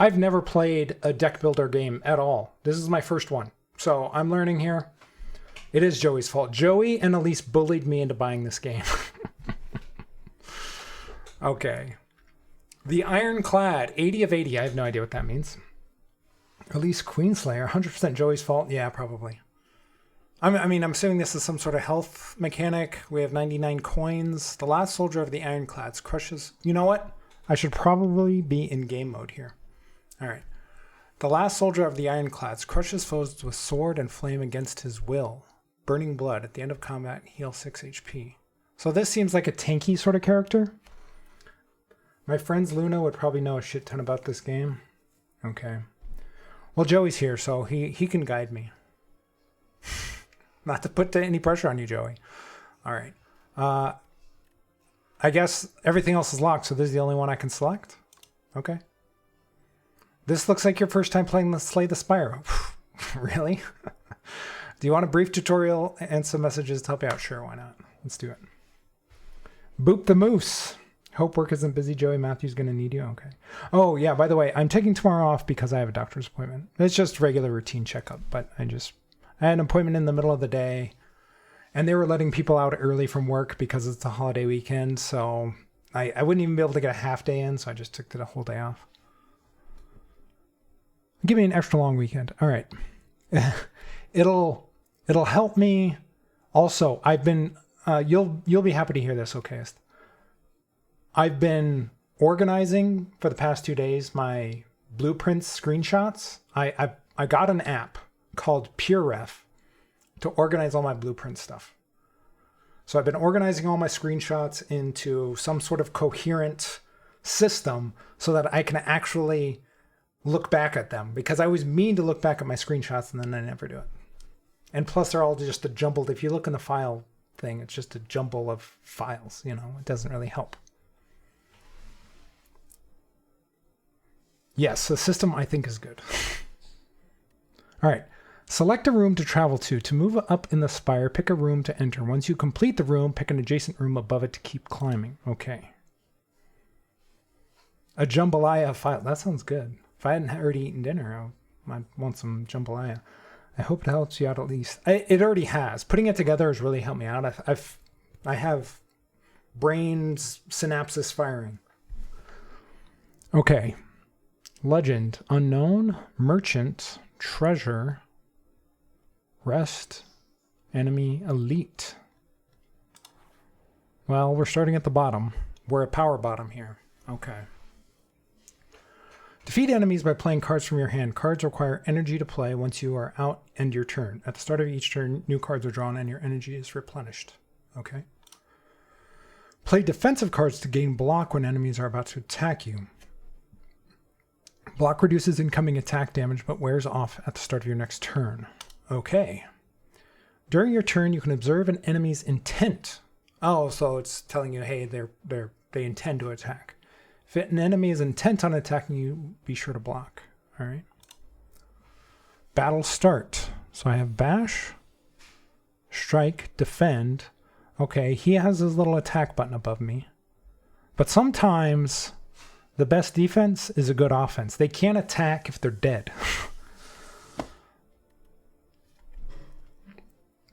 I've never played a deck builder game at all. This is my first one. So I'm learning here. It is Joey's fault. Joey and Elise bullied me into buying this game. Okay. The Ironclad, 80 of 80. I have no idea what that means. Elise Queenslayer, 100% Joey's fault. Yeah, probably. I mean, I'm assuming this is some sort of health mechanic. We have 99 coins. The last soldier of the Ironclads crushes... You know what? I should probably be in game mode here. All right. The last soldier of the Ironclads crushes foes with sword and flame against his will. Burning blood. At the end of combat, heal 6 HP. So this seems like a tanky sort of character. My friends Luna would probably know a shit ton about this game. Okay. Well, Joey's here, so he can guide me. Not to put any pressure on you, Joey. All right. I guess everything else is locked, so this is the only one I can select? Okay. This looks like your first time playing the Slate the Spire. Really? Do you want a brief tutorial and some messages to help you out? Sure, why not? Let's do it. Boop the Moose. Hope work isn't busy. Joey Matthews going to need you. Okay. Oh, yeah, by the way, I'm taking tomorrow off because I have a doctor's appointment. It's just regular routine checkup, but I had an appointment in the middle of the day, and they were letting people out early from work because it's a holiday weekend, so I wouldn't even be able to get a half day in, so I just took the whole day off. Give me an extra long weekend. All right. It'll help me. Also, I've been you'll be happy to hear this, okayest. I've been organizing for the past 2 days my blueprints screenshots. I got an app called PureRef to organize all my blueprint stuff. So I've been organizing all my screenshots into some sort of coherent system so that I can actually look back at them, because I always mean to look back at my screenshots and then I never do it. And plus they're all just a jumbled, if you look in the file thing, it's just a jumble of files, it doesn't really help. Yes, the system I think is good. All right. Select a room to travel to. To move up in the spire, pick a room to enter. Once you complete the room, pick an adjacent room above it to keep climbing. Okay. A jambalaya file. That sounds good. If I hadn't already eaten dinner, I might want some jambalaya. I hope it helps you out at least. It already has. Putting it together has really helped me out. I have brain synapses firing. Okay. Legend. Unknown. Merchant. Treasure. Rest. Enemy. Elite. Well, we're starting at the bottom. We're at power bottom here. Okay. Defeat enemies by playing cards from your hand. Cards require energy to play. Once you are out, end your turn. At the start of each turn, new cards are drawn and your energy is replenished. Okay. Play defensive cards to gain block when enemies are about to attack you. Block reduces incoming attack damage, but wears off at the start of your next turn. Okay. During your turn, you can observe an enemy's intent. Oh, so it's telling you, hey, they intend to attack. If an enemy is intent on attacking you, be sure to block. All right. Battle start. So I have bash, strike, defend. Okay, he has his little attack button above me. But sometimes the best defense is a good offense. They can't attack if they're dead.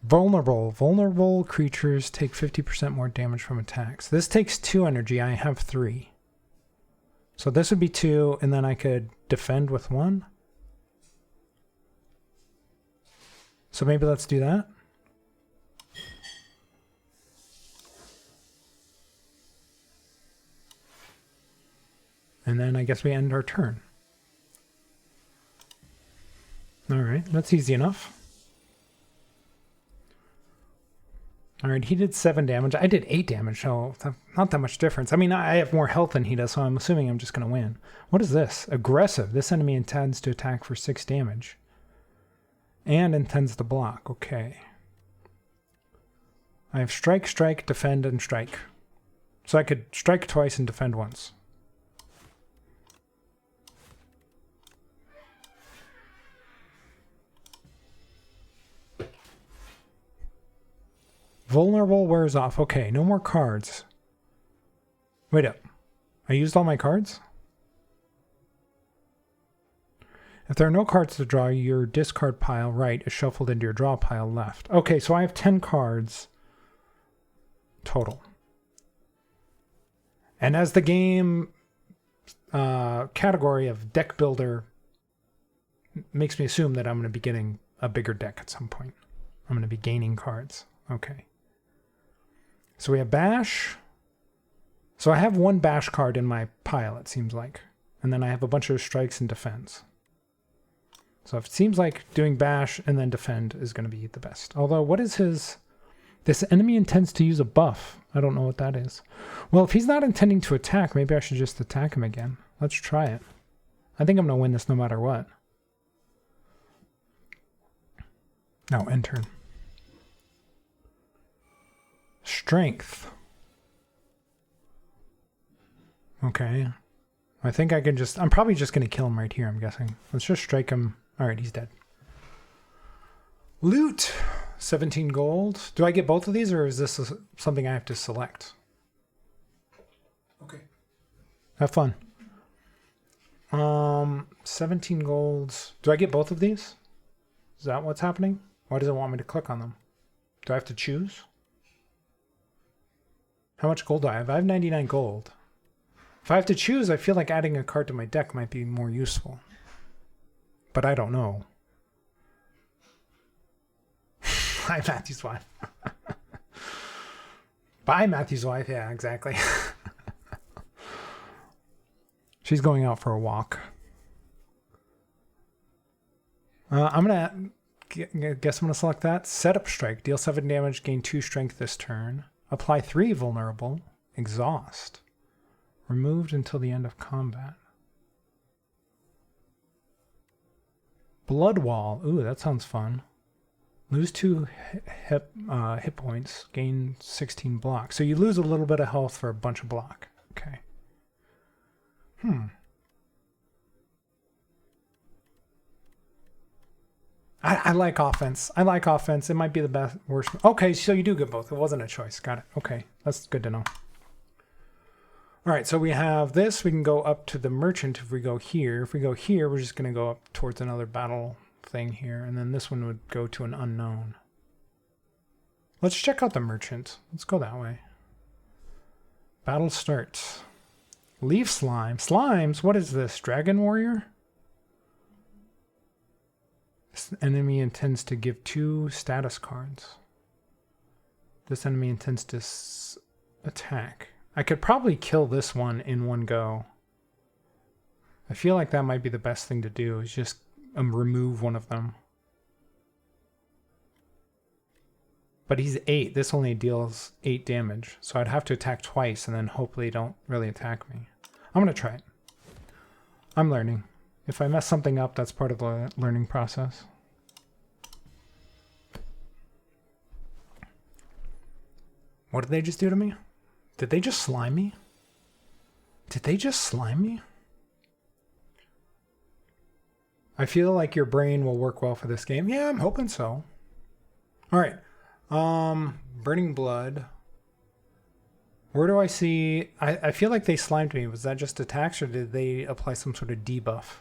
Vulnerable. Vulnerable creatures take 50% more damage from attacks. This takes 2 energy. I have 3. So this would be 2, and then I could defend with 1. So maybe let's do that. And then I guess we end our turn. All right, that's easy enough. All right, he did 7 damage. I did 8 damage, so not that much difference. I mean, I have more health than he does, so I'm assuming I'm just going to win. What is this? Aggressive. This enemy intends to attack for 6 damage. And intends to block. Okay. I have strike, strike, defend, and strike. So I could strike twice and defend once. Vulnerable wears off. Okay, no more cards. Wait up. I used all my cards? If there are no cards to draw, your discard pile right is shuffled into your draw pile left. Okay, so I have 10 cards total. And as the game category of deck builder makes me assume that I'm going to be getting a bigger deck at some point. I'm going to be gaining cards. Okay. So we have bash. So I have one bash card in my pile, it seems like. And then I have a bunch of strikes and defense. So it seems like doing bash and then defend is going to be the best. Although, what is his... This enemy intends to use a buff. I don't know what that is. Well, if he's not intending to attack, maybe I should just attack him again. Let's try it. I think I'm going to win this no matter what. No, end turn. Strength. Okay. I think I can just... I'm probably just going to kill him right here, I'm guessing. Let's just strike him. All right, he's dead. Loot. 17 gold. Do I get both of these, or is this something I have to select? Okay. Have fun. 17 golds. Do I get both of these? Is that what's happening? Why does it want me to click on them? Do I have to choose? How much gold do I have? I have 99 gold. If I have to choose, I feel like adding a card to my deck might be more useful. But I don't know. Hi, Matthew's wife. Bye, Matthew's wife. Yeah, exactly. She's going out for a walk. I'm going to... guess I'm going to select that. Setup strike. Deal 7 damage. Gain 2 strength this turn. Apply 3 vulnerable. Exhaust. Removed until the end of combat. Blood wall. Ooh, that sounds fun. Lose 2 hit points. Gain 16 block. So you lose a little bit of health for a bunch of block. Okay. I like offense. I like offense. It might be the best, worst. Okay, so you do get both. It wasn't a choice. Got it. Okay, that's good to know. All right, so we have this. We can go up to the merchant if we go here. If we go here, we're just going to go up towards another battle thing here. And then this one would go to an unknown. Let's check out the merchant. Let's go that way. Battle starts. Leaf slime. Slimes? What is this? Dragon warrior? This enemy intends to give 2 status cards. This enemy intends to attack. I could probably kill this one in one go. I feel like that might be the best thing to do, is just remove one of them. But he's 8. This only deals 8 damage. So I'd have to attack twice and then hopefully don't really attack me. I'm going to try it. I'm learning. If I mess something up, that's part of the learning process. What did they just do to me? Did they just slime me? Did they just slime me? I feel like your brain will work well for this game. Yeah, I'm hoping so. All right. Burning blood. Where do I see... I feel like they slimed me. Was that just attacks, or did they apply some sort of debuff?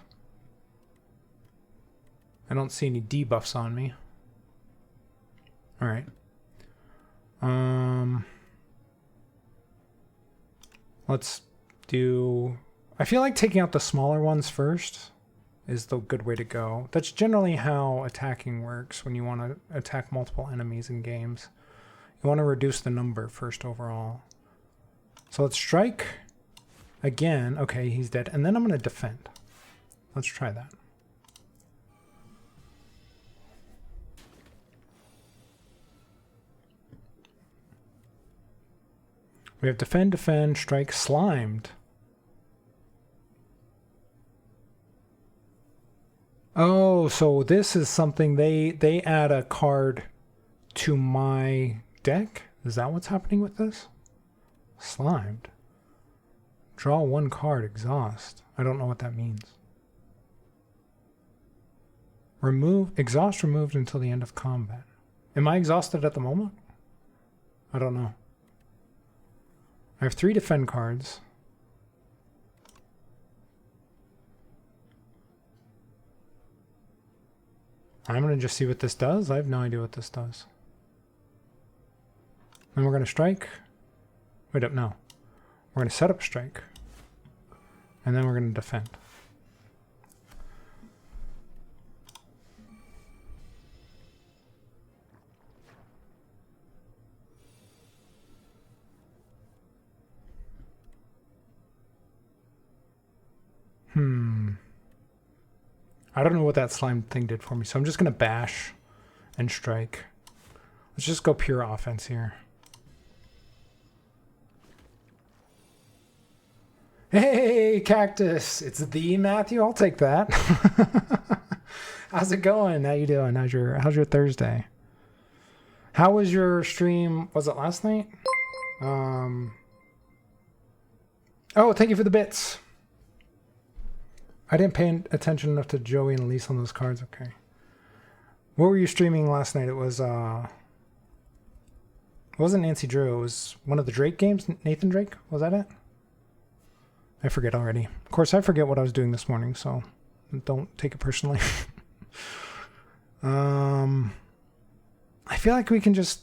I don't see any debuffs on me. All right. Let's do... I feel like taking out the smaller ones first is the good way to go. That's generally how attacking works when you want to attack multiple enemies in games. You want to reduce the number first overall. So let's strike again. Okay, he's dead. And then I'm going to defend. Let's try that. We have defend, defend, strike, slimed. Oh, so this is something they add a card to my deck? Is that what's happening with this? Slimed. Draw 1 card, exhaust. I don't know what that means. Exhaust removed until the end of combat. Am I exhausted at the moment? I don't know. I have 3 defend cards. I'm going to just see what this does. I have no idea what this does. Then we're going to strike. Wait up, no. We're going to set up strike. And then we're going to defend. I don't know what that slime thing did for me, so I'm just going to bash and strike. Let's just go pure offense here. Hey, Cactus! It's the Matthew. I'll take that. How's it going? How you doing? How's your Thursday? How was your stream? Was it last night? Oh, thank you for the bits. I didn't pay attention enough to Joey and Elise on those cards. Okay. What were you streaming last night? It wasn't Nancy Drew. It was one of the Drake games. Nathan Drake? Was that it? I forget already. Of course, I forget what I was doing this morning, so don't take it personally. I feel like we can just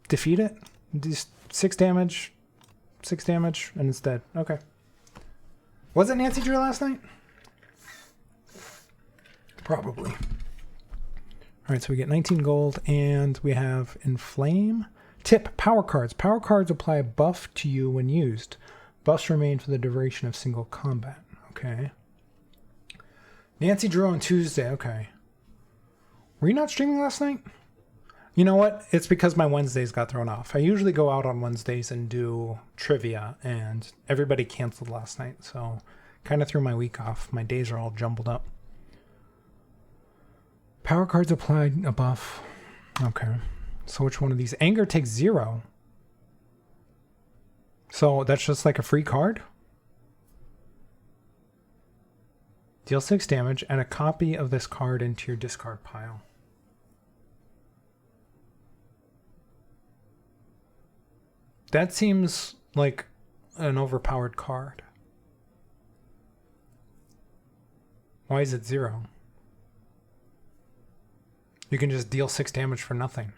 defeat it. Just 6 damage, and it's dead. Okay. Was it Nancy Drew last night? Probably. All right, so we get 19 gold, and we have Inflame. Tip, power cards. Power cards apply a buff to you when used. Buffs remain for the duration of single combat. Okay. Nancy Drew on Tuesday. Okay. Were you not streaming last night? You know what? It's because my Wednesdays got thrown off. I usually go out on Wednesdays and do trivia, and everybody canceled last night, so kind of threw my week off. My days are all jumbled up. Power cards applied a buff. Okay. So which one of these? Anger takes 0. So that's just like a free card? Deal 6 damage and a copy of this card into your discard pile. That seems like an overpowered card. Why is it 0? You can just deal 6 damage for nothing.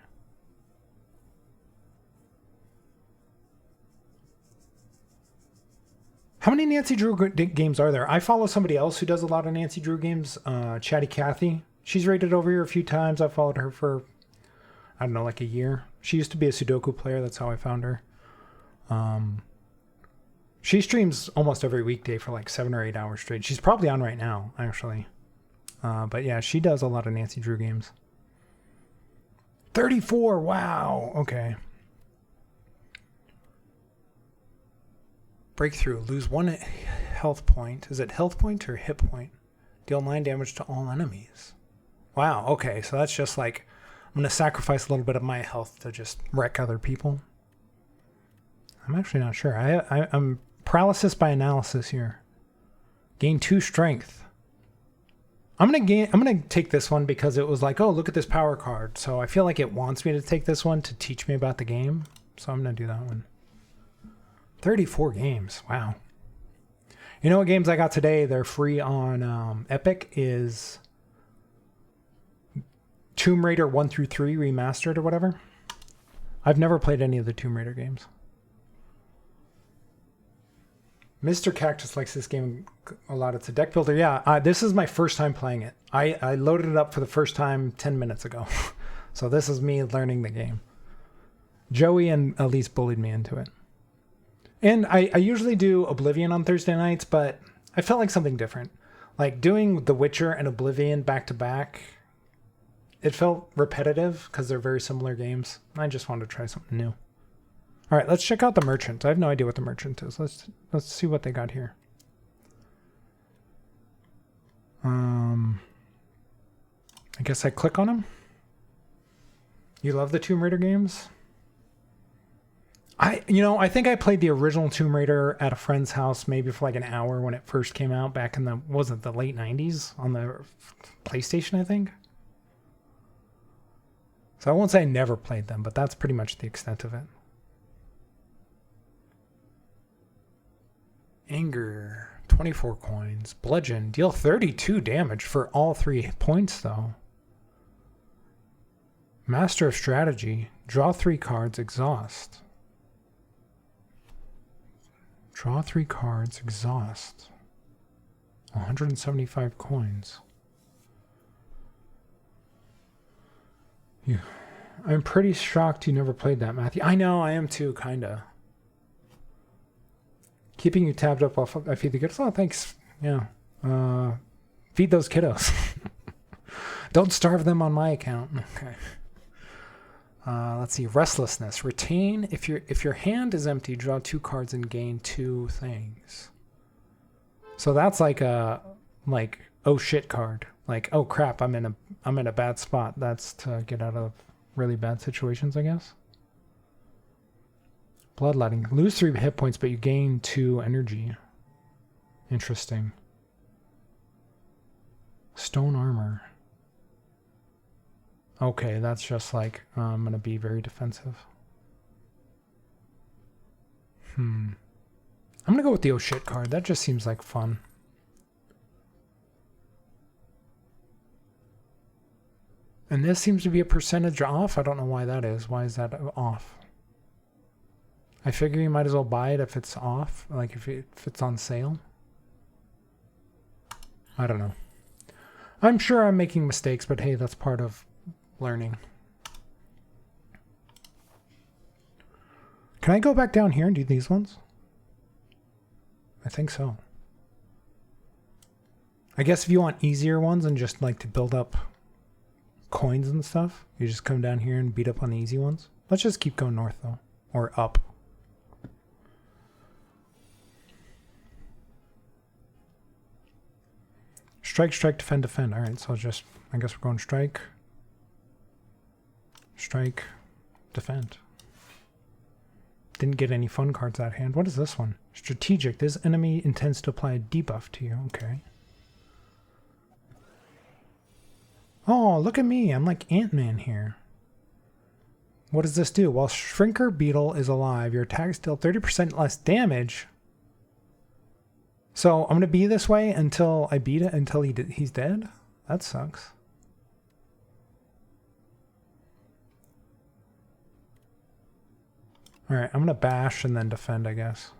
How many Nancy Drew games are there? I follow somebody else who does a lot of Nancy Drew games, Chatty Cathy. She's raided over here a few times. I followed her for, I don't know, like a year. She used to be a Sudoku player. That's how I found her. She streams almost every weekday for like 7 or 8 hours straight. She's probably on right now, actually. But yeah, she does a lot of Nancy Drew games. 34, wow, okay. Breakthrough, lose 1 health point. Is it health point or hit point? Deal 9 damage to all enemies. Wow, okay, so that's just like, I'm going to sacrifice a little bit of my health to just wreck other people. I'm actually not sure. I'm paralysis by analysis here. Gain 2 strength. I'm gonna take this one because it was like, oh, look at this power card. So I feel like it wants me to take this one to teach me about the game. So I'm gonna do that one. 34 games. Wow. You know what games I got today? They're free on Epic. Is Tomb Raider 1 through 3 remastered or whatever. I've never played any of the Tomb Raider games. Mr. Cactus likes this game a lot. It's a deck builder. Yeah, this is my first time playing it. I loaded it up for the first time 10 minutes ago. So this is me learning the game. Joey and Elise bullied me into it. And I usually do Oblivion on Thursday nights, but I felt like something different. Like doing The Witcher and Oblivion back to back, it felt repetitive because they're very similar games. I just wanted to try something new. All right, let's check out the merchant. I have no idea what the merchant is. Let's see what they got here. I guess I click on them. You love the Tomb Raider games? I think I played the original Tomb Raider at a friend's house maybe for like an hour when it first came out back in the late 90s on the PlayStation, I think. So I won't say I never played them, but that's pretty much the extent of it. Anger, 24 coins. Bludgeon, deal 32 damage for all 3 points, though. Master of Strategy. Draw 3 cards, exhaust. Draw 3 cards, exhaust. 175 coins. I'm pretty shocked you never played that, Matthew. I know, I am too, kinda. Keeping you tabbed up while I feed the kiddos. Oh, thanks. Yeah. Feed those kiddos. Don't starve them on my account. Okay. Let's see. Restlessness. Retain. If your hand is empty, draw 2 cards and gain 2 things. So that's like a oh shit card. Like, oh crap, I'm in a bad spot. That's to get out of really bad situations, I guess. Bloodletting. Lose 3 hit points, but you gain 2 energy. Interesting. Stone armor. Okay, that's just like, I'm going to be very defensive. I'm going to go with the oh shit card. That just seems like fun. And this seems to be a percentage off. I don't know why that is. Why is that off? I figure you might as well buy it if it's off, like if it's on sale. I don't know. I'm sure I'm making mistakes, but hey, that's part of learning. Can I go back down here and do these ones? I think so. I guess if you want easier ones and just like to build up coins and stuff, you just come down here and beat up on the easy ones. Let's just keep going north though, or up. Strike, strike, defend, defend. All right, so just, I guess we're going strike, strike, defend. Didn't get any fun cards that hand. What is this one? Strategic. This enemy intends to apply a debuff to you. Okay. Oh, look at me. I'm like Ant-Man here. What does this do? While Shrinker Beetle is alive, your attacks deal 30% less damage. So I'm going to be this way until I beat it, until he's dead? That sucks. Alright, I'm going to bash and then defend, I guess.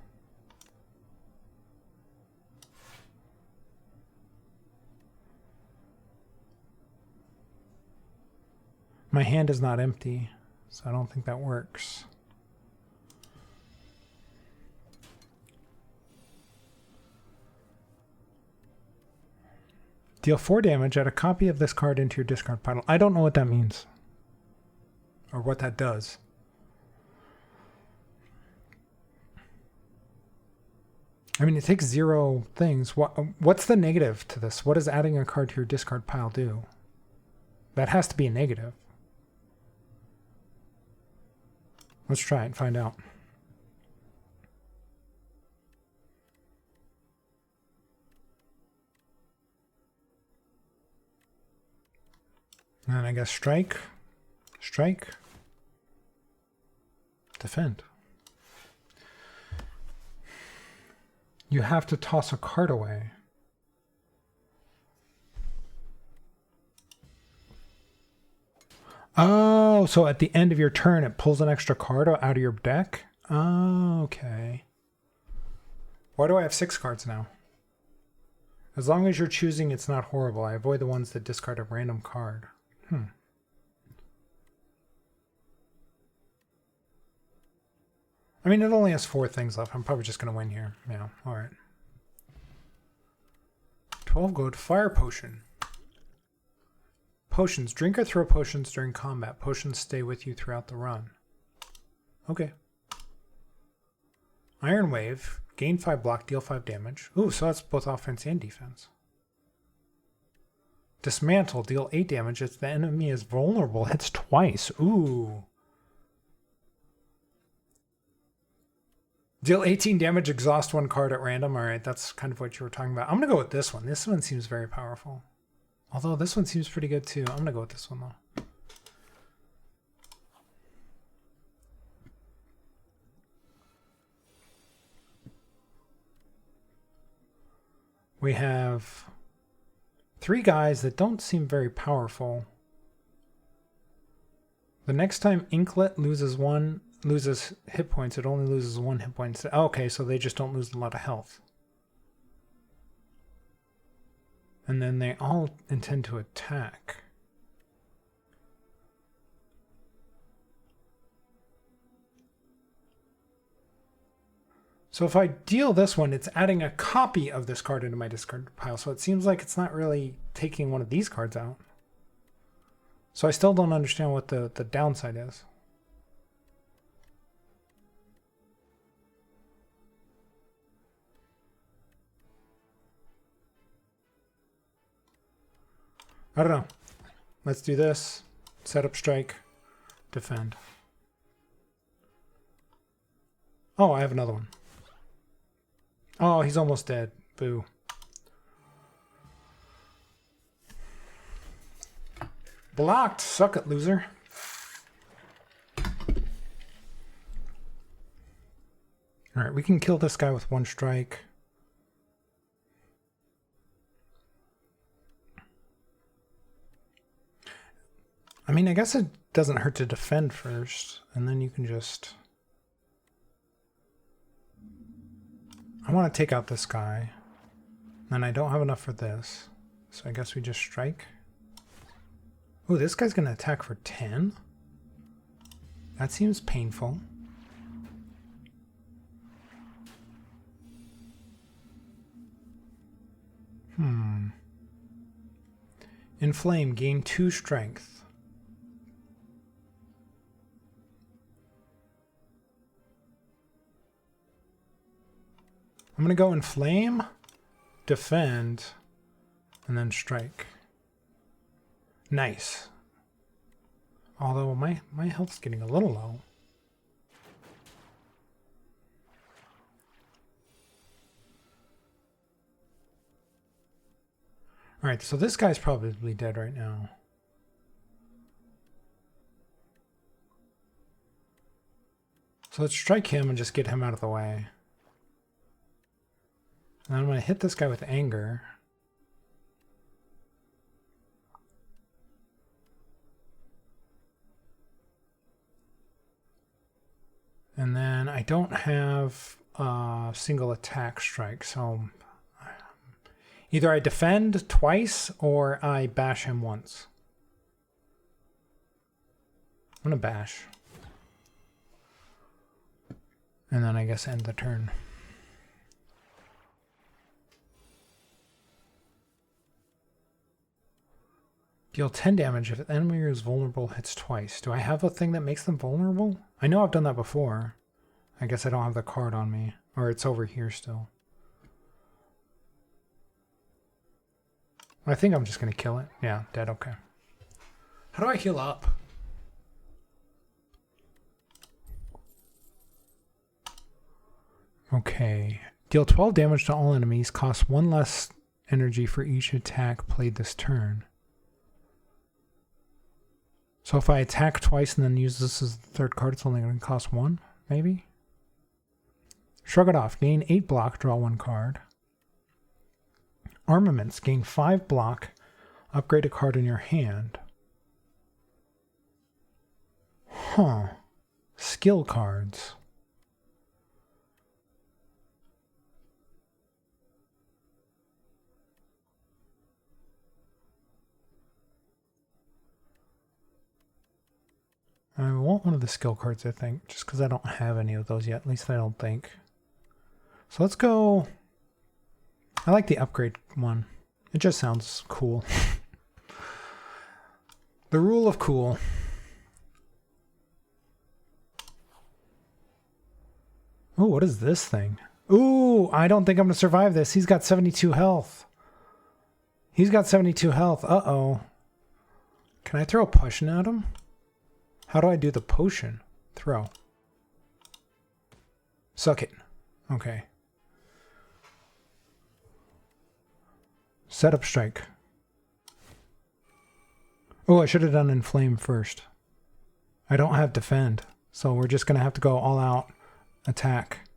My hand is not empty, so I don't think that works. Deal 4 damage, add a copy of this card into your discard pile. I don't know what that means. Or what that does. I mean, it takes 0 things. What's the negative to this? What does adding a card to your discard pile do? That has to be a negative. Let's try it and find out. And I guess strike, strike, defend. You have to toss a card away. Oh, so at the end of your turn, it pulls an extra card out of your deck? Oh, okay. Why do I have 6 cards now? As long as you're choosing, it's not horrible. I avoid the ones that discard a random card. I mean, it only has 4 things left. I'm probably just going to win here. Yeah, all right. 12 gold, fire potion. Potions. Drink or throw potions during combat. Potions stay with you throughout the run. Okay. Iron Wave. Gain 5 block, deal 5 damage. Ooh, so that's both offense and defense. Dismantle. Deal 8 damage if the enemy is vulnerable. Hits twice. Ooh. Deal 18 damage, exhaust 1 card at random. All right, that's kind of what you were talking about. I'm going to go with this one. This one seems very powerful. Although this one seems pretty good too. I'm going to go with this one though. We have 3 guys that don't seem very powerful. The next time Inklet loses hit points, it only loses 1 hit point. Okay, so they just don't lose a lot of health. And then they all intend to attack. So if I deal this one, it's adding a copy of this card into my discard pile. So it seems like it's not really taking one of these cards out. So I still don't understand what the downside is. I don't know. Let's do this. Set up strike. Defend. Oh, I have another one. Oh, he's almost dead. Boo. Blocked. Suck it, loser. Alright, we can kill this guy with 1 strike. I mean, I guess it doesn't hurt to defend first, and then you can just... I want to take out this guy, and I don't have enough for this, so I guess we just strike. Oh, this guy's going to attack for 10? That seems painful. Inflame, gain 2 strength. I'm going to go inflame, defend, and then strike. Nice. Although my health's getting a little low. Alright, so this guy's probably dead right now. So let's strike him and just get him out of the way. And I'm going to hit this guy with anger. And then I don't have a single attack strike, so either I defend twice or I bash him once. I'm going to bash. And then I guess end the turn. Deal 10 damage if the enemy is vulnerable hits twice. Do I have a thing that makes them vulnerable? I know I've done that before. I guess I don't have the card on me. Or it's over here still. I think I'm just going to kill it. Yeah, dead, okay. How do I heal up? Okay. Deal 12 damage to all enemies. Cost 1 less energy for each attack played this turn. So if I attack twice and then use this as the 3rd card, it's only going to cost 1, maybe? Shrug it off. Gain 8 block, draw 1 card. Armaments. Gain 5 block, upgrade a card in your hand. Huh. Skill cards. I want one of the skill cards, I think, just because I don't have any of those yet. At least I don't think. So let's go... I like the upgrade one. It just sounds cool. The rule of cool. Oh, what is this thing? Ooh, I don't think I'm going to survive this. He's got 72 health. He's got 72 health. Uh-oh. Can I throw a potion at him? How do I do the potion? Throw. Suck it. Okay. Set up strike. Oh, I should have done inflame first. I don't have defend, so we're just going to have to go all out attack.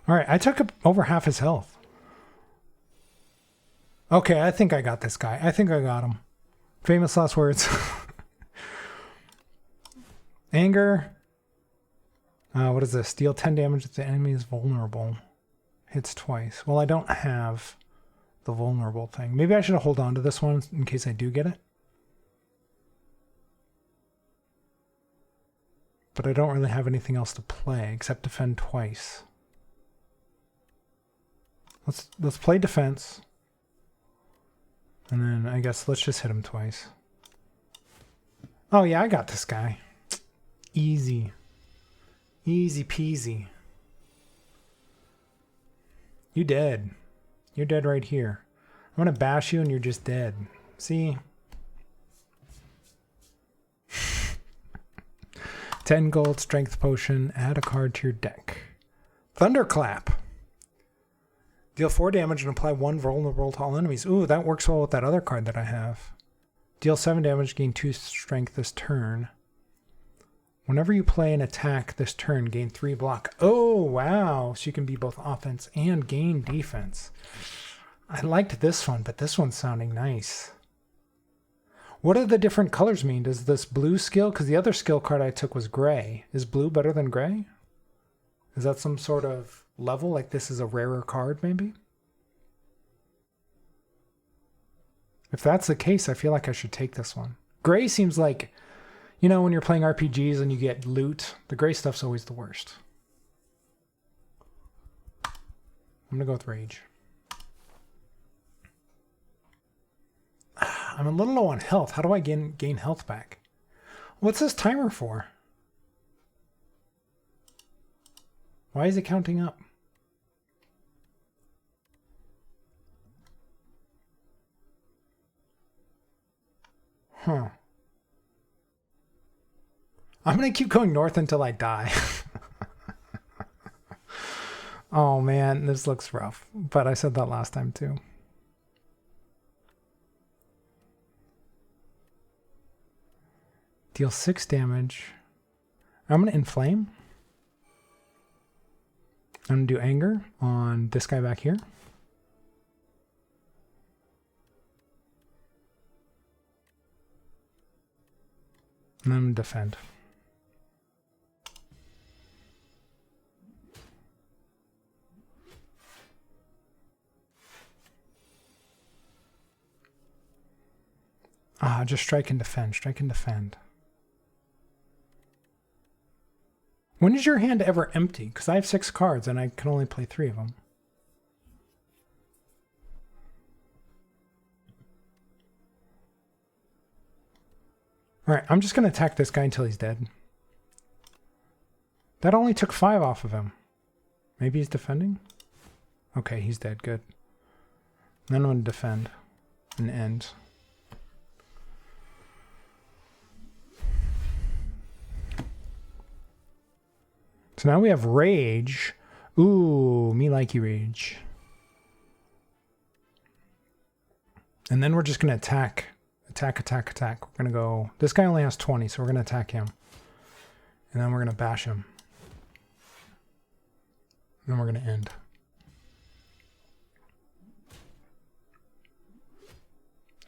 All right, I took up over half his health. Okay, I think I got this guy. I think I got him. Famous last words. Anger. What is this? Deal 10 damage if the enemy is vulnerable. Hits twice. Well, I don't have the vulnerable thing. Maybe I should hold on to this one in case I do get it. But I don't really have anything else to play except defend twice. Let's play defense. And then I guess let's just hit him twice. Oh yeah, I got this guy. Easy. Easy peasy. You dead. You're dead right here. I'm gonna bash you and you're just dead. See? 10 gold, strength potion, add a card to your deck. Thunderclap. Deal 4 damage and apply 1 vulnerable to all enemies. Ooh, that works well with that other card that I have. Deal 7 damage, gain 2 strength this turn. Whenever you play an attack this turn, gain 3 block. Oh, wow. So you can be both offense and gain defense. I liked this one, but this one's sounding nice. What do the different colors mean? Does this blue skill, because the other skill card I took was gray. Is blue better than gray? Is that some sort of level? Like this is a rarer card, maybe? If that's the case, I feel like I should take this one. Gray seems like, you know, when you're playing RPGs and you get loot, the gray stuff's always the worst. I'm going to go with Rage. I'm a little low on health. How do I gain health back? What's this timer for? Why is it counting up? Huh. I'm going to keep going north until I die. Oh man, this looks rough. But I said that last time too. Deal 6 damage. I'm going to inflame. I'm going to do anger on this guy back here. And then defend. Just strike and defend. Strike and defend. When is your hand ever empty? Because I have 6 cards and I can only play 3 of them. Alright, I'm just going to attack this guy until he's dead. That only took 5 off of him. Maybe he's defending? Okay, he's dead. Good. Then I'm going to defend and end. So now we have Rage. Ooh, me likey Rage. And then we're just going to attack. Attack, attack, attack. We're going to go... This guy only has 20, so we're going to attack him. And then we're going to bash him. And then we're going to end.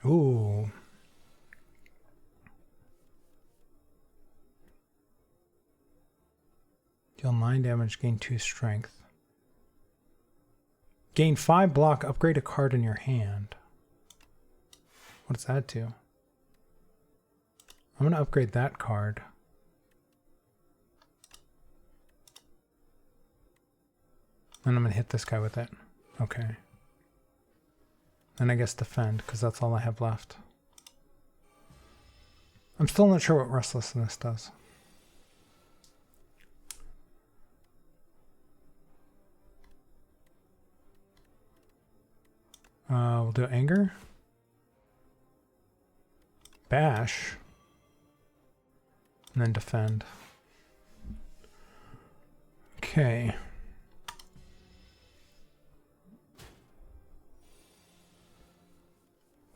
Ooh. Deal 9 damage, gain 2 strength. Gain 5 block, upgrade a card in your hand. What does that do? I'm going to upgrade that card. And I'm going to hit this guy with it. Okay. And I guess defend, because that's all I have left. I'm still not sure what Restlessness does. We'll do anger. Bash. And then defend. Okay.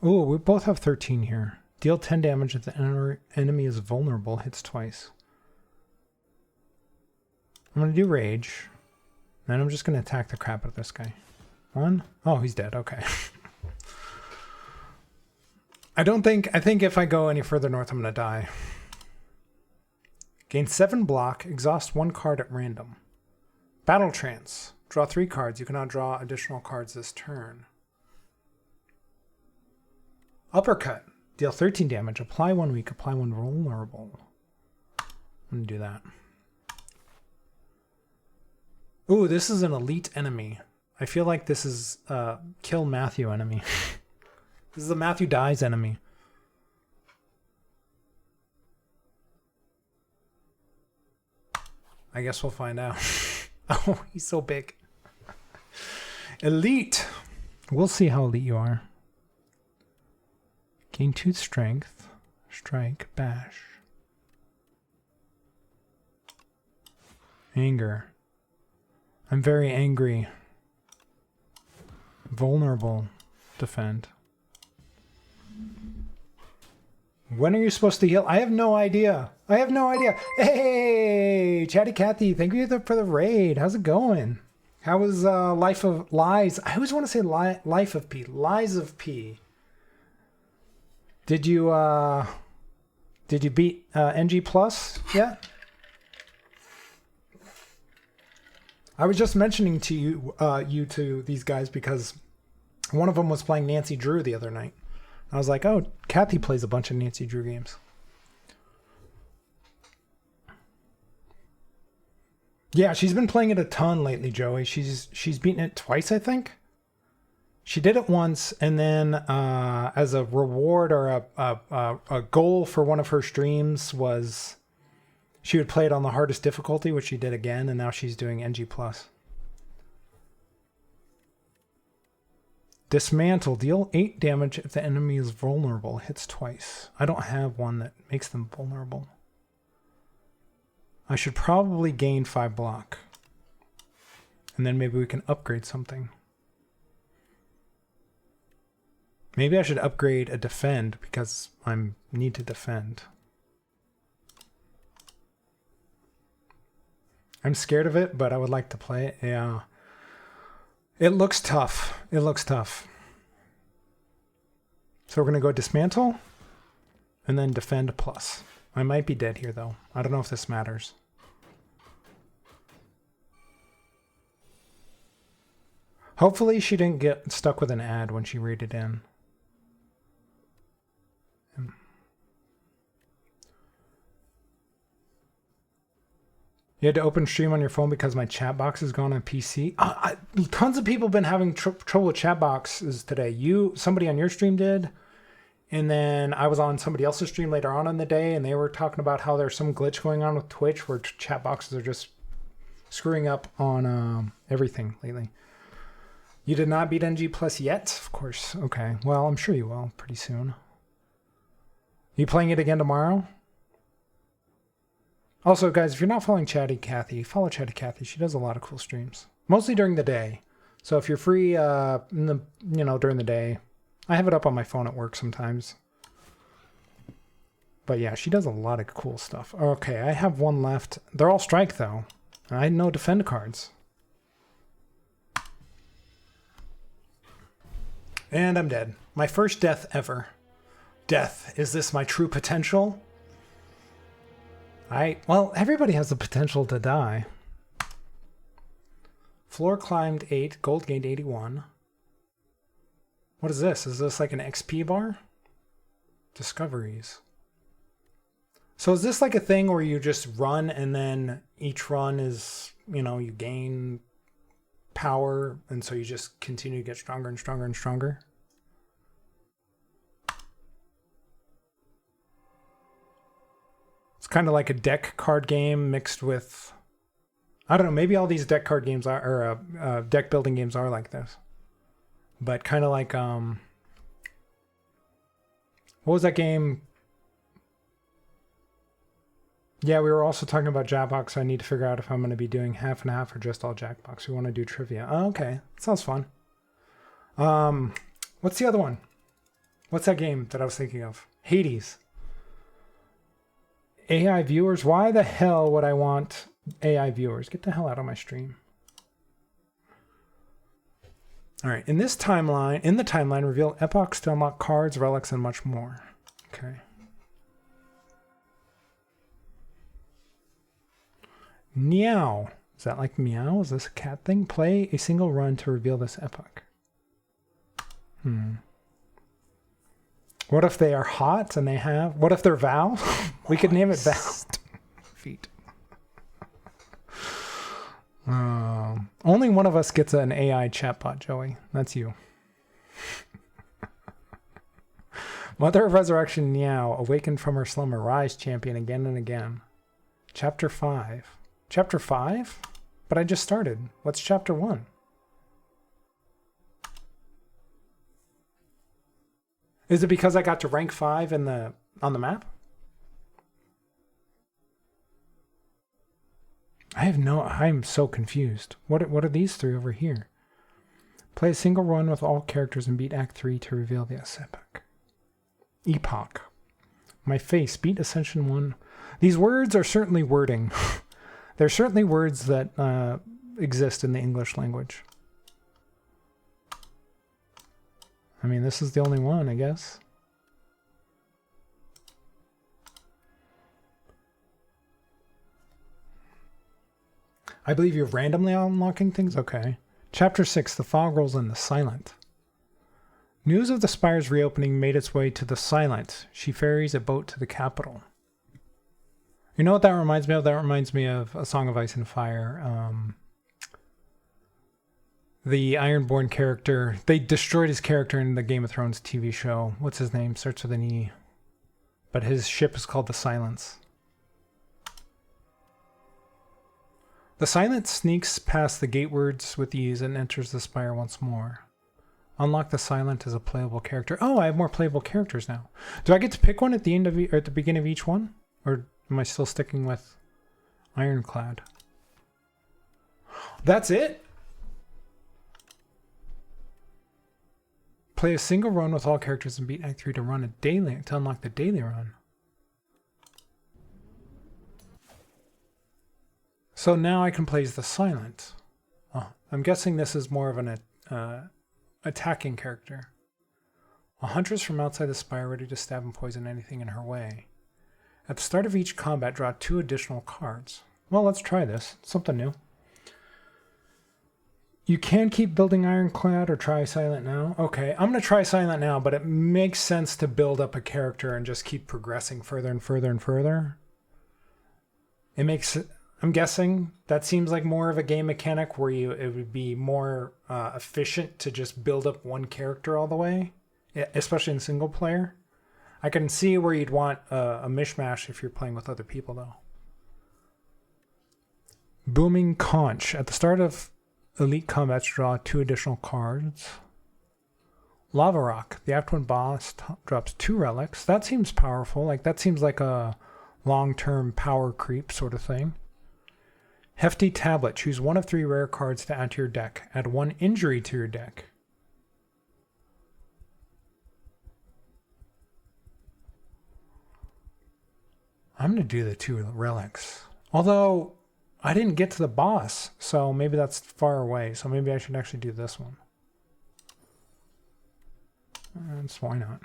Ooh, we both have 13 here. Deal 10 damage if the enemy is vulnerable. Hits twice. I'm going to do Rage. Then I'm just going to attack the crap out of this guy. 1. Oh, he's dead. Okay. I think if I go any further north, I'm going to die. Gain 7 block, exhaust 1 card at random. Battle Trance. Draw 3 cards. You cannot draw additional cards this turn. Uppercut. Deal 13 damage. Apply 1 weak. Apply 1 vulnerable. I'm going to do that. Ooh, this is an elite enemy. I feel like this is Kill Matthew enemy. This is a Matthew Dies enemy. I guess we'll find out. Oh, he's so big. Elite. We'll see how elite you are. Gain 2 strength. Strike. Bash. Anger. I'm very angry. Vulnerable. Defend. When are you supposed to heal? I have no idea. I have no idea. Hey, Chatty Cathy, thank you for the raid. How's it going? How was Life of Lies? I always want to say Life of P. Lies of P. Did you beat NG Plus yet? I was just mentioning to you to these guys because one of them was playing Nancy Drew the other night. I was like, oh, Kathy plays a bunch of Nancy Drew games. Yeah, she's been playing it a ton lately, Joey. She's beaten it twice, I think. She did it once, and then as a reward or a goal for one of her streams was she would play it on the hardest difficulty, which she did again, and now she's doing NG+. Dismantle. Deal 8 damage if the enemy is vulnerable. Hits twice. I don't have one that makes them vulnerable. I should probably gain 5 block. And then maybe we can upgrade something. Maybe I should upgrade a defend because I need to defend. I'm scared of it, but I would like to play it. Yeah. It looks tough. It looks tough. So we're going to go dismantle and then defend plus. I might be dead here, though. I don't know if this matters. Hopefully she didn't get stuck with an ad when she raided in. You had to open stream on your phone because my chat box is gone on PC. Tons of people have been having trouble with chat boxes today. Somebody on your stream did. And then I was on somebody else's stream later on in the day, and they were talking about how there's some glitch going on with Twitch where chat boxes are just screwing up on everything lately. You did not beat NG Plus yet? Of course. Okay. Well, I'm sure you will pretty soon. You playing it again tomorrow? Also, guys, if you're not following Chatty Cathy, follow Chatty Cathy. She does a lot of cool streams, mostly during the day. So if you're free, during the day, I have it up on my phone at work sometimes. But yeah, she does a lot of cool stuff. Okay, I have one left. They're all strike though. I had no defend cards. And I'm dead. My first death ever. Death. Is this my true potential? Well, everybody has the potential to die. Floor climbed 8, gold gained 81. What is this? Is this like an XP bar? Discoveries. So is this like a thing where you just run and then each run is, you gain power and so you just continue to get stronger and stronger and stronger? It's kind of like a deck card game mixed with, I don't know, maybe all these deck card games or deck building games are like this. But kind of like, what was that game? Yeah, we were also talking about Jackbox, so I need to figure out if I'm going to be doing half and half or just all Jackbox. We want to do trivia. Oh, okay. Sounds fun. What's the other one? What's that game that I was thinking of? Hades. AI viewers? Why the hell would I want AI viewers? Get the hell out of my stream. All right, in the timeline, reveal epochs to unlock cards, relics, and much more. Okay. Meow. Is that like meow? Is this a cat thing? Play a single run to reveal this epoch. What if they are hot and they have... What if they're Val? We could name it Val. Feet. Only one of us gets an AI chatbot, Joey. That's you. Mother of Resurrection Meow, awakened from her slumber, rise, champion, again and again. Chapter 5. Chapter 5? But I just started. What's chapter 1? Is it because I got to rank 5 on the map? I'm so confused. What are these three over here? Play a single run with all characters and beat Act 3 to reveal the epoch. Epoch. My face, beat Ascension 1. These words are certainly wording. They're certainly words that exist in the English language. I mean, this is the only one, I guess. I believe you're randomly unlocking things? Okay. Chapter 6, The Fog Rolls in. The Silent. News of the Spire's reopening made its way to the Silent. She ferries a boat to the capital. You know what that reminds me of? That reminds me of A Song of Ice and Fire. The Ironborn character. They destroyed his character in the Game of Thrones TV show. What's his name? Starts with an E. But his ship is called the Silence. The Silent sneaks past the gatewards with ease and enters the Spire once more. Unlock the Silent as a playable character. Oh, I have more playable characters now. Do I get to pick one at the end of or at the beginning of each one? Or am I still sticking with Ironclad? That's it? Play a single run with all characters and beat Act 3 to unlock the daily run. So now I can play as the Silent. Oh, I'm guessing this is more of an attacking character. A huntress from outside the Spire ready to stab and poison anything in her way. At the start of each combat, draw 2 additional cards. Well, let's try this. Something new. You can keep building Ironclad or try Silent now. Okay, I'm going to try Silent now, but it makes sense to build up a character and just keep progressing further and further and further. I'm guessing that seems like more of a game mechanic where it would be more efficient to just build up one character all the way, especially in single player. I can see where you'd want a mishmash if you're playing with other people, though. Booming Conch. At the start of Elite Combat, draw 2 additional cards. Lava Rock. The Act 1 boss drops 2 relics. That seems powerful. That seems like a long-term power creep sort of thing. Hefty Tablet. Choose 1 of 3 rare cards to add to your deck. Add 1 injury to your deck. I'm going to do the 2 relics. Although, I didn't get to the boss, so maybe that's far away. So maybe I should actually do this one. That's why not.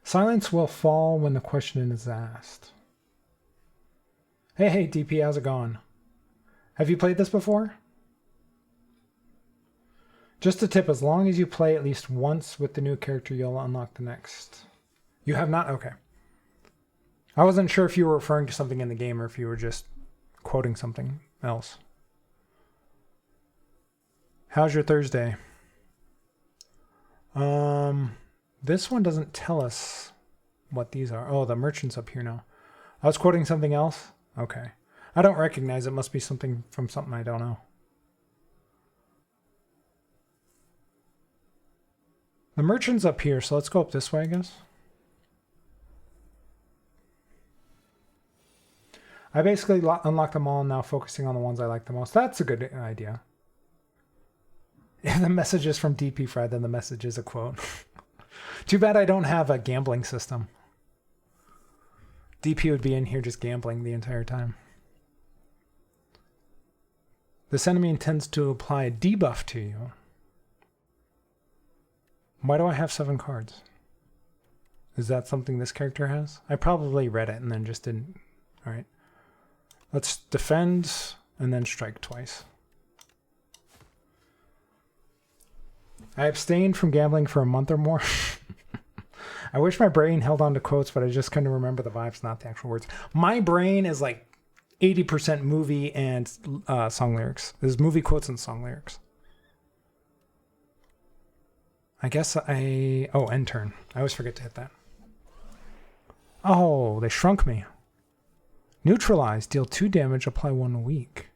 Silence will fall when the question is asked. Hey, DP, how's it going? Have you played this before? Just a tip, as long as you play at least once with the new character, you'll unlock the next. You have not? Okay. I wasn't sure if you were referring to something in the game or if you were just quoting something else. How's your Thursday? This one doesn't tell us what these are. Oh, the merchant's up here now. I was quoting something else? Okay. I don't recognize it. Must be something from something I don't know. The merchant's up here, so let's go up this way, I guess. I basically unlocked them all, now focusing on the ones I like the most. That's a good idea. If the message is from DP Fred, then the message is a quote. Too bad I don't have a gambling system. DP would be in here just gambling the entire time. This enemy intends to apply a debuff to you. Why do I have 7 cards? Is that something this character has? I probably read it and then just didn't. All right. Let's defend and then strike twice. I abstained from gambling for a month or more. I wish my brain held on to quotes, but I just couldn't remember the vibes, not the actual words. My brain is like 80% movie and song lyrics. There's movie quotes and song lyrics. I guess oh, end turn. I always forget to hit that. Oh, they shrunk me. Neutralize, deal 2 damage, apply 1 weak.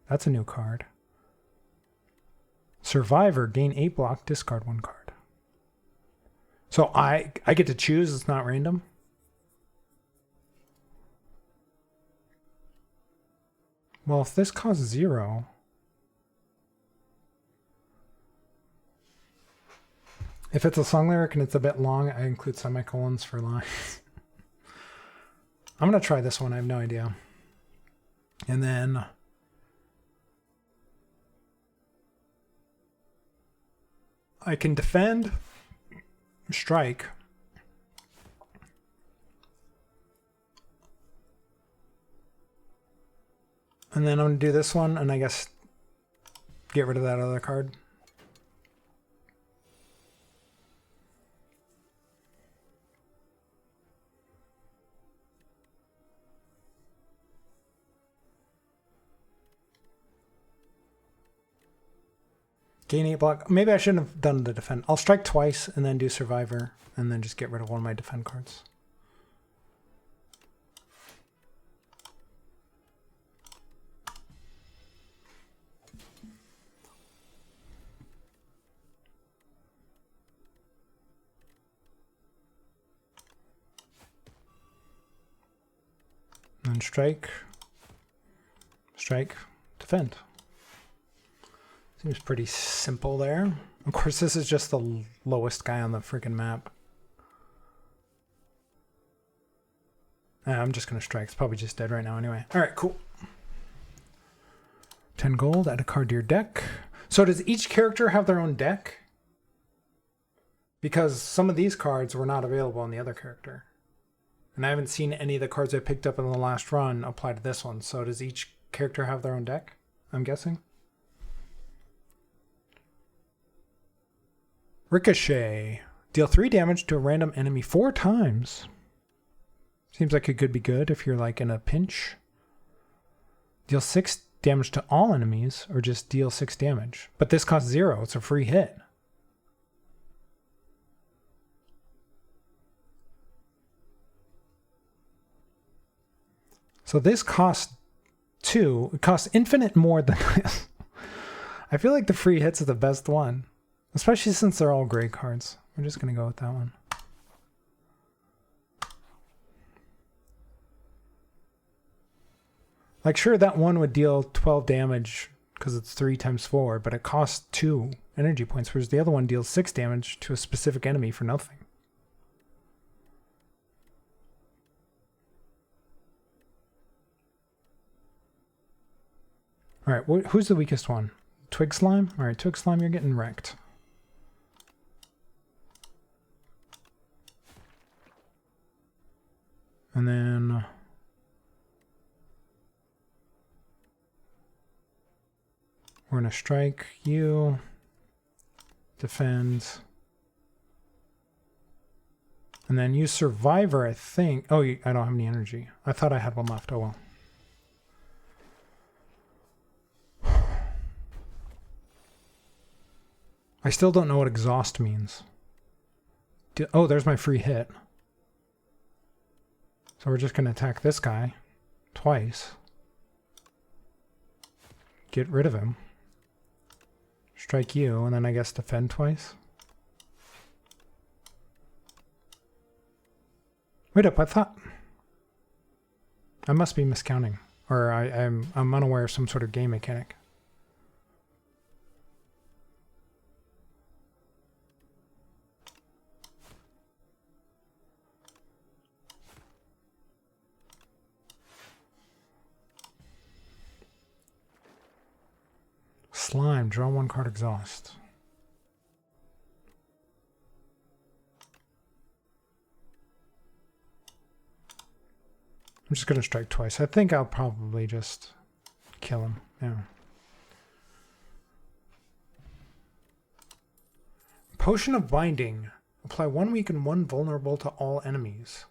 That's a new card. Survivor, gain 8 block, discard 1 card. So I get to choose, it's not random. Well, if this costs 0, if it's a song lyric and it's a bit long, I include semicolons for lines. I'm going to try this one. I have no idea. And then I can defend, strike. And then I'm going to do this one and I guess get rid of that other card. Gain 8 block. Maybe I shouldn't have done the defend. I'll strike twice and then do survivor and then just get rid of one of my defend cards. And then strike, defend. Seems pretty simple there. Of course, this is just the lowest guy on the freaking map. I'm just going to strike. It's probably just dead right now anyway. All right, cool. 10 gold, add a card to your deck. So does each character have their own deck? Because some of these cards were not available on the other character. And I haven't seen any of the cards I picked up in the last run apply to this one. So does each character have their own deck? I'm guessing. Ricochet. Deal 3 damage to a random enemy 4 times. Seems like it could be good if you're like in a pinch. Deal 6 damage to all enemies or just deal 6 damage. But this costs 0. It's a free hit. So this costs 2. It costs infinite more than this. I feel like the free hits are the best one. Especially since they're all gray cards. We're just going to go with that one. Like, sure, that one would deal 12 damage because it's 3 times 4, but it costs 2 energy points, whereas the other one deals 6 damage to a specific enemy for nothing. All right, who's the weakest one? Twig Slime? All right, Twig Slime, you're getting wrecked. And then we're going to strike you, defend, and then use Survivor, I think. Oh, I don't have any energy. I thought I had one left. Oh, well. I still don't know what exhaust means. Oh, there's my free hit. So we're just going to attack this guy twice. Get rid of him. Strike you, and then I guess defend twice. Wait up, I thought... I must be miscounting. Or I'm unaware of some sort of game mechanic. Slime, draw 1 card, exhaust. I'm just going to strike twice. I think I'll probably just kill him. Yeah. Potion of Binding. Apply 1 weak and 1 vulnerable to all enemies.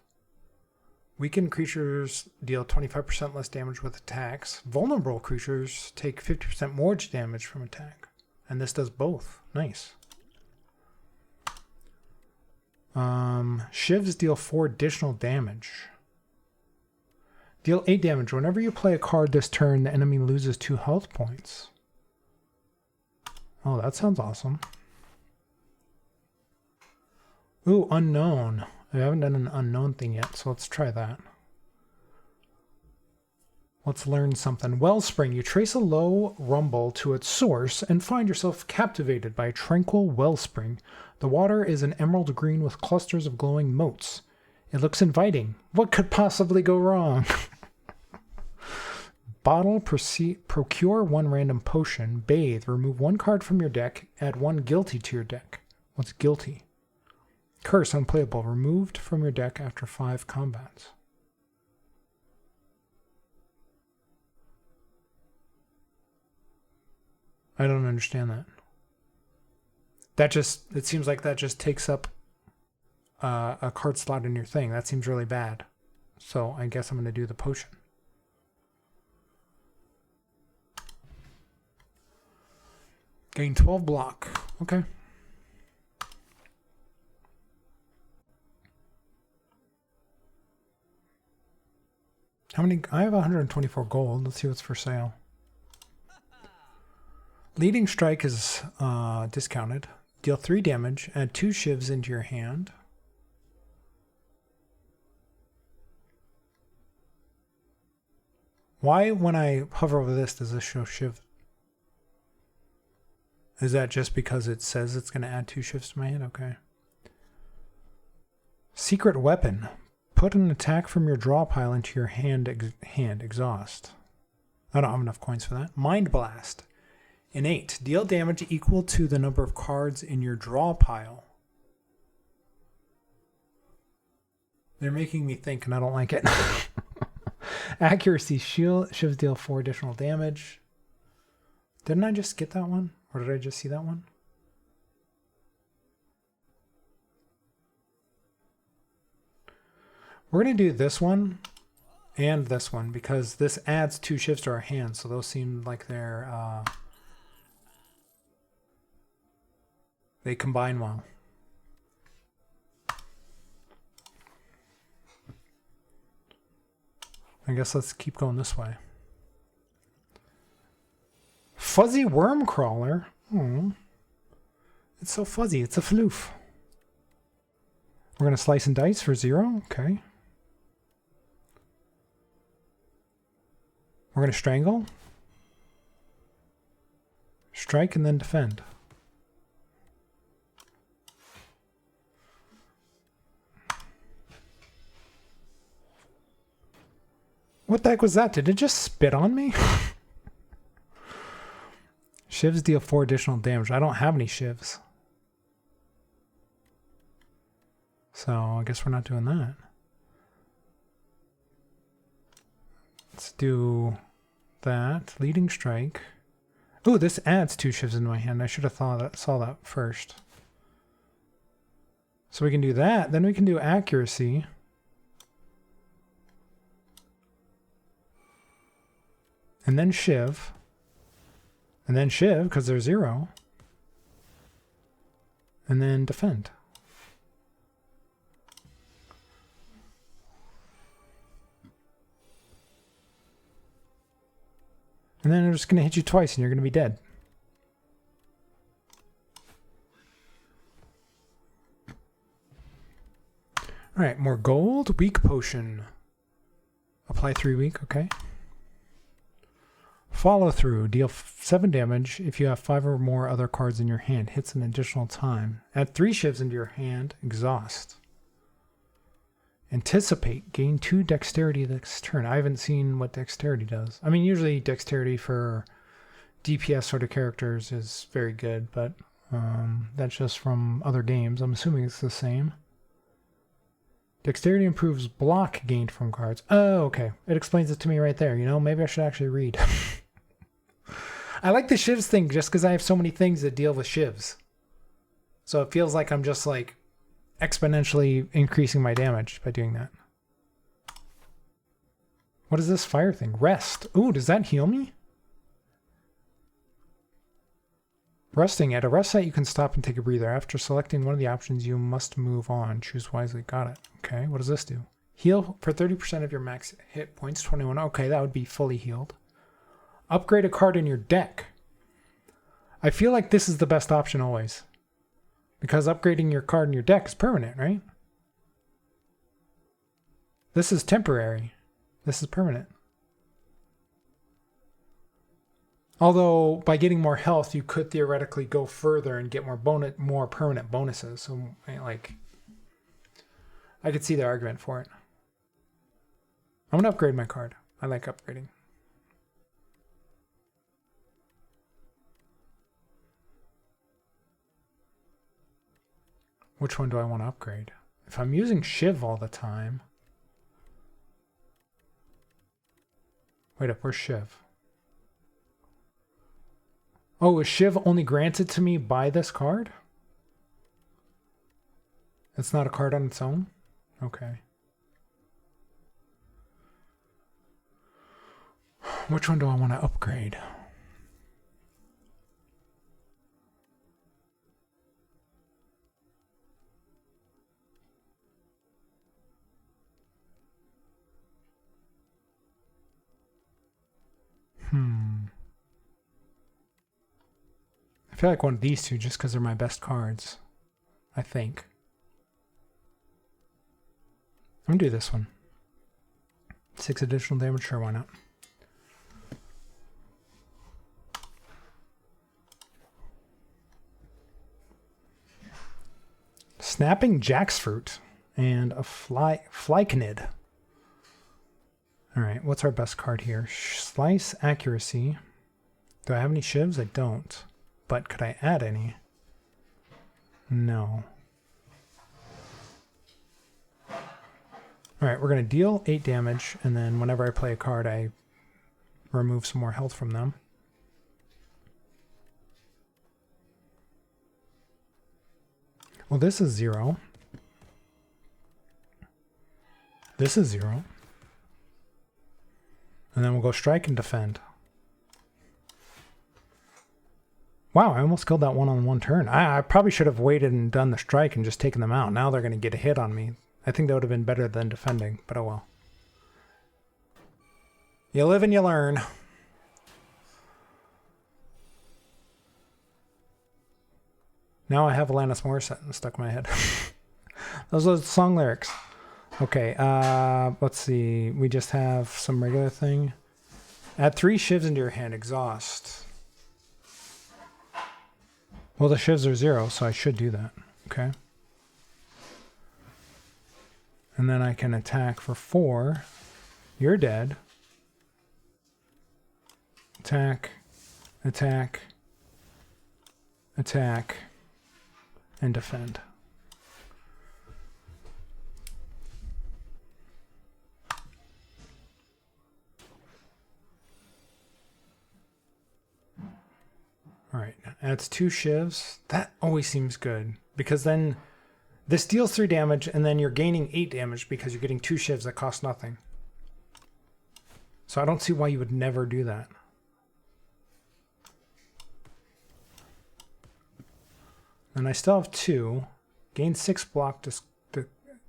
Weakened creatures deal 25% less damage with attacks. Vulnerable creatures take 50% more damage from attack. And this does both. Nice. Shivs deal 4 additional damage. Deal 8 damage. Whenever you play a card this turn, the enemy loses 2 health points. Oh, that sounds awesome. Ooh, unknown. I haven't done an unknown thing yet, so let's try that. Let's learn something. Wellspring. You trace a low rumble to its source and find yourself captivated by a tranquil wellspring. The water is an emerald green with clusters of glowing motes. It looks inviting. What could possibly go wrong? Bottle, procure 1 random potion. Bathe. Remove 1 card from your deck. Add 1 guilty to your deck. What's guilty? Curse, unplayable. Removed from your deck after 5 combats. I don't understand that. It seems like that just takes up a card slot in your thing. That seems really bad. So I guess I'm going to do the potion. Gain 12 block. Okay. How many? I have 124 gold. Let's see what's for sale. Leading Strike is discounted. Deal 3 damage. Add 2 shivs into your hand. Why, when I hover over this, does this show shiv? Is that just because it says it's going to add 2 shifts to my hand? Okay. Secret Weapon. Put an attack from your draw pile into your hand. Exhaust. I don't have enough coins for that. Mind Blast. Innate. Deal damage equal to the number of cards in your draw pile. They're making me think, and I don't like it. Accuracy. Shivs deal 4 additional damage. Didn't I just get that one? Or did I just see that one? We're going to do this one and this one because this adds 2 shifts to our hands. So those seem like they combine well. I guess let's keep going this way. Fuzzy Worm Crawler. Oh, it's so fuzzy. It's a floof. We're going to slice and dice for 0. Okay. We're going to strangle. Strike and then defend. What the heck was that? Did it just spit on me? Shivs deal 4 additional damage. I don't have any shivs. So I guess we're not doing that. Let's do that. Leading Strike. Ooh, this adds 2 shivs into my hand. I should have saw that first. So we can do that. Then we can do Accuracy. And then Shiv. And then Shiv, because they're 0. And then Defend. And then I'm just going to hit you twice and you're going to be dead. All right, more gold. Weak Potion. Apply 3 weak, okay. Follow Through. Deal 7 damage if you have 5 or more other cards in your hand. Hits an additional time. Add 3 shivs into your hand. Exhaust. Anticipate. Gain 2 dexterity this turn. I haven't seen what dexterity does. I mean, usually dexterity for DPS sort of characters is very good, but that's just from other games. I'm assuming it's the same. Dexterity improves block gained from cards. Oh, okay. It explains it to me right there. You know, maybe I should actually read. I like the shivs thing just because I have so many things that deal with shivs. So it feels like I'm just like exponentially increasing my damage by doing that. What is this fire thing? Rest. Ooh, does that heal me? Resting. At a rest site, you can stop and take a breather. After selecting one of the options, you must move on. Choose wisely. Got it. Okay, what does this do? Heal for 30% of your max hit points. 21. Okay, that would be fully healed. Upgrade a card in your deck. I feel like this is the best option always. Because upgrading your card in your deck is permanent, right? This is temporary. This is permanent. Although by getting more health, you could theoretically go further and get more permanent bonuses. So, like, I could see the argument for it. I'm gonna upgrade my card. I like upgrading. Which one do I want to upgrade? If I'm using Shiv all the time. Wait up, where's Shiv? Oh, is Shiv only granted to me by this card? It's not a card on its own? Okay. Which one do I want to upgrade? I feel like one of these two just because they're my best cards. I think. I'm gonna do this one. 6 additional damage, sure, why not? Snapping Jacksfruit and a Flycanid. Alright, what's our best card here? Slice Accuracy. Do I have any shivs? I don't. But could I add any? No. Alright, we're going to deal 8 damage, and then whenever I play a card, I remove some more health from them. Well, this is 0. This is 0. And then we'll go strike and defend. Wow, I almost killed that one on one turn. I probably should have waited and done the strike and just taken them out. Now they're going to get a hit on me. I think that would have been better than defending, but oh well. You live and you learn. Now I have Alanis Morissette stuck in my head. Those are the song lyrics. Okay, let's see. We just have some regular thing. Add 3 shivs into your hand. Exhaust. Well, the shivs are 0, so I should do that. Okay. And then I can attack for 4. You're dead. Attack. Attack. Attack. And defend. All right, that's 2 shivs. That always seems good because then this deals 3 damage and then you're gaining 8 damage because you're getting 2 shivs that cost nothing. So I don't see why you would never do that. And I still have 2. Gain 6 block,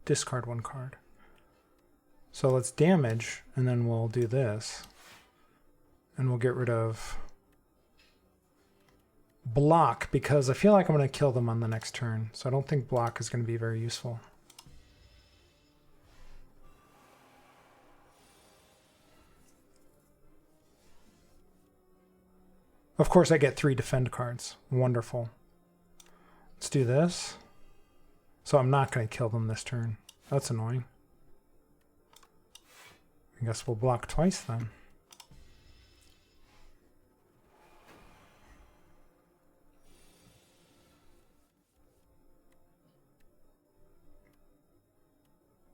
discard 1 card. So let's damage and then we'll do this. And we'll get rid of block because I feel like I'm going to kill them on the next turn. So I don't think block is going to be very useful. Of course, I get 3 defend cards. Wonderful. Let's do this. So I'm not going to kill them this turn. That's annoying. I guess we'll block twice then.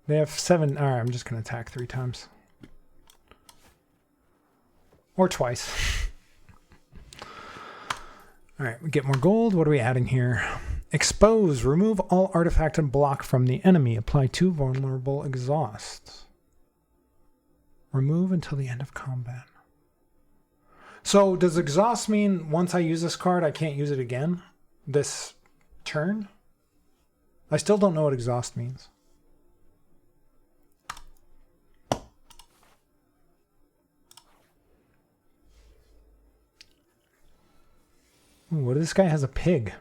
They have 7. All right, I'm just going to attack 3 times. Or twice. All right, we get more gold. What are we adding here? Expose. Remove all artifact and block from the enemy. Apply 2 vulnerable exhausts. Remove until the end of combat. So does exhaust mean once I use this card, I can't use it again this turn? I still don't know what exhaust means. Ooh, what if this guy has a pig?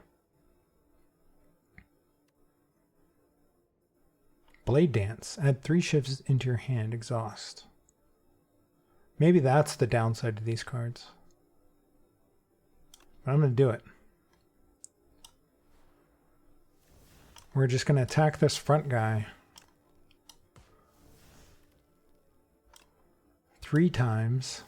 Blade Dance. Add 3 shifts into your hand. Exhaust. Maybe that's the downside to these cards. But I'm going to do it. We're just going to attack this front guy 3 times.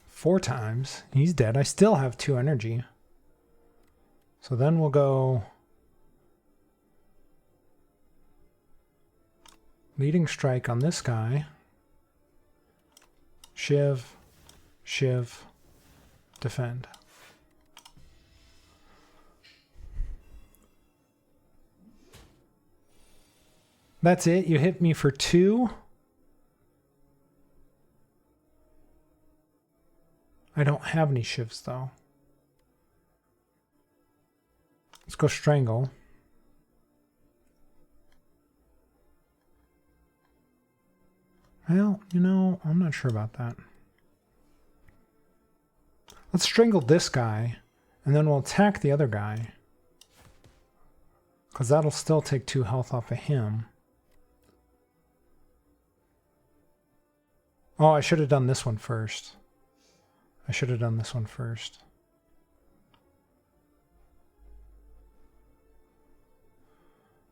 4 times. He's dead. I still have 2 energy. So then we'll go leading strike on this guy. Shiv, shiv, defend. That's it. You hit me for 2. I don't have any shivs though. Let's go strangle. Well, you know, I'm not sure about that. Let's strangle this guy, and then we'll attack the other guy. Because that'll still take 2 health off of him. Oh, I should have done this one first. I should have done this one first.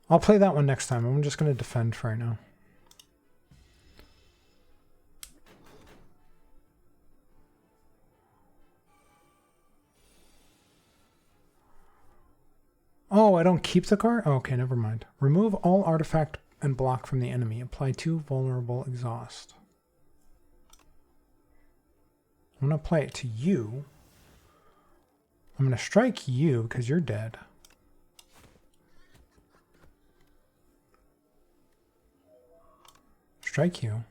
I'll play that one next time. I'm just going to defend for right now. Oh, I don't keep the card? Oh, okay, never mind. Remove all artifact and block from the enemy. Apply 2 vulnerable exhaust. I'm going to apply it to you. I'm going to strike you because you're dead. Strike you.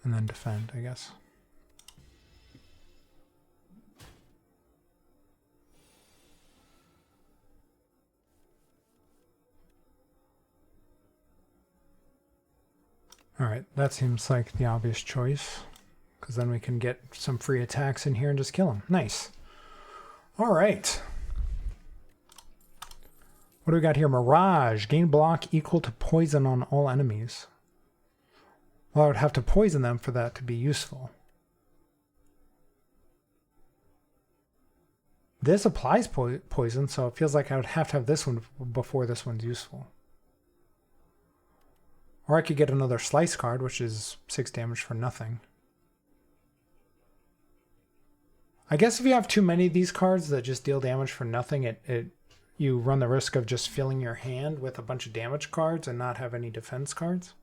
And then defend, I guess. Alright, that seems like the obvious choice. Because then we can get some free attacks in here and just kill him. Nice. Alright. What do we got here? Mirage. Gain block equal to poison on all enemies. Well, I would have to poison them for that to be useful. This applies poison, so it feels like I would have to have this one before this one's useful. Or I could get another slice card, which is 6 damage for nothing. I guess if you have too many of these cards that just deal damage for nothing, you run the risk of just filling your hand with a bunch of damage cards and not have any defense cards.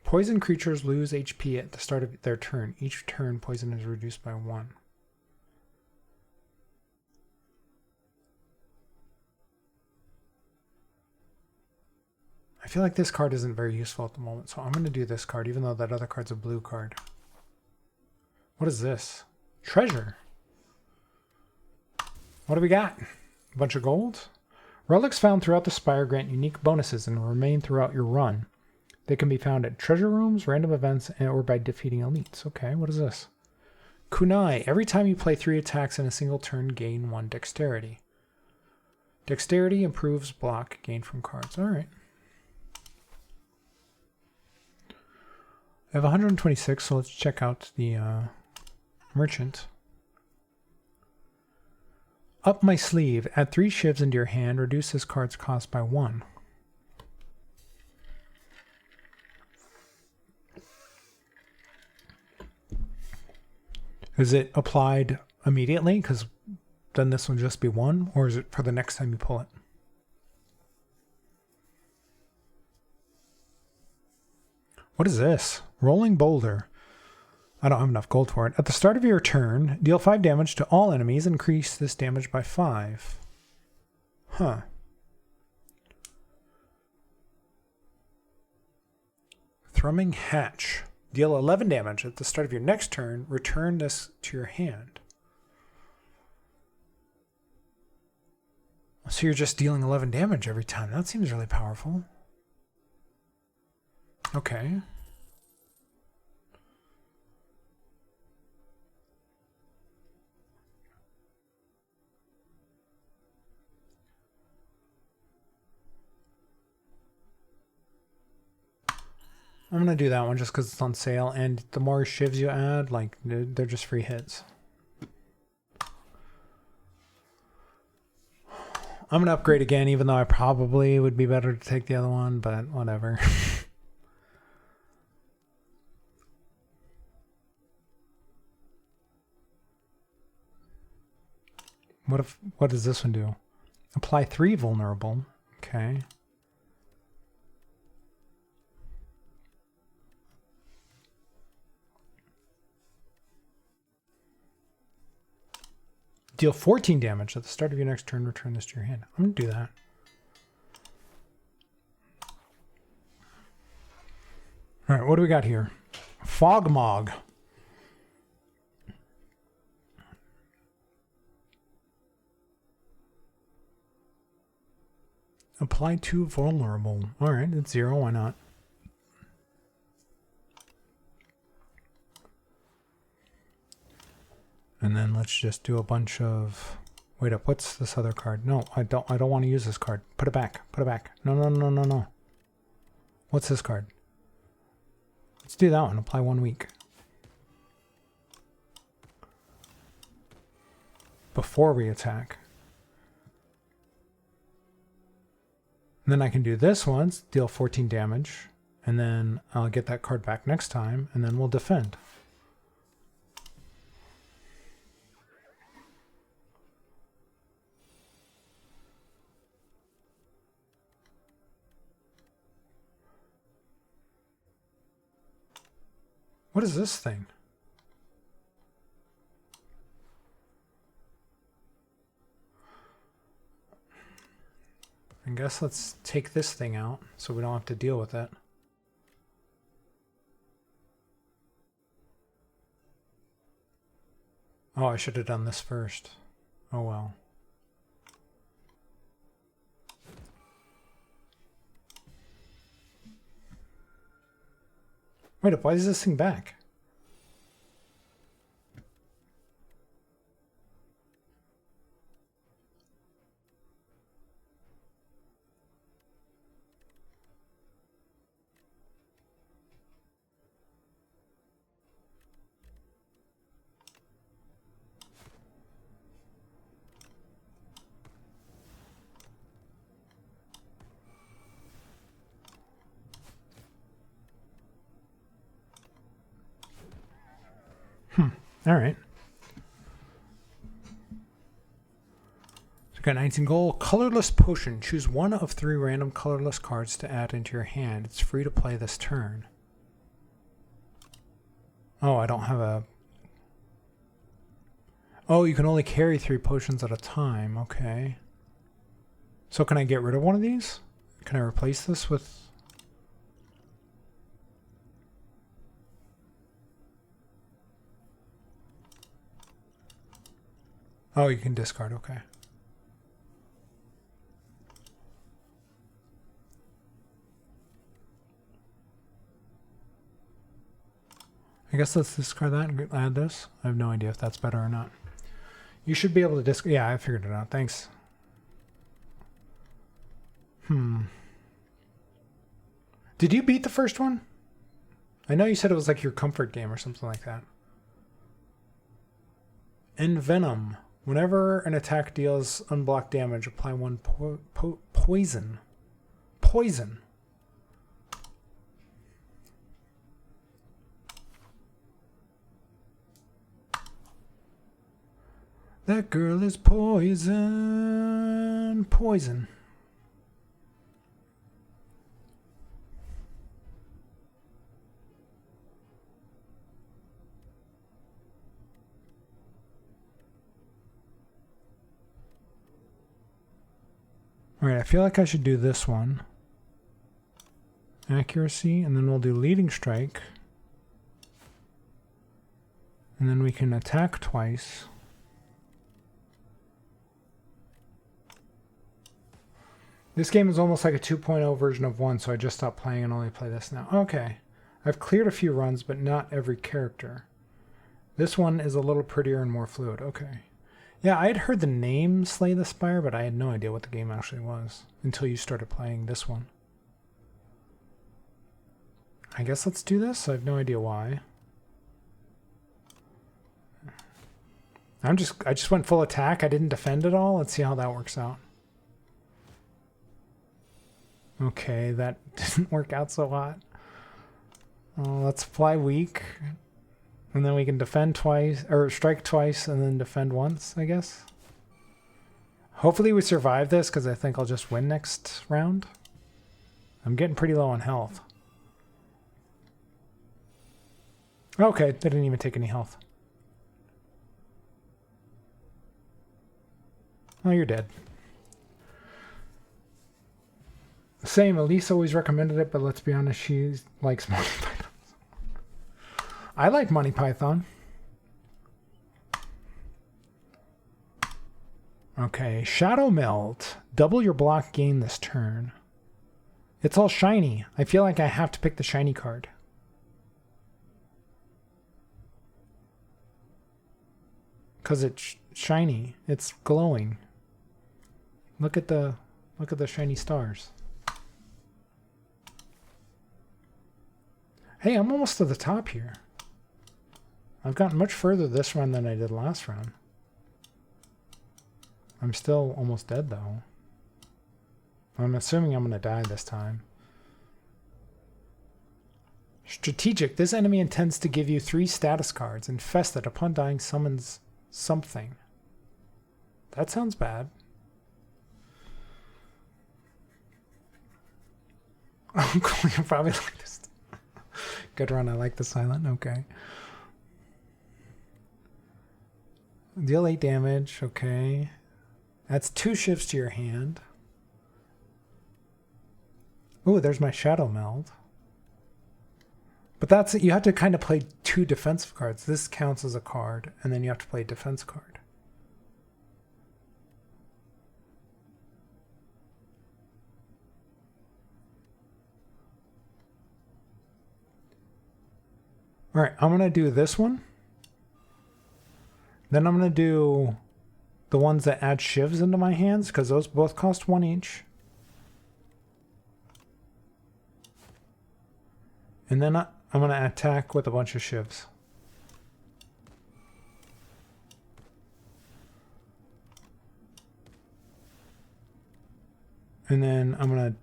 Poison creatures lose HP at the start of their turn. Each turn, poison is reduced by 1. I feel like this card isn't very useful at the moment, so I'm going to do this card, even though that other card's a blue card. What is this? Treasure. What do we got? A bunch of gold? Relics found throughout the Spire grant unique bonuses and remain throughout your run. They can be found at treasure rooms, random events, or by defeating elites. Okay, what is this? Kunai. Every time you play 3 attacks in a single turn, gain 1 dexterity. Dexterity improves block gained from cards. All right. I have 126, so let's check out the merchant. Up my sleeve. Add 3 shivs into your hand. Reduce this card's cost by 1. Is it applied immediately? Because then this will just be 1, or is it for the next time you pull it? What is this? Rolling boulder. I don't have enough gold for it. At the start of your turn, deal 5 damage to all enemies. Increase this damage by 5. Huh. Thrumming hatch. Deal 11 damage. At the start of your next turn, return this to your hand. So you're just dealing 11 damage every time. That seems really powerful. Okay. I'm going to do that one just because it's on sale, and the more shivs you add, like, they're just free hits. I'm going to upgrade again, even though I probably would be better to take the other one, but whatever. What does this one do? Apply 3 vulnerable. Okay. Deal 14 damage at the start of your next turn. Return this to your hand. I'm going to do that. All right, what do we got here? Fogmog. Apply 2 vulnerable. All right, it's 0. Why not? And then let's just do a bunch of... Wait up, what's this other card? No, I don't want to use this card. Put it back. Put it back. No. What's this card? Let's do that one. Apply 1 week. Before we attack. And then I can do this once, deal 14 damage, and then I'll get that card back next time, and then we'll defend. What is this thing? I guess let's take this thing out so we don't have to deal with it. Oh, I should have done this first. Oh well. Wait up, why is this thing back? All right. So got 19 gold. Colorless potion. Choose 1 of 3 random colorless cards to add into your hand. It's free to play this turn. Oh, I don't have a... Oh, you can only carry 3 potions at a time. Okay. So can I get rid of one of these? Can I replace this with... Oh, you can discard, okay. I guess let's discard that and add this. I have no idea if that's better or not. You should be able to discard... Yeah, I figured it out. Thanks. Did you beat the first one? I know you said it was like your comfort game or something like that. Envenom. Whenever an attack deals unblocked damage, apply 1 poison. Poison. That girl is poison. Poison. Alright, I feel like I should do this one. Accuracy, and then we'll do leading strike. And then we can attack twice. This game is almost like a 2.0 version of 1, so I just stopped playing and only play this now. Okay. I've cleared a few runs, but not every character. This one is a little prettier and more fluid. Okay. Yeah, I had heard the name Slay the Spire, but I had no idea what the game actually was until you started playing this one. I guess let's do this. I have no idea why. I just went full attack. I didn't defend at all. Let's see how that works out. Okay, that didn't work out so hot. Let's fly weak. And then we can defend twice, or strike twice, and then defend once, I guess. Hopefully we survive this, because I think I'll just win next round. I'm getting pretty low on health. Okay, they didn't even take any health. Oh, you're dead. Same, Elise always recommended it, but let's be honest, she likes Monty Python. I like Monty Python. Okay, Shadow Meld. Double your block gain this turn. It's all shiny. I feel like I have to pick the shiny card. Because it's shiny. It's glowing. Look at the shiny stars. Hey, I'm almost to the top here. I've gotten much further this run than I did last round. I'm still almost dead, though. I'm assuming I'm going to die this time. Strategic. This enemy intends to give you 3 status cards. Infested. Upon dying, summons something. That sounds bad. Oh, cool. You probably like this. Good run. I like the silent. Okay. Deal 8 damage. Okay. That's 2 shifts to your hand. Ooh, there's my Shadow Meld. But that's it. You have to kind of play 2 defensive cards. This counts as a card, and then you have to play a defense card. All right, I'm going to do this one. Then I'm going to do the ones that add shivs into my hands, because those both cost 1 each. And then I'm going to attack with a bunch of shivs. And then I'm going to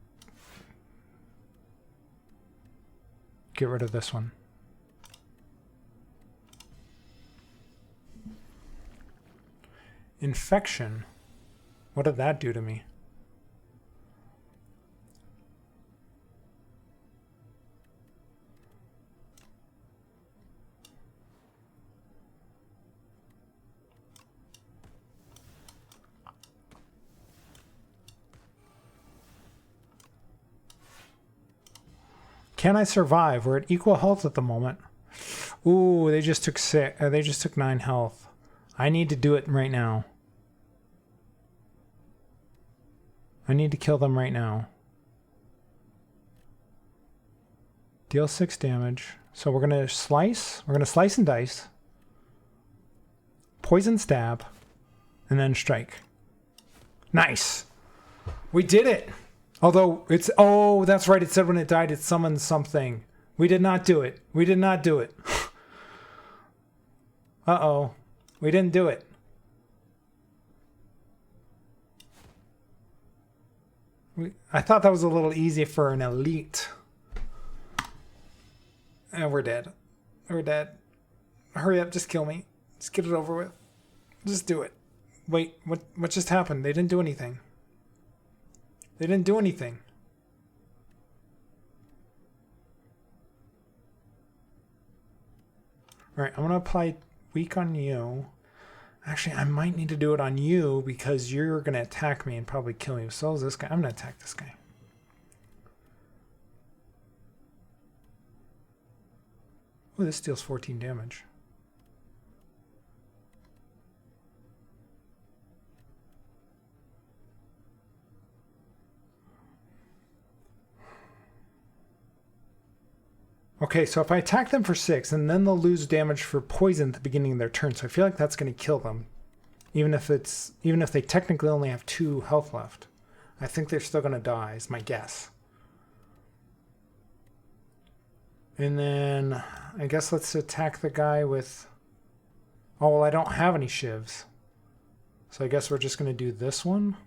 get rid of this one. Infection. What did that do to me? Can I survive? We're at equal health at the moment. Ooh, they just took 6. They just took 9 health. I need to do it right now. I need to kill them right now. Deal 6 damage. So we're going to slice. We're going to slice and dice. Poison stab. And then strike. Nice. We did it. Although it's... Oh, that's right. It said when it died, it summoned something. We did not do it. We did not do it. Uh-oh. We didn't do it. I thought that was a little easy for an elite. And we're dead. We're dead. Hurry up, just kill me. Just get it over with. Just do it. Wait, what just happened? They didn't do anything. They didn't do anything. All right, I'm going to apply weak on you. Actually, I might need to do it on you because you're going to attack me and probably kill me. So is this guy. I'm going to attack this guy. Oh, this deals 14 damage. Okay, so if I attack them for 6, and then they'll lose damage for poison at the beginning of their turn, so I feel like that's going to kill them, even if they technically only have 2 health left. I think they're still going to die, is my guess. And then I guess let's attack the guy with. Oh well, I don't have any shivs, so I guess we're just going to do this one,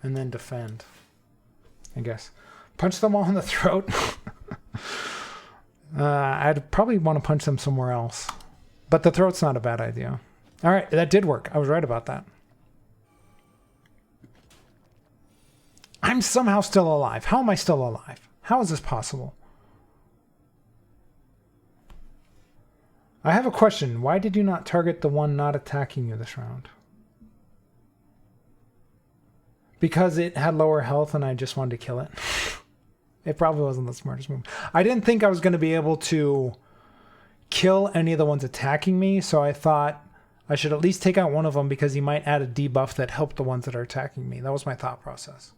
and then defend. I guess punch them all in the throat. I'd probably want to punch them somewhere else. But the throat's not a bad idea. All right, that did work. I was right about that. I'm somehow still alive. How am I still alive? How is this possible? I have a question. Why did you not target the one not attacking you this round? Because it had lower health and I just wanted to kill it. It probably wasn't the smartest move. I didn't think I was going to be able to kill any of the ones attacking me, so I thought I should at least take out one of them because he might add a debuff that helped the ones that are attacking me. That was my thought process.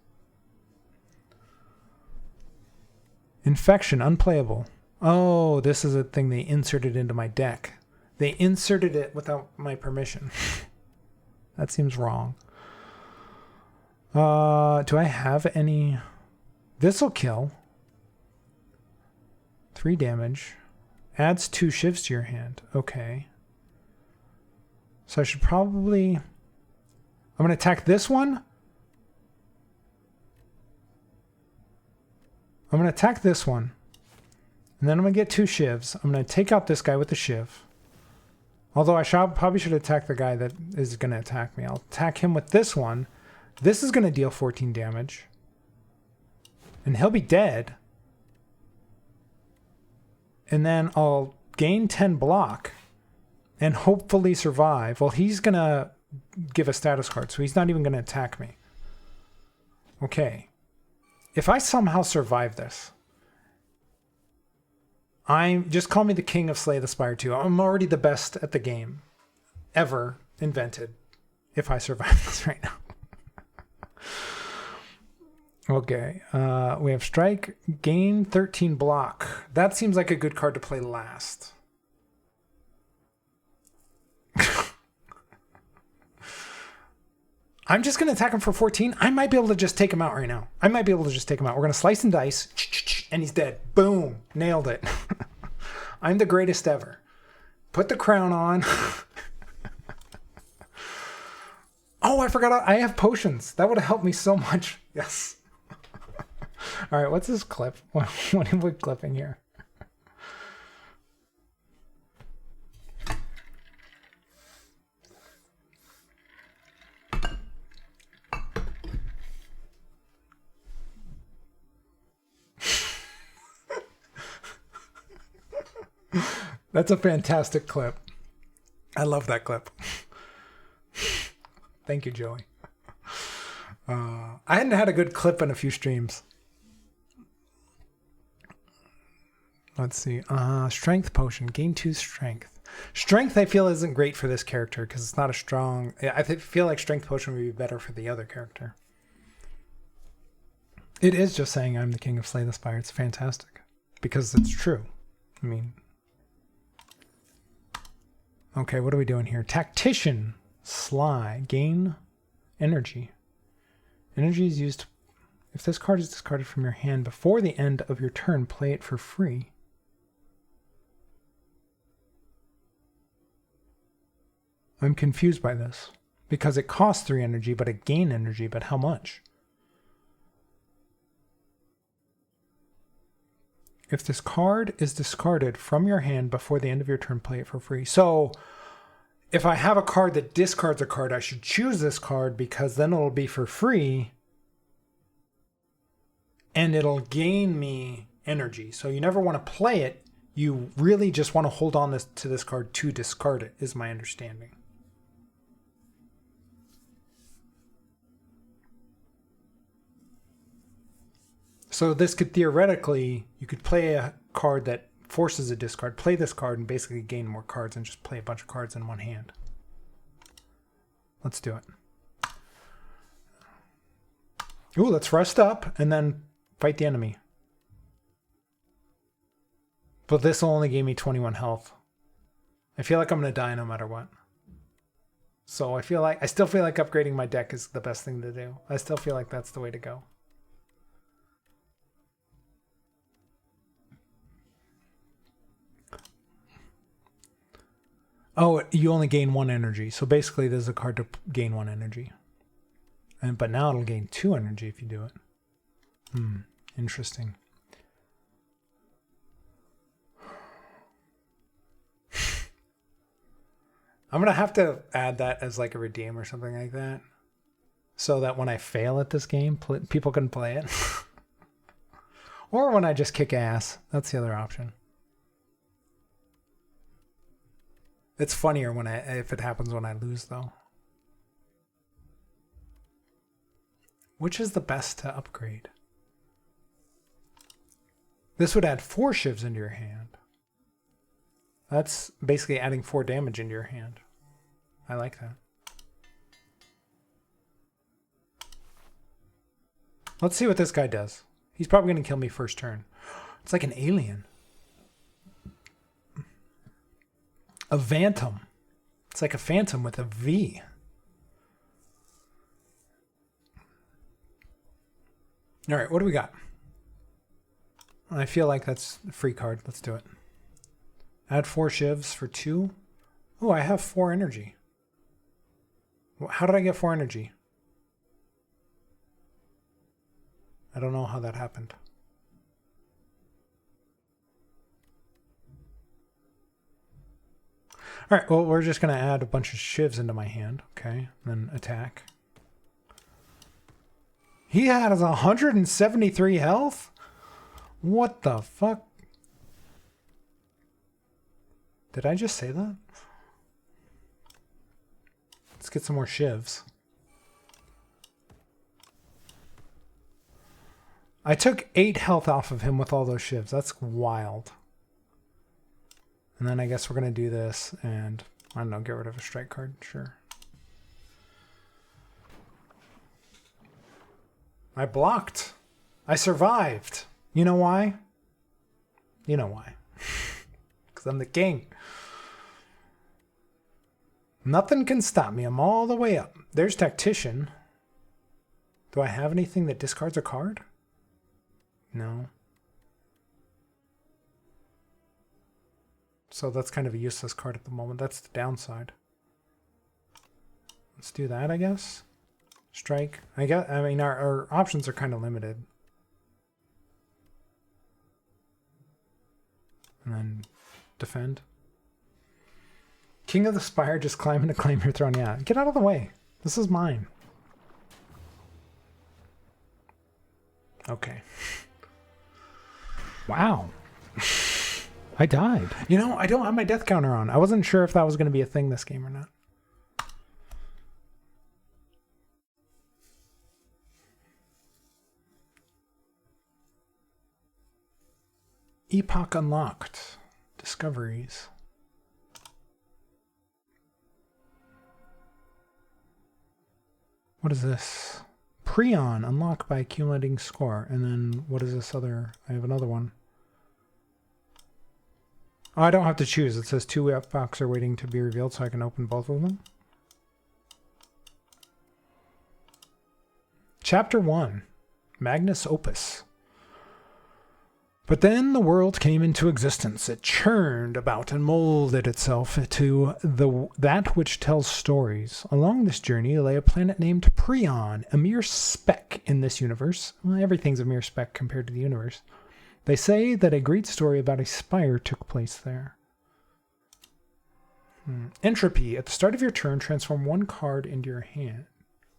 Infection, unplayable. Oh, this is a thing they inserted into my deck. They inserted it without my permission. That seems wrong. Do I have any... This'll kill. 3 damage. Adds 2 shivs to your hand. Okay. So I should probably... I'm going to attack this one. I'm going to attack this one. And then I'm going to get 2 shivs. I'm going to take out this guy with the shiv. Although I probably should attack the guy that is going to attack me. I'll attack him with this one. This is going to deal 14 damage. And he'll be dead. And then I'll gain 10 block and hopefully survive. Well, he's going to give a status card, so he's not even going to attack me. Okay. If I somehow survive this, just call me the king of Slay the Spire 2. I'm already the best at the game ever invented if I survive this right now. Okay, we have strike, gain 13 block. That seems like a good card to play last. I'm just going to attack him for 14. I might be able to just take him out right now. We're going to slice and dice, and he's dead. Boom, nailed it. I'm the greatest ever. Put the crown on. Oh, I forgot. I have potions. That would have helped me so much. Yes. All right, what's this clip? What am we clipping here? That's a fantastic clip. I love that clip. Thank you, Joey. I hadn't had a good clip in a few streams. Let's see. Strength potion. Gain 2 strength. Strength, I feel, isn't great for this character because it's not a strong... I feel like strength potion would be better for the other character. It is just saying I'm the king of Slay the Spire. It's fantastic because it's true. I mean... Okay, what are we doing here? Tactician. Sly. Gain energy. Energy is used... If this card is discarded from your hand before the end of your turn, play it for free. I'm confused by this. Because it costs 3 energy, but it gains energy, but how much? If this card is discarded from your hand before the end of your turn, play it for free. So, if I have a card that discards a card, I should choose this card because then it'll be for free and it'll gain me energy. So you never want to play it. You really just want to hold on to this card to discard it, is my understanding. So this could theoretically, you could play a card that forces a discard, play this card, and basically gain more cards and just play a bunch of cards in one hand. Let's do it. Ooh, let's rest up and then fight the enemy. But this only gave me 21 health. I feel like I'm going to die no matter what. So I still feel like upgrading my deck is the best thing to do. I still feel like that's the way to go. Oh, you only gain 1 energy. So basically there's a card to gain 1 energy. But now it'll gain 2 energy if you do it. Interesting. I'm going to have to add that as like a redeem or something like that. So that when I fail at this game, people can play it. Or when I just kick ass. That's the other option. It's funnier if it happens when I lose, though. Which is the best to upgrade? This would add 4 shivs into your hand. That's basically adding 4 damage into your hand. I like that. Let's see what this guy does. He's probably going to kill me first turn. It's like an alien. A Phantom. It's like a phantom with a V. All right, what do we got? I feel like that's a free card. Let's do it. Add 4 shivs for 2. Oh, I have 4 energy. How did I get 4 energy? I don't know how that happened. All right, well, we're just going to add a bunch of shivs into my hand. Okay, then attack. He has 173 health? What the fuck? Did I just say that? Let's get some more shivs. I took 8 health off of him with all those shivs. That's wild. And then I guess we're going to do this and, I don't know, get rid of a strike card. Sure. I blocked. I survived. You know why? You know why. Because I'm the king. Nothing can stop me. I'm all the way up. There's Tactician. Do I have anything that discards a card? No. So that's kind of a useless card at the moment. That's the downside. Let's do that, I guess. Strike. I mean, our options are kind of limited. And then defend. King of the Spire, just climbing to claim your throne. Yeah, get out of the way. This is mine. Okay. Wow. I died. You know, I don't have my death counter on. I wasn't sure if that was going to be a thing this game or not. Epoch unlocked. Discoveries. What is this? Prion, unlocked by accumulating score. And then what is this other? I have another one. Oh, I don't have to choose. It says 2 epochs are waiting to be revealed, so I can open both of them. Chapter 1, Magnus Opus. But then the world came into existence. It churned about and molded itself to that which tells stories. Along this journey lay a planet named Prion, a mere speck in this universe. Well, everything's a mere speck compared to the universe. They say that a great story about a spire took place there. Entropy. At the start of your turn, transform one card into your hand.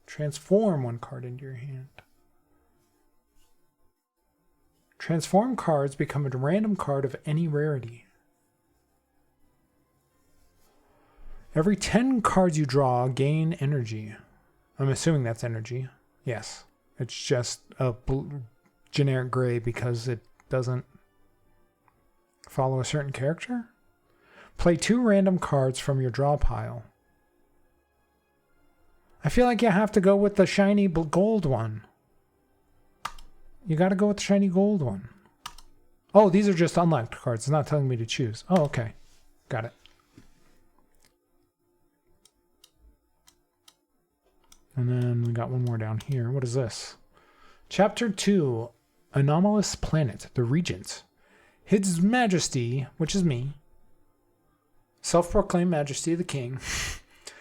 Transform one card into your hand. Transform cards become a random card of any rarity. Every 10 cards you draw gain energy. I'm assuming that's energy. Yes. It's just a generic gray because it doesn't follow a certain character. Play 2 random cards from your draw pile. I feel like you have to go with the shiny gold one. You got to go with the shiny gold one. Oh, these are just unlocked cards. It's not telling me to choose. Oh, okay. Got it. And then we got one more down here. What is this? Chapter 2, Anomalous Planet, the Regent. His Majesty, which is me, self-proclaimed Majesty the King.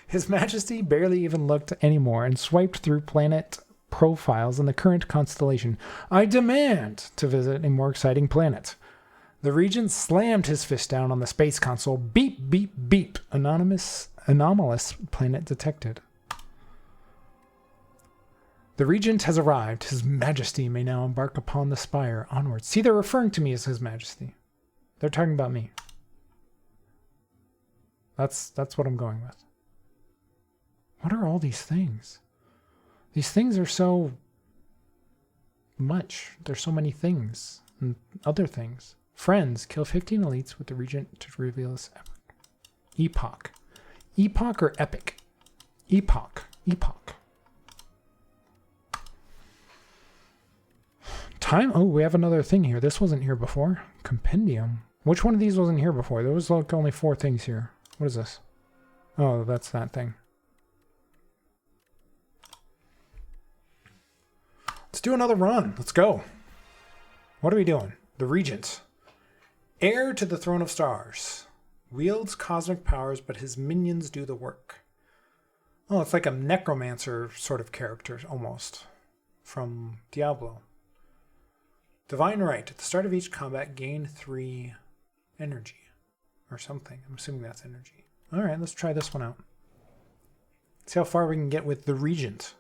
His Majesty barely even looked anymore and swiped through planet profiles in the current constellation. I demand to visit a more exciting planet. The Regent slammed his fist down on the space console. Beep, beep, beep. Anomalous planet detected. The Regent has arrived. His Majesty may now embark upon the Spire onwards. See, they're referring to me as His Majesty. They're talking about me. That's what I'm going with. What are all these things? These things are so much. There's so many things and other things. Friends, kill 15 elites with the Regent to reveal this epoch. Epoch or epic? Epoch. Epoch. Time. Oh, we have another thing here. This wasn't here before. Compendium. Which one of these wasn't here before? There was like only 4 things here. What is this? Oh, that's that thing. Let's do another run. Let's go. What are we doing? The Regent. Heir to the Throne of Stars. Wields cosmic powers, but his minions do the work. Oh, it's like a necromancer sort of character, almost. From Diablo. Divine Right. At the start of each combat, gain 3 energy. Or something. I'm assuming that's energy. Alright, let's try this one out. See how far we can get with the Regent.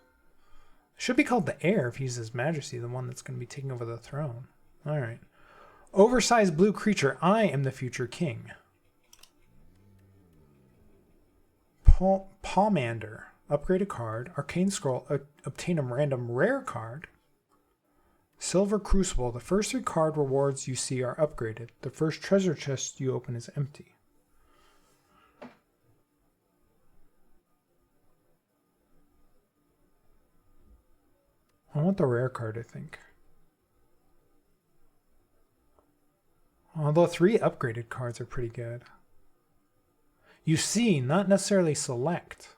Should be called the Heir if he's His Majesty, the one that's going to be taking over the throne. Alright. Oversized blue creature. I am the future king. Palmander. Upgrade a card. Arcane Scroll. Obtain a random rare card. Silver Crucible. The first 3 card rewards you see are upgraded. The first treasure chest you open is empty. I want the rare card, I think. Although 3 upgraded cards are pretty good. You see, not necessarily select.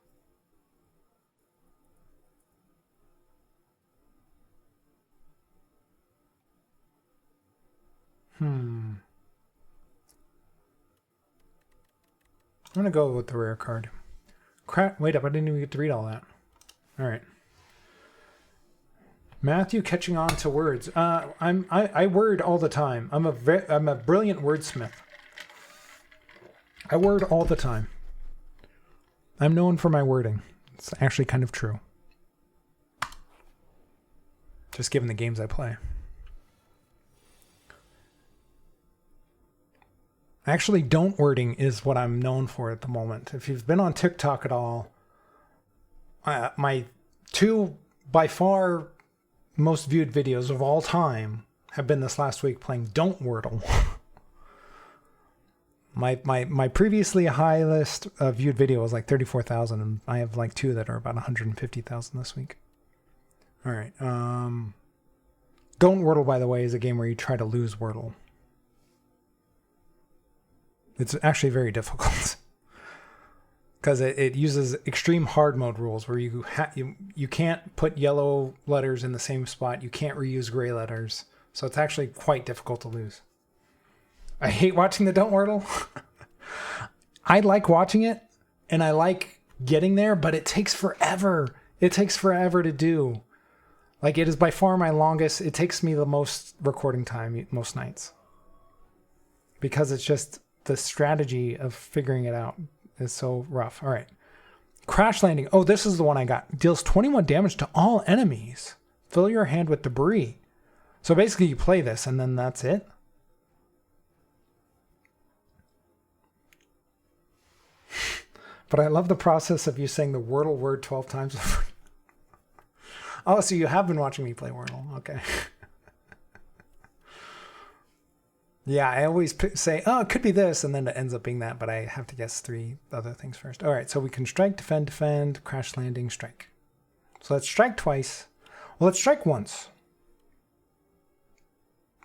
I'm going to go with the rare card. Crap, wait up, I didn't even get to read all that. Alright. Matthew catching on to words. I word all the time. I'm a brilliant wordsmith. I word all the time. I'm known for my wording. It's actually kind of true. Just given the games I play. Actually, don't wording is what I'm known for at the moment. If you've been on TikTok at all, my 2 by far most viewed videos of all time have been this last week playing Don't Wordle. my previously high list viewed video was like 34,000, and I have like 2 that are about 150,000 this week. All right. Don't Wordle, by the way, is a game where you try to lose Wordle. It's actually very difficult because it uses extreme hard mode rules where you can't put yellow letters in the same spot. You can't reuse gray letters. So it's actually quite difficult to lose. I hate watching the Don't Wordle. I like watching it and I like getting there, but it takes forever. It takes forever to do. Like, it is by far my longest. It takes me the most recording time most nights because it's just the strategy of figuring it out. is so rough. All right. Crash landing. Oh, this is the one I got. Deals 21 damage to all enemies. Fill your hand with debris. So basically you play this and then that's it. But I love the process of you saying the Wordle word 12 times. Oh, so you have been watching me play Wordle. Okay. Yeah, I always say, oh, it could be this, and then it ends up being that, but I have to guess 3 other things first. All right, so we can strike, defend, crash landing, strike. So let's strike twice. Well, let's strike once.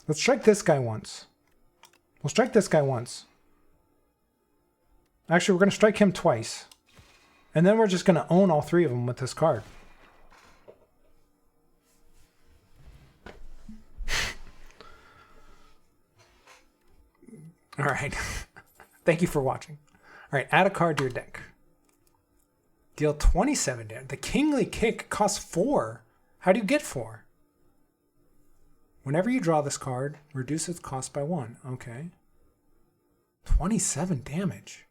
Let's strike this guy once. We'll strike this guy once. Actually, we're going to strike him twice. And then we're just going to own all 3 of them with this card. All right. Thank you for watching. All right, add a card to your deck. Deal 27 damage. The Kingly Kick costs 4. How do you get 4? Whenever you draw this card, reduce its cost by 1. Okay. 27 damage.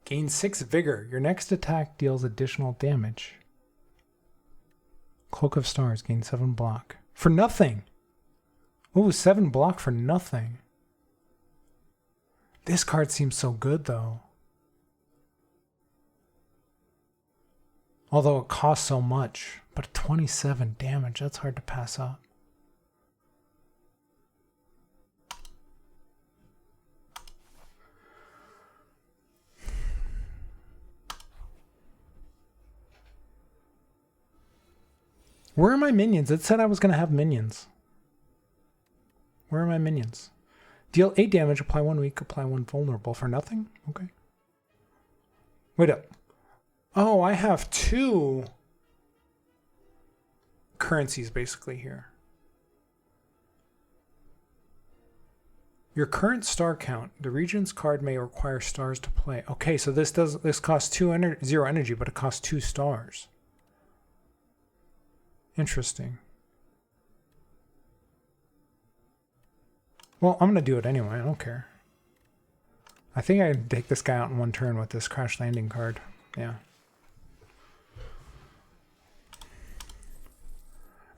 Gain 6 vigor. Your next attack deals additional damage. Cloak of Stars. Gain 7 block. For nothing. Ooh, 7 block for nothing. This card seems so good, though. Although it costs so much. But 27 damage, that's hard to pass up. Where are my minions? It said I was going to have minions. Where are my minions? Deal 8 damage, apply 1 weak, apply 1 vulnerable for nothing? Okay. Wait up. Oh, I have 2 currencies basically here. Your current star count. The Regent's card may require stars to play. Okay, so this costs 0 energy, but it costs 2 stars. Interesting. Well, I'm going to do it anyway. I don't care. I think I can take this guy out in 1 turn with this crash landing card. Yeah.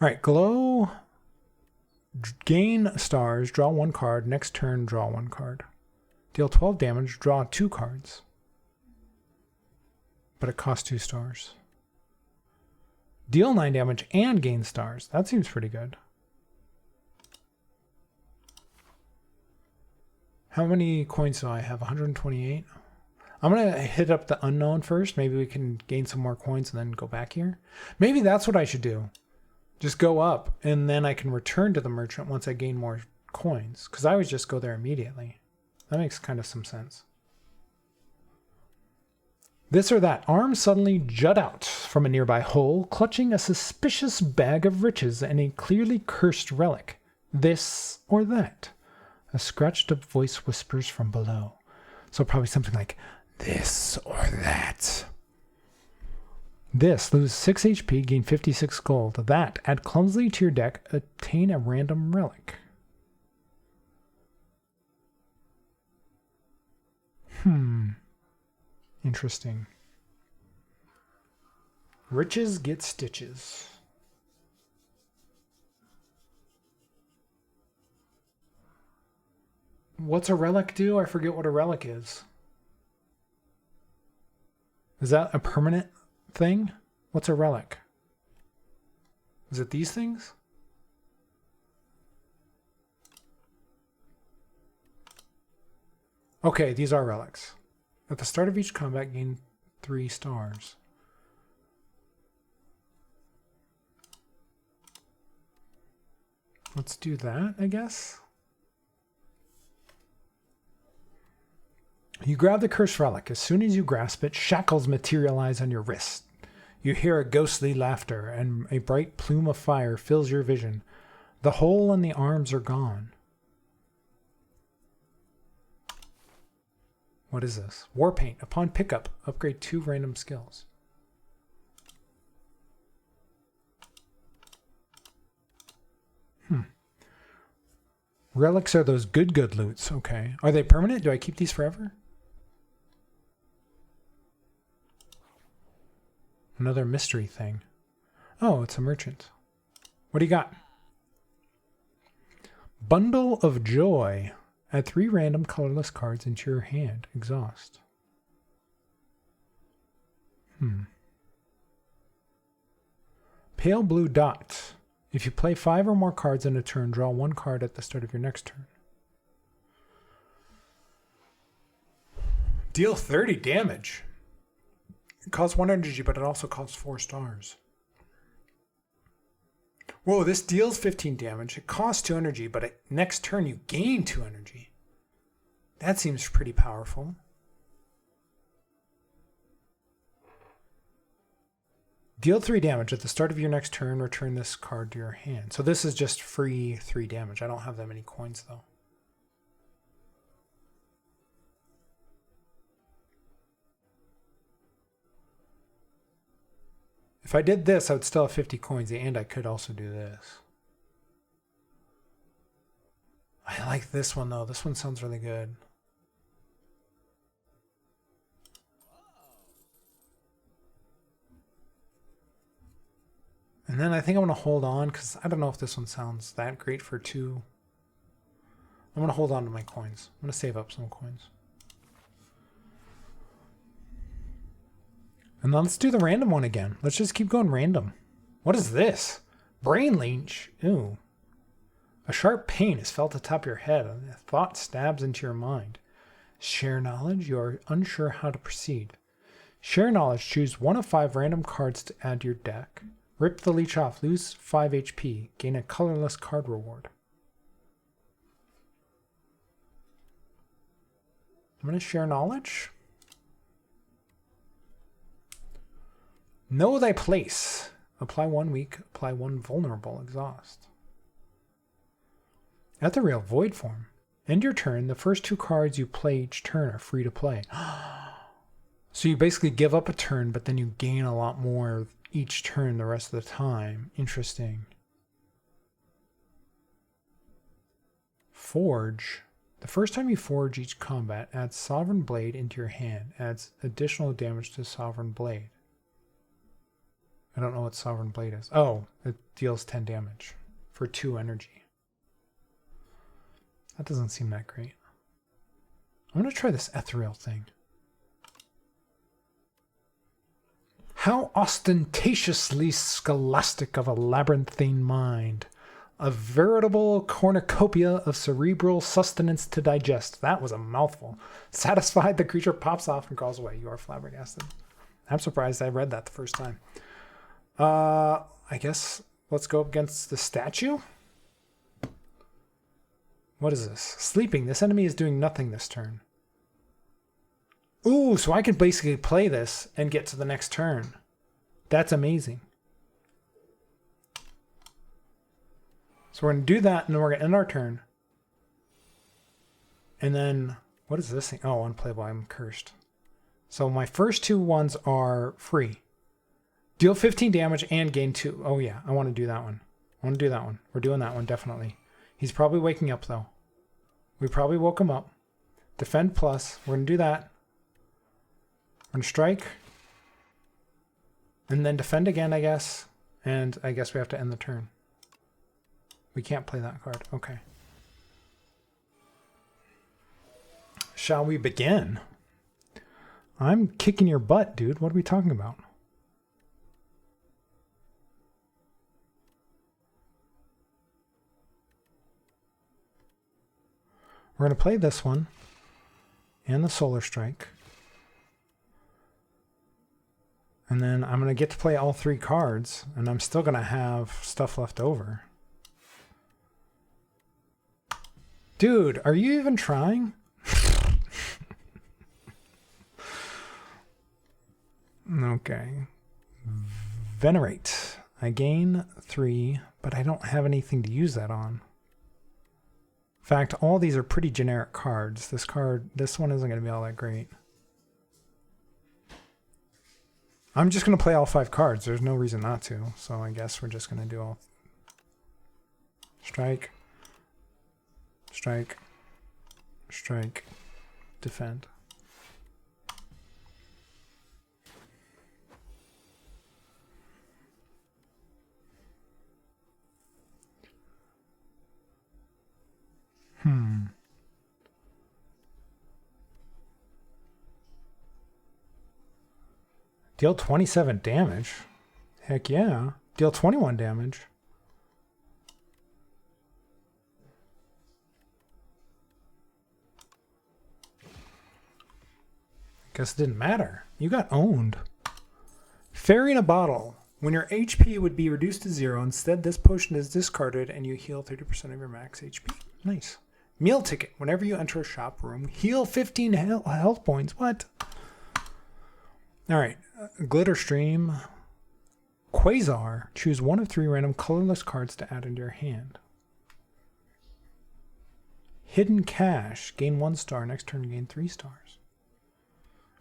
All right, glow. Gain stars. Draw 1 card. Next turn, draw 1 card. Deal 12 damage. Draw 2 cards. But it costs 2 stars. Deal 9 damage and gain stars. That seems pretty good. How many coins do I have? 128. I'm going to hit up the unknown first. Maybe we can gain some more coins and then go back here. Maybe that's what I should do. Just go up and then I can return to the merchant once I gain more coins. Because I always just go there immediately. That makes kind of some sense. This or that. Arms suddenly jut out from a nearby hole, clutching a suspicious bag of riches and a clearly cursed relic. This or that. A scratched up voice whispers from below. So probably something like, this or that. This, lose 6 HP, gain 56 gold. That, add clumsily to your deck, attain a random relic. Interesting. Riches get stitches. What's a relic do? I forget what a relic is. Is that a permanent thing? What's a relic? Is it these things? Okay, these are relics. At the start of each combat, gain 3 stars. Let's do that, I guess. You grab the cursed relic. As soon as you grasp it, shackles materialize on your wrist. You hear a ghostly laughter, and a bright plume of fire fills your vision. The hole in the arms are gone. What is this? War Paint. Upon pickup, upgrade 2 random skills. Relics are those good loots. Okay. Are they permanent? Do I keep these forever? Another mystery thing. Oh, it's a merchant. What do you got? Bundle of Joy. Add 3 random colorless cards into your hand. Exhaust. Pale Blue Dot. If you play 5 or more cards in a turn, draw 1 card at the start of your next turn. Deal 30 damage. It costs 1 energy, but it also costs 4 stars. Whoa, this deals 15 damage. It costs 2 energy, but next turn you gain 2 energy. That seems pretty powerful. Deal 3 damage. At the start of your next turn, return this card to your hand. So this is just free 3 damage. I don't have that many coins, though. If I did this, I would still have 50 coins, and I could also do this. I like this one, though. This one sounds really good. And then I think I'm going to hold on, because I don't know if this one sounds that great for 2. I'm going to hold on to my coins. I'm going to save up some coins. And then let's do the random one again. Let's just keep going random. What is this? Brain leech. Ooh. A sharp pain is felt atop your head, and a thought stabs into your mind. Share knowledge. You are unsure how to proceed. Share knowledge. Choose 1 of 5 random cards to add to your deck. Rip the leech off. Lose 5 HP. Gain a colorless card reward. I'm going to share knowledge. Know thy place. Apply 1 weak. Apply 1 vulnerable. Exhaust. Ethereal Void Form. End your turn. The first 2 cards you play each turn are free to play. So you basically give up a turn, but then you gain a lot more each turn the rest of the time. Interesting. Forge. The first time you forge each combat, adds Sovereign Blade into your hand. Adds additional damage to Sovereign Blade. I don't know what Sovereign Blade is. Oh, it deals 10 damage for 2 energy. That doesn't seem that great. I'm going to try this ethereal thing. How ostentatiously scholastic of a labyrinthine mind. A veritable cornucopia of cerebral sustenance to digest. That was a mouthful. Satisfied, the creature pops off and crawls away. You are flabbergasted. I'm surprised I read that the first time. I guess let's go up against the statue. What is this? Sleeping. This enemy is doing nothing this turn. Ooh, so I can basically play this and get to the next turn. That's amazing. So we're going to do that, and then we're going to end our turn. And then, what is this thing? Oh, unplayable. I'm cursed. So my first 2 ones are free. Deal 15 damage and gain 2. Oh, yeah. I want to do that one. I want to do that one. We're doing that one, definitely. He's probably waking up, though. We probably woke him up. Defend plus. We're going to do that. We're going to strike. And then defend again, I guess. And I guess we have to end the turn. We can't play that card. Okay. Shall we begin? I'm kicking your butt, dude. What are we talking about? We're going to play this one and the Solar Strike. And then I'm going to get to play all 3 cards, and I'm still going to have stuff left over. Dude, are you even trying? Okay. Venerate. I gain 3, but I don't have anything to use that on. In fact, all these are pretty generic cards. This one isn't going to be all that great. I'm just going to play all 5 cards. There's no reason not to. So I guess we're just going to do all... Strike. Strike. Strike. Defend. Deal 27 damage. Heck yeah. Deal 21 damage. Guess it didn't matter. You got owned. Fairy in a bottle. When your HP would be reduced to 0, instead this potion is discarded and you heal 30% of your max HP. Nice. Meal ticket. Whenever you enter a shop room, heal 15 health points. What? Alright. Glitter stream. Quasar. Choose one of 3 random colorless cards to add into your hand. Hidden cache. Gain 1 star. Next turn gain 3 stars.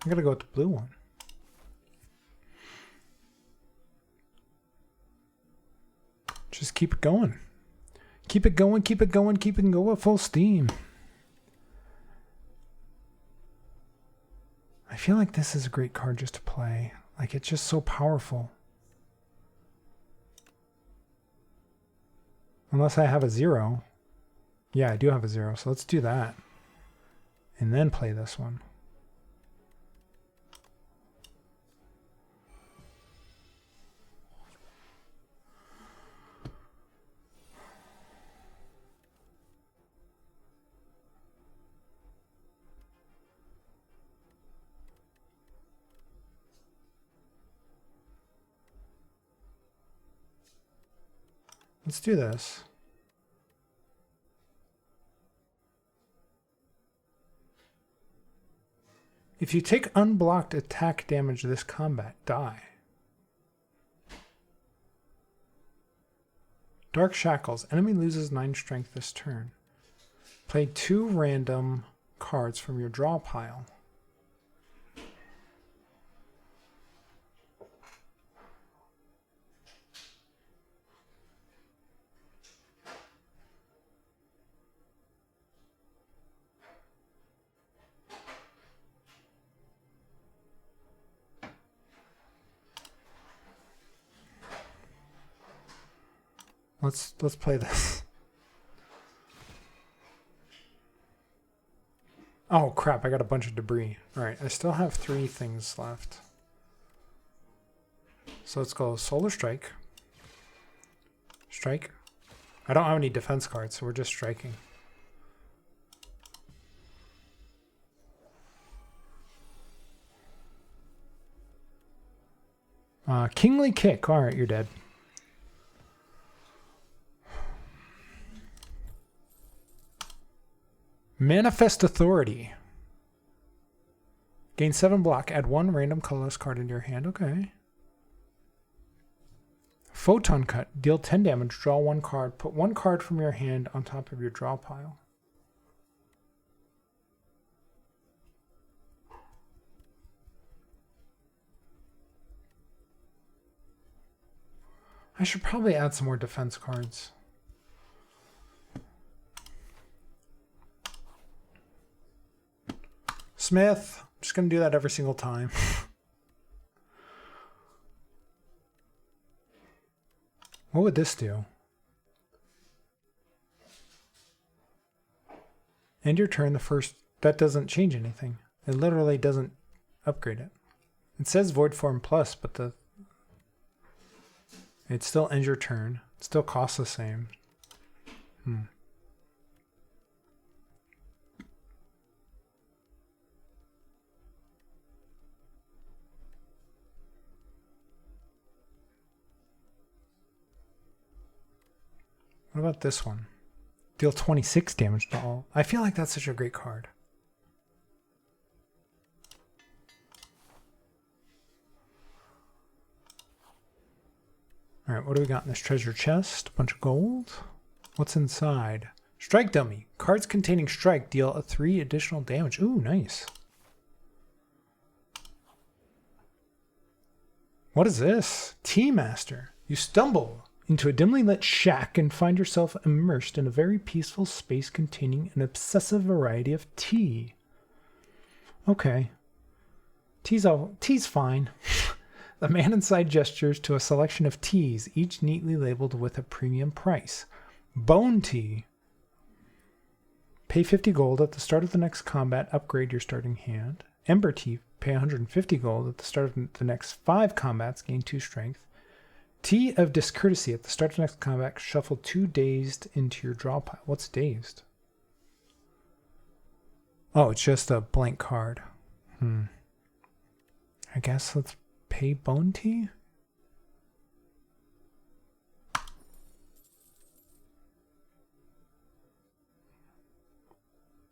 I'm gonna go with the blue one. Just keep it going. Keep it going, keep it going, keep it going at full steam. I feel like this is a great card just to play. Like, it's just so powerful. Unless I have a 0. Yeah, I do have a 0, so let's do that. And then play this one. Let's do this. If you take unblocked attack damage this combat, die. Dark Shackles. Enemy loses 9 strength this turn. Play 2 random cards from your draw pile. Let's play this. Oh crap, I got a bunch of debris. Alright, I still have 3 things left. So let's go Solar Strike. Strike. I don't have any defense cards, so we're just striking. Kingly Kick. Alright, you're dead. Manifest Authority. Gain 7 block. Add 1 random colorless card into your hand. Okay. Photon Cut. Deal 10 damage. Draw 1 card. Put 1 card from your hand on top of your draw pile. I should probably add some more defense cards. Smith. I'm just going to do that every single time. What would this do? End your turn the first... That doesn't change anything. It literally doesn't upgrade it. It says Void Form Plus, but it still ends your turn. It still costs the same. What about this one? Deal 26 damage to all. I feel like that's such a great card. Alright, what do we got in this treasure chest? A bunch of gold. What's inside? Strike Dummy. Cards containing strike deal a 3 additional damage. Ooh, nice. What is this? Tea Master. You stumble into a dimly lit shack and find yourself immersed in a very peaceful space containing an obsessive variety of tea. Okay. Tea's fine. The man inside gestures to a selection of teas, each neatly labeled with a premium price. Bone tea. Pay 50 gold at the start of the next combat. Upgrade your starting hand. Ember tea. pay 150 gold. At the start of the next 5 combats, gain 2 strength. Tea of Discourtesy. At the start of the next combat, shuffle 2 dazed into your draw pile. What's dazed? Oh, it's just a blank card. I guess let's pay Bone Tea?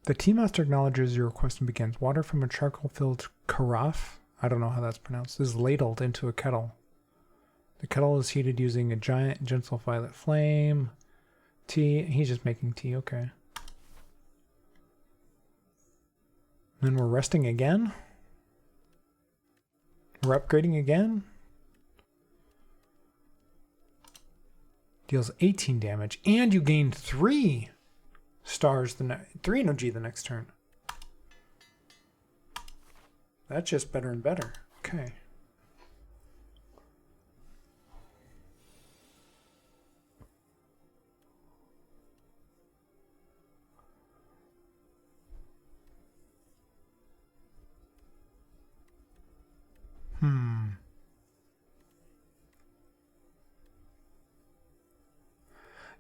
The Tea Master acknowledges your request and begins. Water from a charcoal-filled carafe, I don't know how that's pronounced, is ladled into a kettle. The kettle is heated using a giant, gentle violet flame. Tea, he's just making tea, okay. Then we're resting again. We're upgrading again. Deals 18 damage, and you gain 3 stars, 3 energy the next turn. That's just better and better. Okay.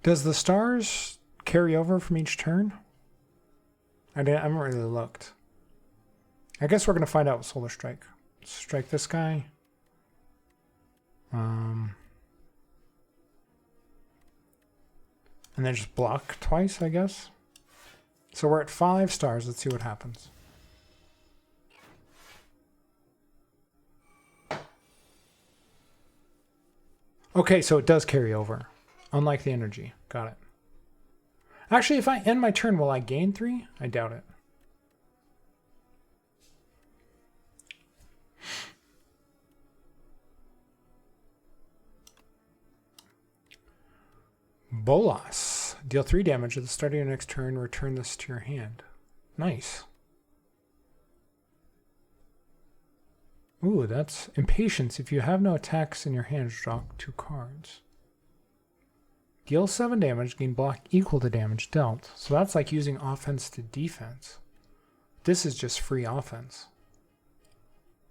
Does the stars carry over from each turn? I haven't really looked. I guess we're going to find out with Solar Strike. Strike this guy. And then just block twice, I guess. So we're at 5 stars. Let's see what happens. Okay, so it does carry over. Unlike the energy. Got it. Actually, if I end my turn, will I gain 3? I doubt it. Bolas. Deal 3 damage at the start of your next turn. Return this to your hand. Nice. Ooh, that's Impatience. If you have no attacks in your hand, draw 2 cards. Deal 7 damage, gain block equal to damage dealt. So that's like using offense to defense. This is just free offense.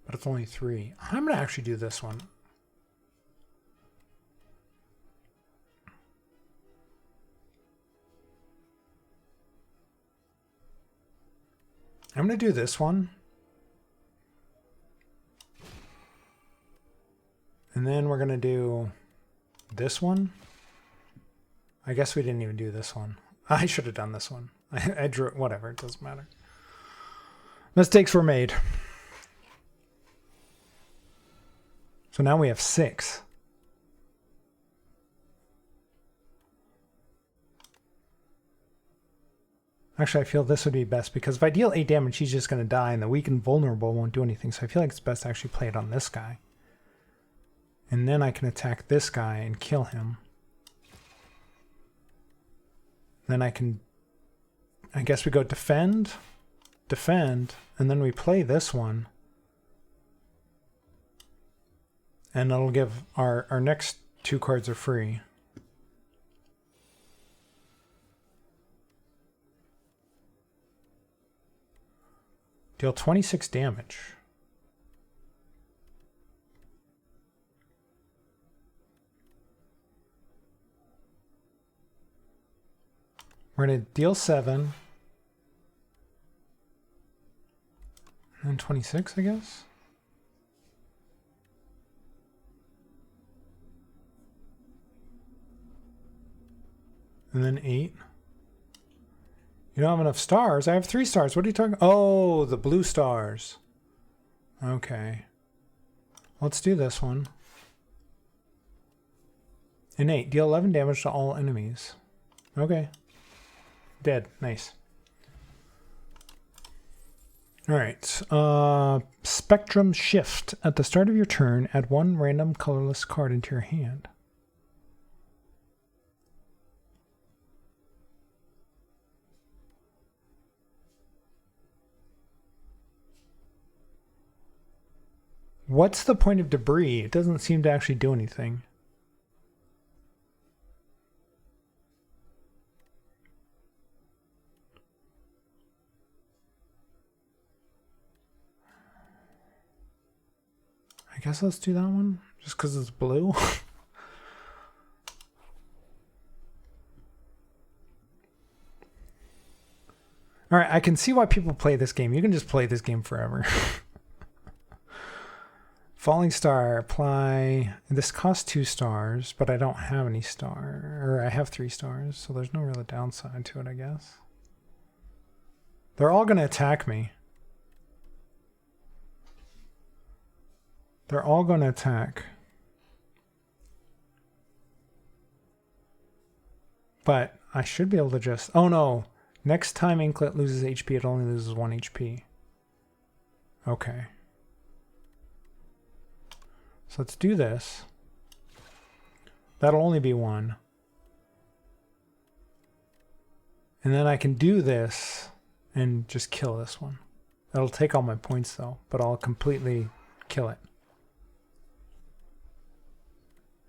But it's only 3. I'm going to actually do this one. I'm going to do this one. And then we're going to do this one. I guess we didn't even do this one. I should have done this one. I drew it. Whatever. It doesn't matter. Mistakes were made. So now we have 6. Actually, I feel this would be best because if I deal 8 damage, he's just going to die and the weak and vulnerable won't do anything. So I feel like it's best to actually play it on this guy. And then I can attack this guy and kill him. Then I guess we go defend, and then we play this one. And it'll give our next 2 cards are free. Deal 26 damage. We're going to deal 7. And then 26, I guess. And then 8. You don't have enough stars. I have 3 stars. What are you talking? Oh, the blue stars. Okay. Let's do this one. And 8. Deal 11 damage to all enemies. Okay. Dead. Nice. Alright. Spectrum Shift. At the start of your turn, add 1 random colorless card into your hand. What's the point of debris? It doesn't seem to actually do anything. I guess let's do that one just because it's blue. All right, I can see why people play this game. You can just play this game forever. Falling star, apply. This costs 2 stars, but I don't have any star, or I have 3 stars, so there's no real downside to it, I guess. They're all going to attack me. They're all going to attack. But I should be able to just... Oh no! Next time Inklet loses HP, it only loses 1 HP. Okay. So let's do this. That'll only be 1. And then I can do this and just kill this one. That'll take all my points though, but I'll completely kill it.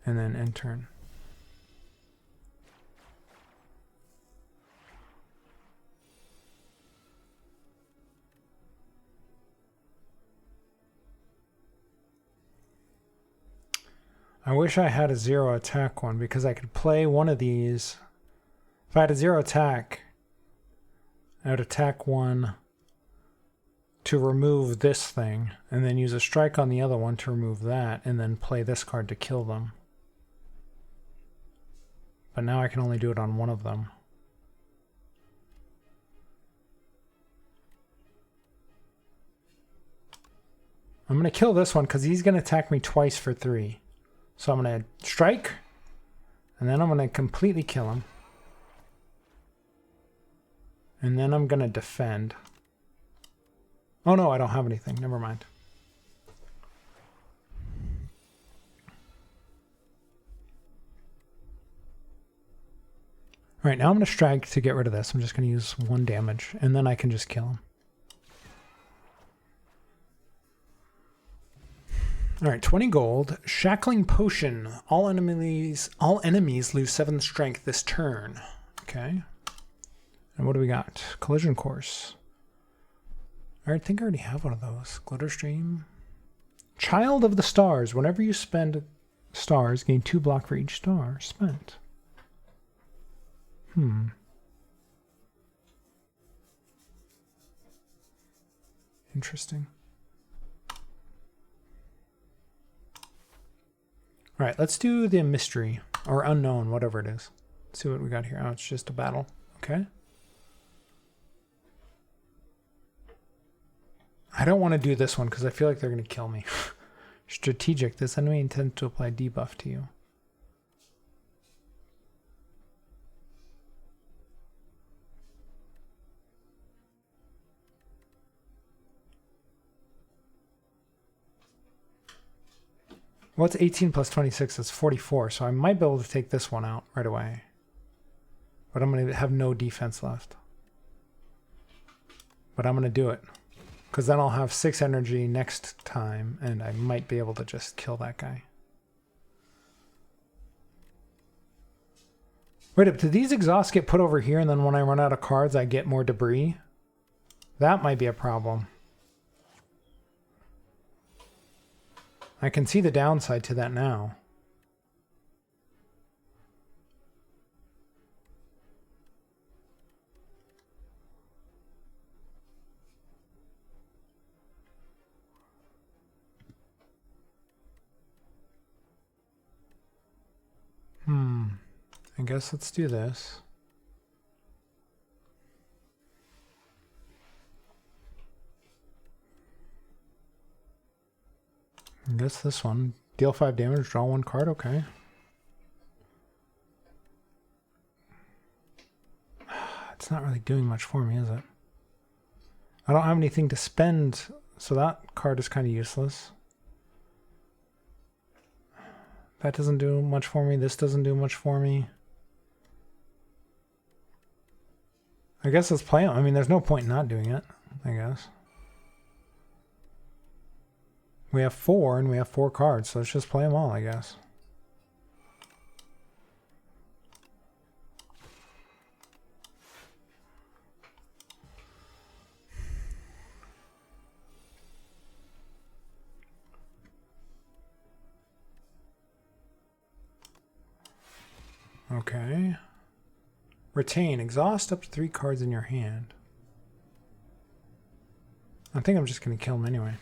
And then end turn. I wish I had a 0 attack one because I could play one of these. If I had a 0 attack, I would attack one to remove this thing and then use a strike on the other one to remove that and then play this card to kill them. But now I can only do it on one of them. I'm going to kill this one because he's going to attack me twice for 3. So I'm going to strike, and then I'm going to completely kill him. And then I'm going to defend. Oh no, I don't have anything. Never mind. All right, now I'm going to strike to get rid of this. I'm just going to use 1 damage, and then I can just kill him. All right, 20 gold. Shackling Potion. All enemies lose 7 strength this turn. Okay. And what do we got? Collision Course. I think I already have one of those. Glitter Stream. Child of the Stars. Whenever you spend stars, gain 2 block for each star spent. Interesting. All right, let's do the mystery or unknown, whatever it is. Let's see what we got here. Oh, it's just a battle. Okay. I don't want to do this one because I feel like they're going to kill me. Strategic. This enemy intends to apply debuff to you. What's 18 plus 26? That's 44. So I might be able to take this one out right away. But I'm going to have no defense left. But I'm going to do it. Because then I'll have 6 energy next time. And I might be able to just kill that guy. Wait up. Do these exhausts get put over here? And then when I run out of cards, I get more debris? That might be a problem. I can see the downside to that now. I guess let's do this. I guess this one. Deal 5 damage, draw 1 card, okay. It's not really doing much for me, is it? I don't have anything to spend, so that card is kind of useless. That doesn't do much for me, this doesn't do much for me. I guess let's play them. I mean, there's no point in not doing it, I guess. We have 4 and we have 4 cards, so let's just play them all, I guess. Okay. Retain. Exhaust up to 3 cards in your hand. I think I'm just going to kill him anyway.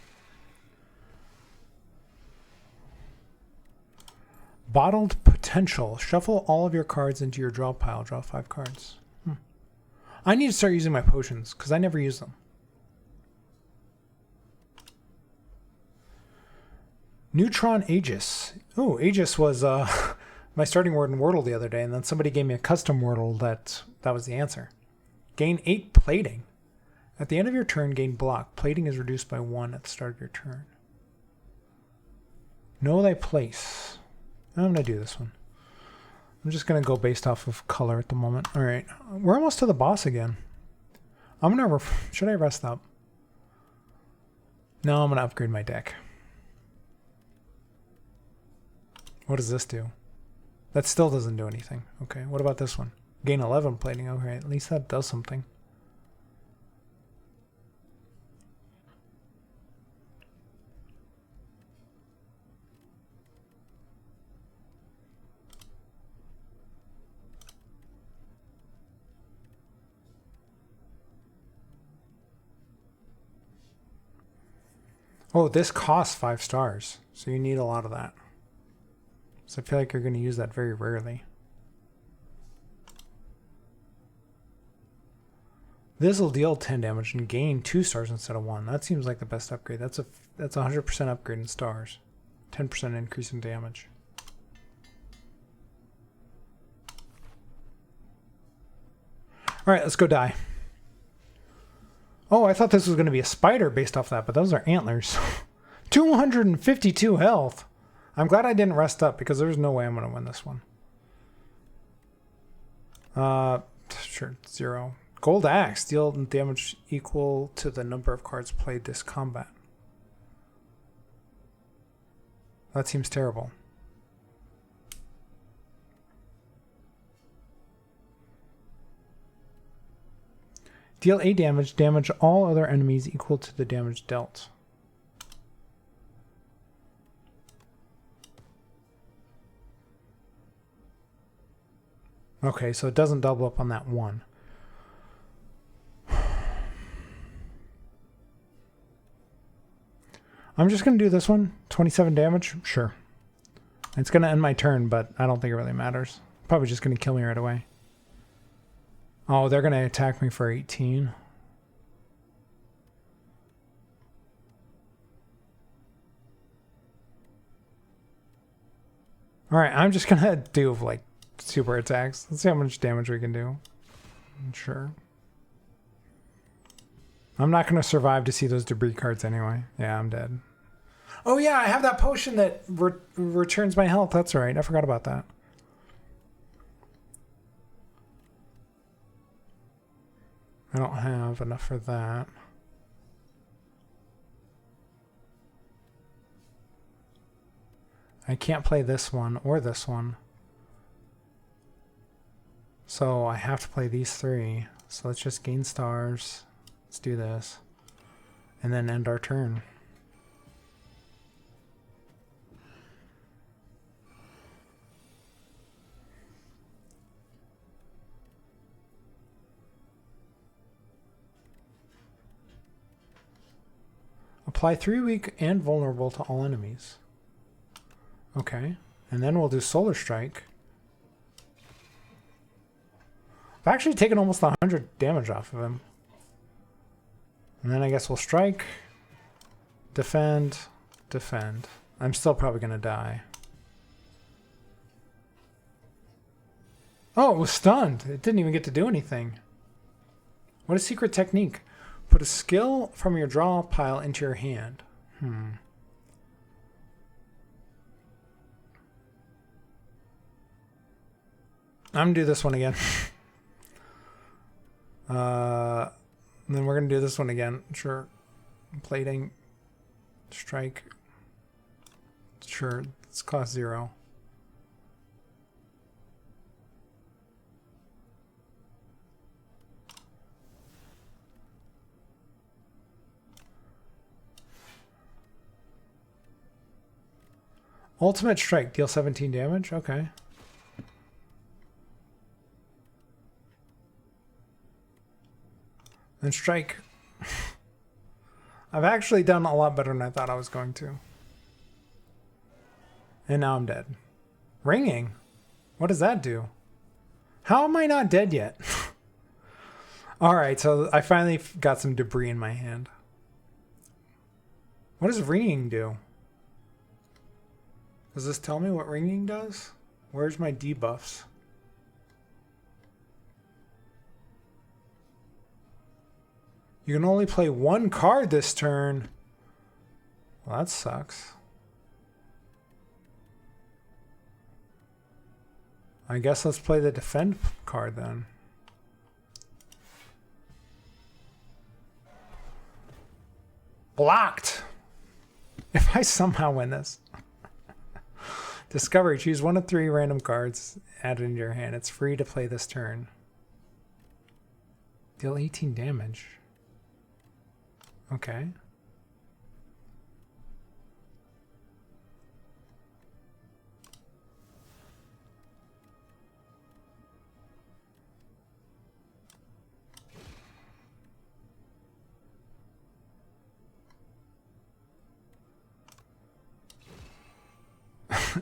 Bottled Potential. Shuffle all of your cards into your draw pile. Draw 5 cards. I need to start using my potions because I never use them. Neutron Aegis. Oh, Aegis was my starting word in Wordle the other day, and then somebody gave me a custom Wordle that was the answer. Gain 8 plating. At the end of your turn, gain block. Plating is reduced by 1 at the start of your turn. Know thy place. I'm going to do this one. I'm just going to go based off of color at the moment. All right. We're almost to the boss again. I'm going to... Should I rest up? No, I'm going to upgrade my deck. What does this do? That still doesn't do anything. Okay, what about this one? Gain 11 plating. Okay, at least that does something. Oh, this costs 5 stars, so you need a lot of that. So I feel like you're going to use that very rarely. This will deal 10 damage and gain 2 stars instead of 1. That seems like the best upgrade. That's a 100% upgrade in stars. 10% increase in damage. Alright, let's go die. Oh, I thought this was going to be a spider based off that, but those are antlers. 252 health. I'm glad I didn't rest up because there's no way I'm going to win this one. Sure, 0. Gold Axe. Deal damage equal to the number of cards played this combat. That seems terrible. Deal 8 damage. Damage all other enemies equal to the damage dealt. Okay, so it doesn't double up on that 1. I'm just going to do this one. 27 damage? Sure. It's going to end my turn, but I don't think it really matters. Probably just going to kill me right away. Oh, they're going to attack me for 18. Alright, I'm just going to do, like, super attacks. Let's see how much damage we can do. Sure. I'm not going to survive to see those debris cards anyway. Yeah, I'm dead. Oh yeah, I have that potion that returns my health. That's right. I forgot about that. I don't have enough for that. I can't play this one or this one. So I have to play these 3. So let's just gain stars. Let's do this. And then end our turn. Apply 3 weak and vulnerable to all enemies. Okay. And then we'll do Solar Strike. I've actually taken almost 100 damage off of him. And then I guess we'll strike. Defend. Defend. I'm still probably going to die. Oh, it was stunned. It didn't even get to do anything. What a secret technique. Put a skill from your draw pile into your hand. I'm going to do this one again. Then we're going to do this one again. Sure. Plating. Strike. Sure. It's cost 0. Ultimate Strike. Deal 17 damage. Okay. and strike. I've actually done a lot better than I thought I was going to. And now I'm dead. Ringing? What does that do? How am I not dead yet? Alright, so I finally got some debris in my hand. What does ringing do? Does this tell me what ringing does? Where's my debuffs? You can only play one card this turn. Well, that sucks. I guess let's play the defend card then. Blocked! If I somehow win this. Discovery. Choose one of 3 random cards added into your hand. It's free to play this turn. Deal 18 damage. Okay.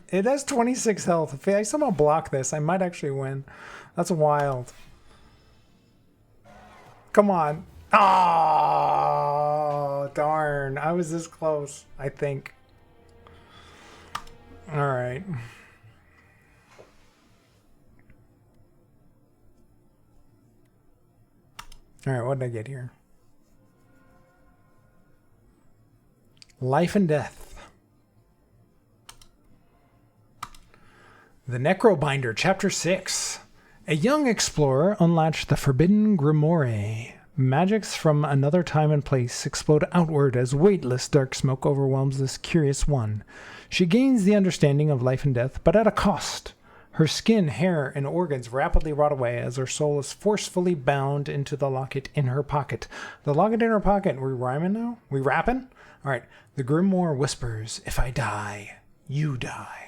It has 26 health. If I somehow block this, I might actually win. That's wild. Come on. Oh, darn. I was this close, I think. All right. All right, what did I get here? Life and Death. The Necrobinder, Chapter 6. A young explorer unlatched the forbidden grimoire. Magics from another time and place explode outward as weightless dark smoke overwhelms this curious one. She gains the understanding of life and death, but at a cost. Her skin, hair, and organs rapidly rot away as her soul is forcefully bound into the locket in her pocket. The locket in her pocket. We rhyming now? We rapping? All right. The grimoire whispers, "If I die, you die."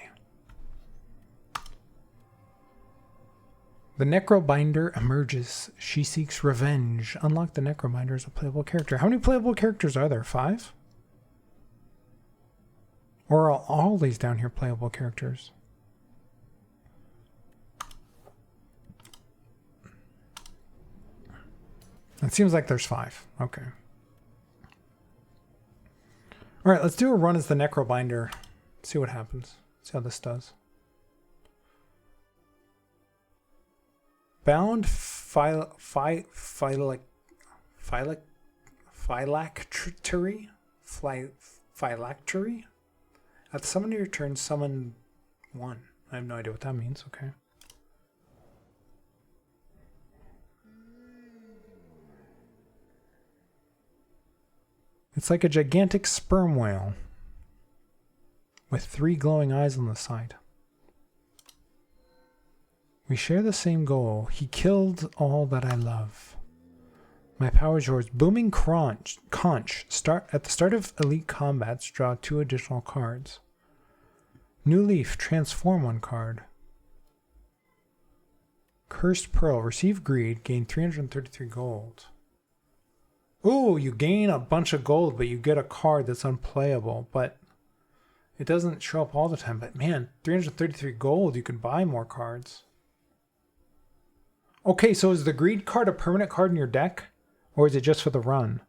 The Necrobinder emerges. She seeks revenge. Unlock the Necrobinder as a playable character. How many playable characters are there? 5? Or are all these down here playable characters? It seems like there's 5. Okay. All right, let's do a run as the Necrobinder. See what happens. See how this does. Bound phylactery at the summon of your turn, summon 1. I have no idea what that means. Okay. It's like a gigantic sperm whale with 3 glowing eyes on the side. We share the same goal. He killed all that I love. My power is yours. Booming conch. At the start of elite combats, draw 2 additional cards. New leaf. Transform 1 card. Cursed pearl. Receive greed. Gain 333 gold. Ooh, you gain a bunch of gold, but you get a card that's unplayable. But it doesn't show up all the time. But man, 333 gold, you can buy more cards. Okay, so is the greed card a permanent card in your deck? Or is it just for the run?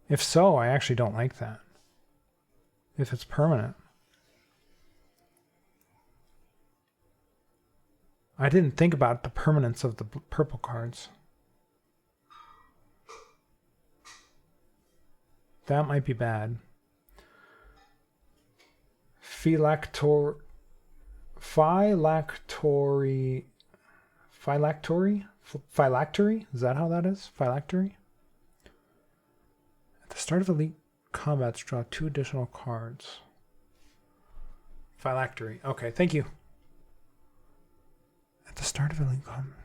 If so, I actually don't like that. If it's permanent. I didn't think about the permanence of the purple cards. That might be bad. Phylactery? Is that how that is? Phylactery? At the start of elite combats, draw 2 additional cards. Phylactery. Okay, thank you. At the start of elite combat.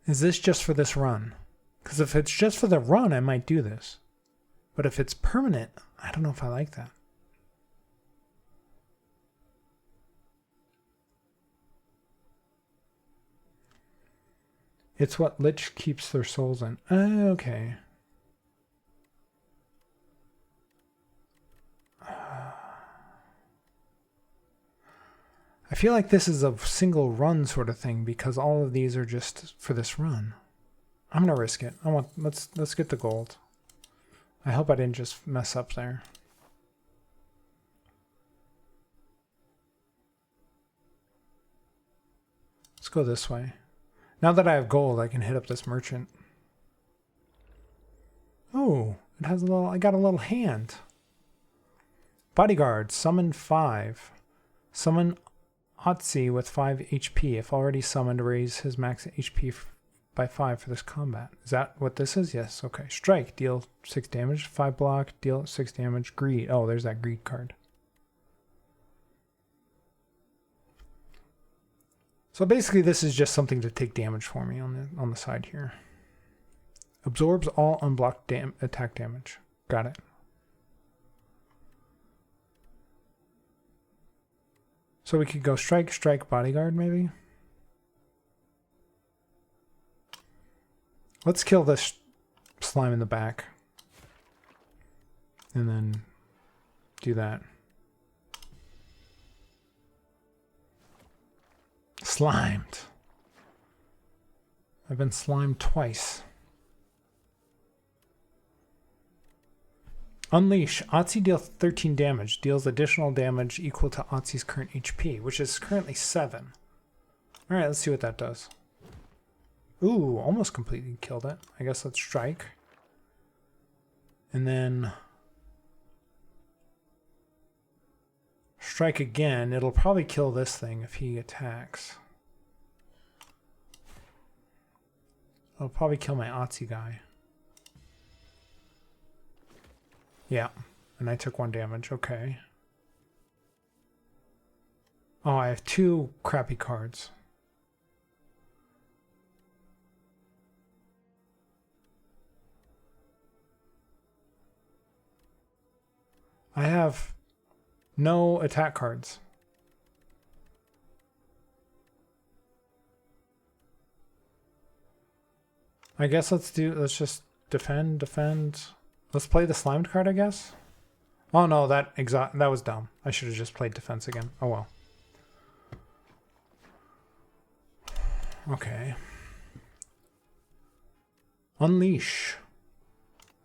Is this just for this run? Because if it's just for the run, I might do this. But if it's permanent, I don't know if I like that. It's what Lich keeps their souls in. Okay. I feel like this is a single run sort of thing because all of these are just for this run. I'm gonna risk it. Let's get the gold. I hope I didn't just mess up there. Let's go this way. Now that I have gold, I can hit up this merchant. Oh, it has a little, I got a little hand. Bodyguard, summon 5. Summon Otzi with 5 HP. If already summoned, raise his max HP by 5 for this combat. Is that what this is? Yes. Okay. Strike, deal 6 damage. 5 block, deal 6 damage. Greed. Oh, there's that greed card. So basically this is just something to take damage for me on the side here. Absorbs all unblocked attack damage. Got it. So we could go strike, strike, bodyguard maybe. Let's kill this slime in the back. And then do that. Slimed. I've been slimed twice. Unleash. Otzi deals 13 damage. Deals additional damage equal to Otzi's current HP, which is currently 7. Alright, let's see what that does. Ooh, almost completely killed it. I guess let's strike. And then strike again. It'll probably kill this thing if he attacks. It'll probably kill my Otzi guy. Yeah, and I took 1 damage. Okay. Oh, I have 2 crappy cards. I have no attack cards. I guess let's just defend. Let's play the slimed card, I guess. Oh no, that was dumb. I should have just played defense again. Oh well. Okay. Unleash.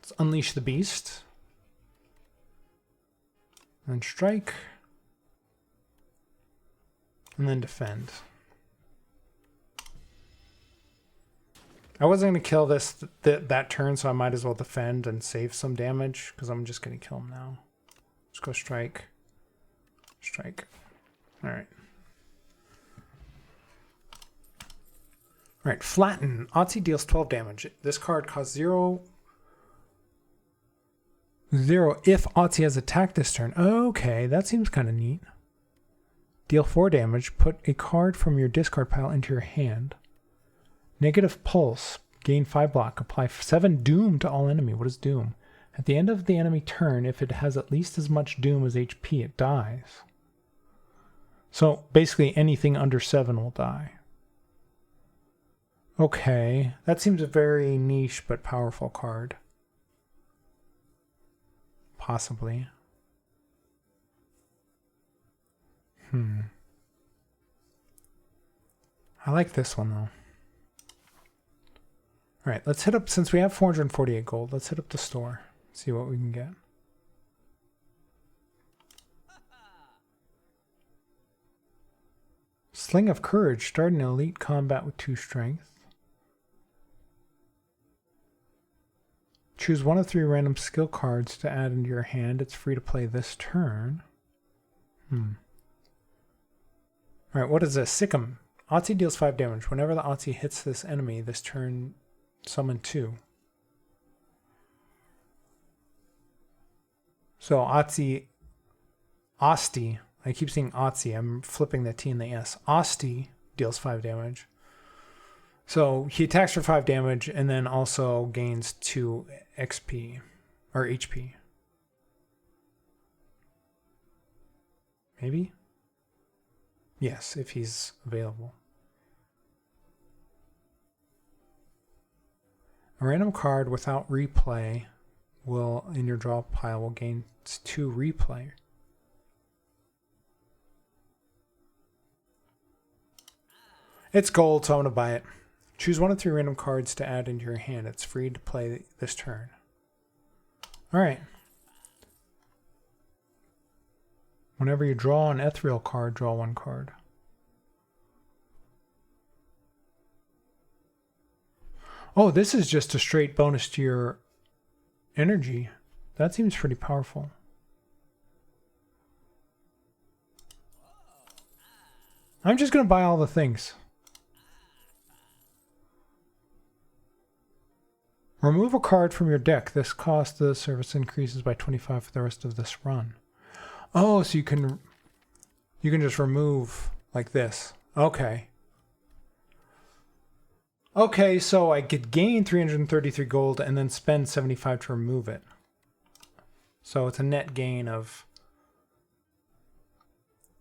Let's unleash the beast. And then strike. And then defend. I wasn't going to kill this that turn, so I might as well defend and save some damage, because I'm just going to kill him now. Let's go strike. Strike. Alright. Alright, flatten. Otzi deals 12 damage. This card costs 0 if Otzi has attacked this turn. Okay, that seems kind of neat. Deal 4 damage. Put a card from your discard pile into your hand. Negative pulse. Gain 5 block. Apply 7 doom to all enemy. What is doom? At the end of the enemy turn, if it has at least as much doom as HP, it dies. So basically anything under 7 will die. Okay, that seems a very niche but powerful card. Possibly. I like this one though. Alright, let's hit up, since we have 448 gold, let's hit up the store. See what we can get. Sling of Courage. Start an elite combat with 2 strength. Choose 1 of 3 random skill cards to add into your hand. It's free to play this turn. Alright, what is this? Sikkim. Otzi deals 5 damage. Whenever the Otzi hits this enemy this turn, summon 2. So Asti, I keep saying Otzi, I'm flipping the T and the S. Asti deals 5 damage. So he attacks for 5 damage and then also gains 2 XP. Or HP. Maybe? Yes, if he's available. A random card without replay will, in your draw pile, will gain 2 replay. It's gold, so I'm going to buy it. Choose 1 of 3 random cards to add into your hand. It's free to play this turn. Alright. Whenever you draw an ethereal card, draw 1 card. Oh, this is just a straight bonus to your energy. That seems pretty powerful. I'm just going to buy all the things. Remove a card from your deck. This cost of the service increases by 25 for the rest of this run. Oh, so you can just remove like this. Okay. Okay, so I could gain 333 gold and then spend 75 to remove it. So it's a net gain of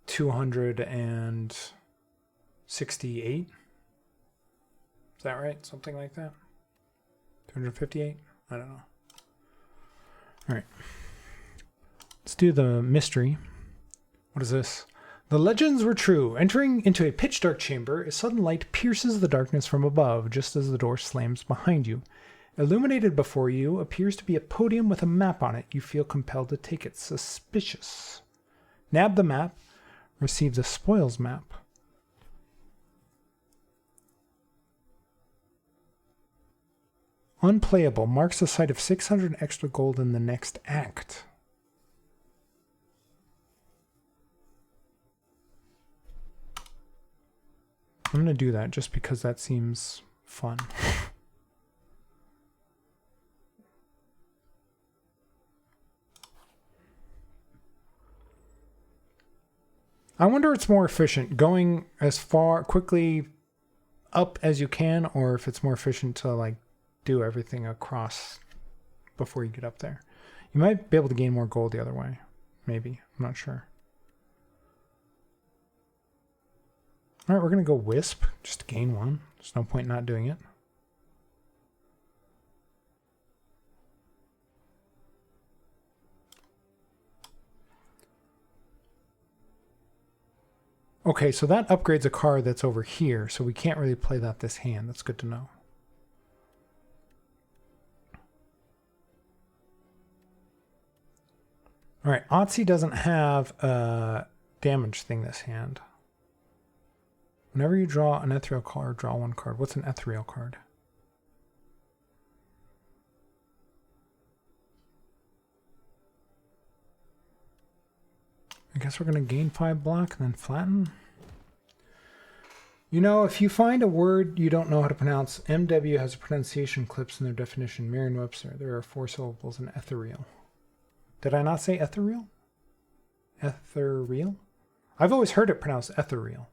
268. Is that right? Something like that? 258? I don't know. All right. Let's do the mystery. What is this? The legends were true. Entering into a pitch dark chamber, a sudden light pierces the darkness from above just as the door slams behind you. Illuminated before you appears to be a podium with a map on it. You feel compelled to take it. Suspicious. Nab the map. Receive the spoils map. Unplayable. Marks the sight of 600 extra gold in the next act. I'm going to do that just because that seems fun. I wonder if it's more efficient going as far quickly up as you can, or if it's more efficient to like do everything across before you get up there. You might be able to gain more gold the other way. Maybe. I'm not sure. All right, we're going to go Wisp, just to gain 1. There's no point not doing it. Okay, so that upgrades a card that's over here, so we can't really play that this hand. That's good to know. All right, Otzi doesn't have a damage thing this hand. Whenever you draw an ethereal card, draw 1 card. What's an ethereal card? I guess we're going to gain 5 block and then flatten. You know, if you find a word you don't know how to pronounce, MW has pronunciation clips in their definition. Merriam-Webster. There are 4 syllables in ethereal. Did I not say ethereal? Ethereal? I've always heard it pronounced ethereal.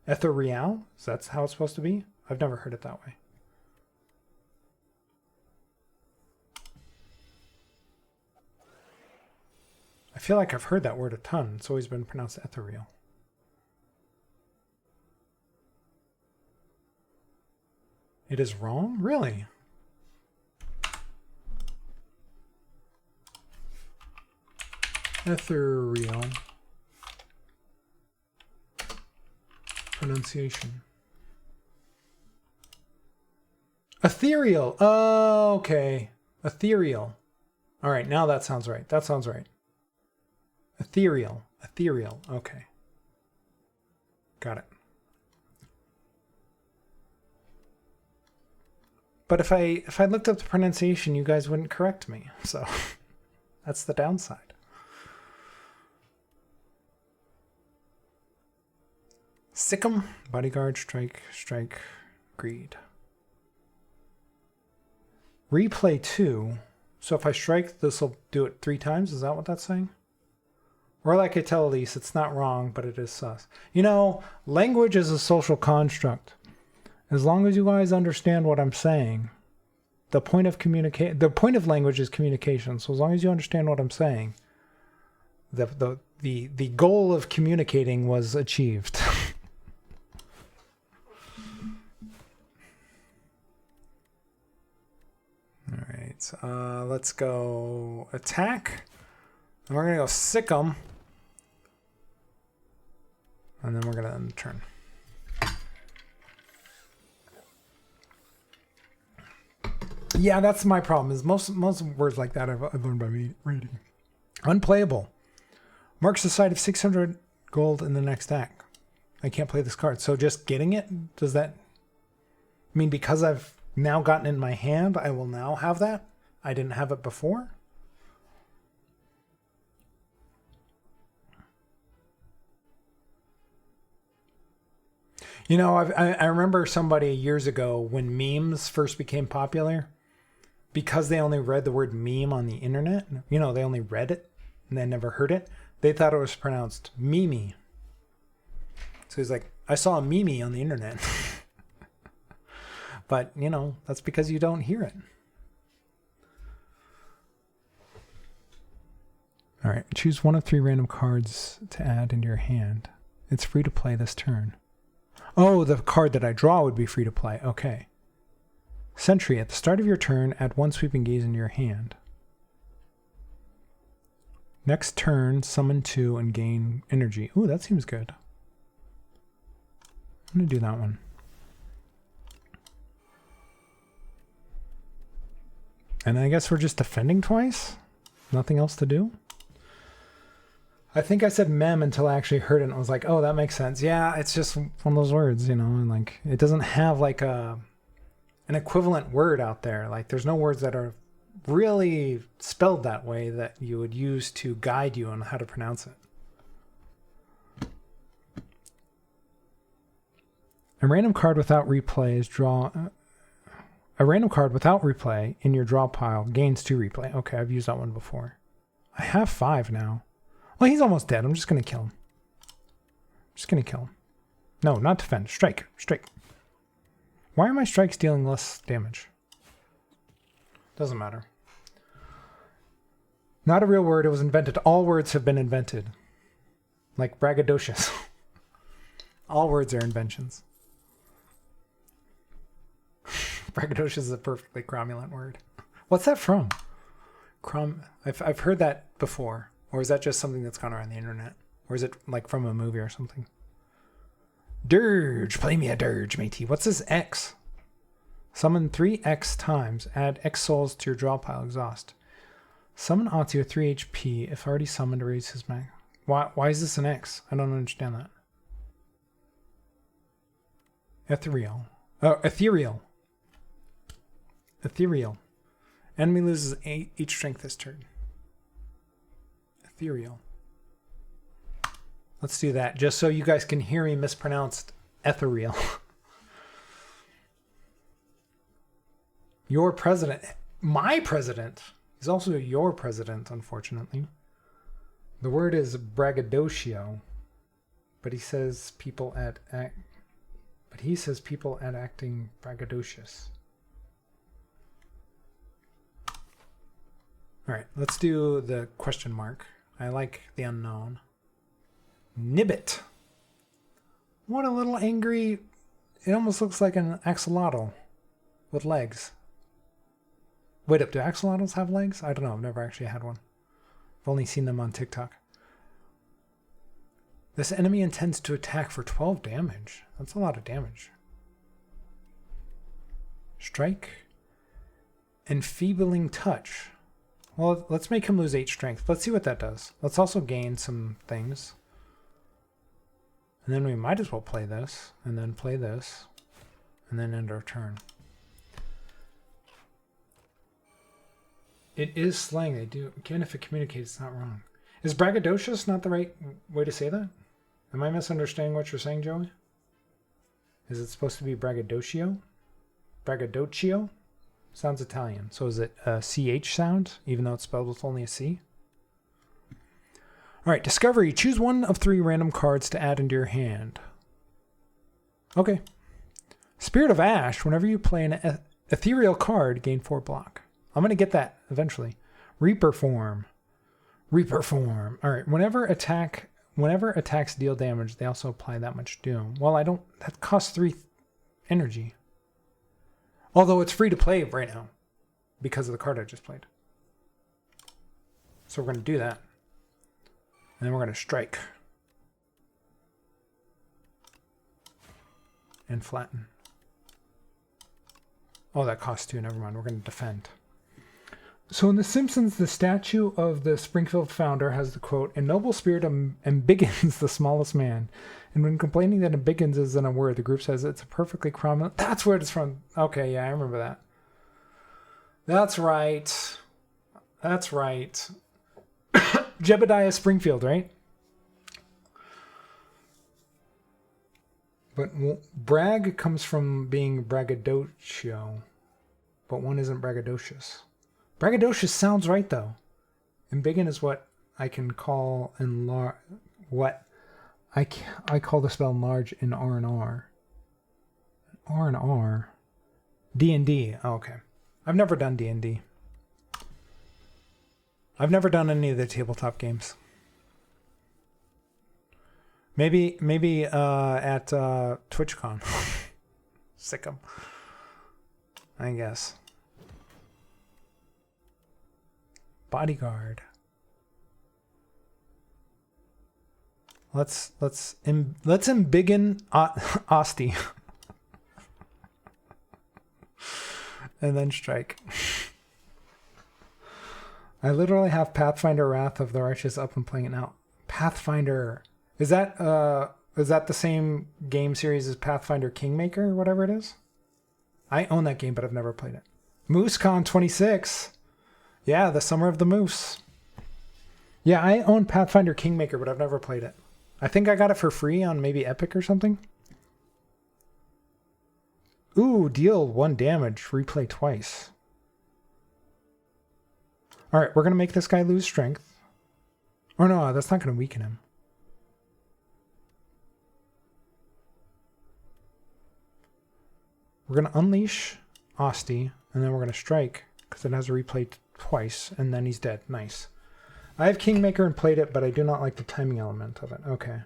Ethereal? Is that how it's supposed to be? I've never heard it that way. I feel like I've heard that word a ton. It's always been pronounced ethereal. It is wrong? Really? Ethereal. Pronunciation. Ethereal. Oh, okay. Ethereal. All right, now that sounds right. That sounds right. Ethereal. Ethereal. Okay. Got it. But if I looked up the pronunciation, you guys wouldn't correct me. So that's the downside. Sick'em, bodyguard, strike, strike, greed. Replay 2. So if I strike, this will do it 3 times. Is that what that's saying? Or like I tell Elise, it's not wrong, but it is sus. You know, language is a social construct. As long as you guys understand what I'm saying, The point of language is communication. So as long as you understand what I'm saying, the goal of communicating was achieved. All right, let's go attack. And we're gonna go sick 'em, and then we're gonna end the turn. Yeah, that's my problem. Is most words like that I've learned by reading. Unplayable. Marks the side of 600 gold in the next deck. I can't play this card. So just getting it, does that mean because I've now gotten it in my hand, I will now have that? I didn't have it before? You know, I remember somebody years ago when memes first became popular, because they only read the word meme on the internet, you know, they only read it and they never heard it, they thought it was pronounced Mimi. So he's like, I saw a Mimi on the internet. But, you know, that's because you don't hear it. All right, choose one of 3 random cards to add into your hand. It's free to play this turn. Oh, the card that I draw would be free to play. Okay. Sentry. At the start of your turn, add 1 sweeping gaze into your hand. Next turn, summon 2 and gain energy. Ooh, that seems good. I'm going to do that one. And I guess we're just defending twice? Nothing else to do? I think I said mem until I actually heard it and I was like, oh, that makes sense. Yeah, it's just one of those words, you know, and like it doesn't have like an equivalent word out there. Like there's no words that are really spelled that way that you would use to guide you on how to pronounce it. A random card without replay is draw. A random card without replay in your draw pile gains 2 replay. Okay, I've used that one before. I have 5 now. Well, he's almost dead. I'm just going to kill him. Just going to kill him. No, not defend. Strike. Strike. Why are my strikes dealing less damage? Doesn't matter. Not a real word. It was invented. All words have been invented. Like braggadocious. All words are inventions. Braggadocious is a perfectly cromulent word. What's that from? I've heard that before. Or is that just something that's gone around the internet? Or is it like from a movie or something? Dirge. Play me a dirge, matey. What's this X? Summon 3 X times. Add X souls to your draw pile. Exhaust. Summon Otzi with 3 HP. If already summoned, to raise his mag. Why is this an X? I don't understand that. Ethereal. Oh, ethereal. Ethereal. Enemy loses 8 each strength this turn. Ethereal. Let's do that, just so you guys can hear me mispronounced ethereal. Your president, my president, is also your president, unfortunately. The word is braggadocio, but he says people at acting braggadocious. All right, let's do the question mark. I like the unknown. Nibbit. What a little angry... It almost looks like an axolotl with legs. Wait up, do axolotls have legs? I don't know, I've never actually had one. I've only seen them on TikTok. This enemy intends to attack for 12 damage. That's a lot of damage. Strike. Enfeebling touch. Well, let's make him lose 8 strength. Let's see what that does. Let's also gain some things. And then we might as well play this, and then play this, and then end our turn. It is slang. They do. Again, if it communicates, it's not wrong. Is braggadocious not the right way to say that? Am I misunderstanding what you're saying, Joey? Is it supposed to be braggadocio? Braggadocio? Sounds Italian. So is it a CH sound, even though it's spelled with only a C? All right, discovery. Choose one of 3 random cards to add into your hand. Okay. Spirit of Ash. Whenever you play an Ethereal card, gain 4 block. I'm going to get that eventually. Reaper form. Reaper form. All right. Whenever attacks deal damage, they also apply that much doom. Well, that costs 3 energy. Although it's free to play right now because of the card I just played. So we're going to do that. And then we're going to strike. And flatten. Oh, that costs 2. Never mind. We're going to defend. So in The Simpsons, the statue of the Springfield founder has the quote, "A noble spirit embiggens the smallest man." And when complaining that embiggens isn't a word, the group says it's a perfectly prominent... That's where it's from. Okay, yeah, I remember that. That's right. That's right. Jebediah Springfield, right? But brag comes from being braggadocio. But one isn't braggadocious. Braggadocious sounds right, though. Embiggen is what I can call what I call the spell enlarge in R&R. R&R? D&D. Oh, okay. I've never done D&D. I've never done any of the tabletop games. Maybe at TwitchCon. Sick 'em. I guess. Bodyguard. Let's embiggen Asti. And then strike. I literally have Pathfinder Wrath of the Righteous up and playing it now. Pathfinder. Is that the same game series as Pathfinder Kingmaker or whatever it is? I own that game, but I've never played it. MooseCon 26. Yeah, the Summer of the Moose. Yeah, I own Pathfinder Kingmaker, but I've never played it. I think I got it for free on maybe Epic or something. Ooh, deal 1 damage, replay twice. All right, we're going to make this guy lose strength. Oh no, that's not going to weaken him. We're going to unleash Asti, and then we're going to strike, because it has a replay twice, and then he's dead. Nice. I have Kingmaker and played it, but I do not like the timing element of it. Okay.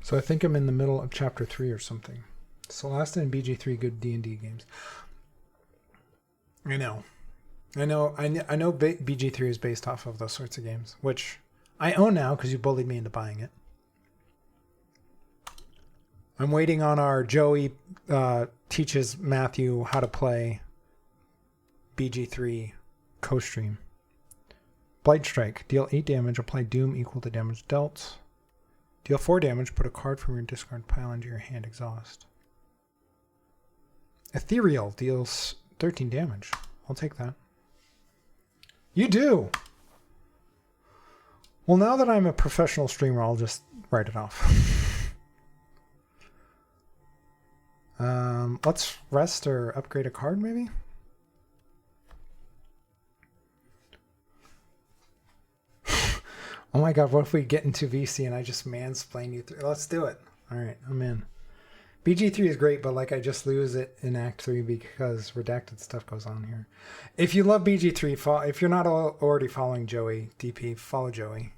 So I think I'm in the middle of chapter 3 or something. Solasta and BG3, good D&D games. I know BG3 is based off of those sorts of games, which I own now because you bullied me into buying it. I'm waiting on our Joey teaches Matthew how to play BG3 co-stream. Blight Strike. Deal 8 damage. Apply Doom equal to damage dealt. Deal 4 damage. Put a card from your discard pile into your hand. Exhaust. Ethereal. Deals 13 damage. I'll take that. You do! Well, now that I'm a professional streamer, I'll just write it off. Let's rest or upgrade a card, maybe? Oh my god, what if we get into VC and I just mansplain you through? Let's do it. Alright, I'm in. BG3 is great, but like I just lose it in Act 3 because redacted stuff goes on here. If you love BG3, if you're not already following Joey DP, follow Joey.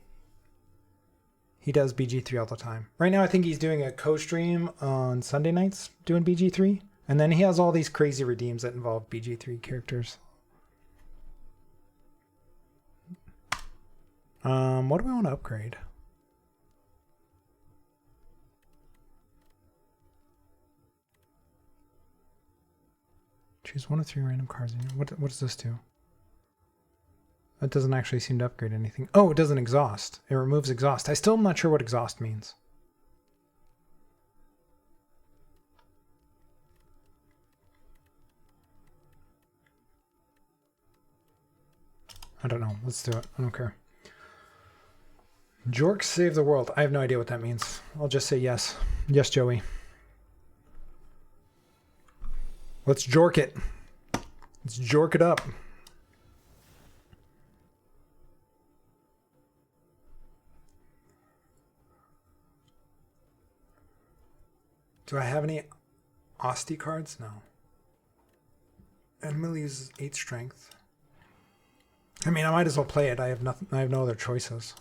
He does BG3 all the time. Right now I think he's doing a co-stream on Sunday nights doing BG3. And then he has all these crazy redeems that involve BG3 characters. What do we want to upgrade? Choose 1 of 3 random cards. What does this do? That doesn't actually seem to upgrade anything. Oh, it doesn't exhaust. It removes exhaust. I still am not sure what exhaust means. I don't know. Let's do it. I don't care. Jork save the world. I have no idea what that means. I'll just say yes. Yes, Joey. Let's jork it. Let's jork it up. Do I have any Asti cards? No. Emily uses 8 strength. I mean, I might as well play it. I have nothing. I have no other choices.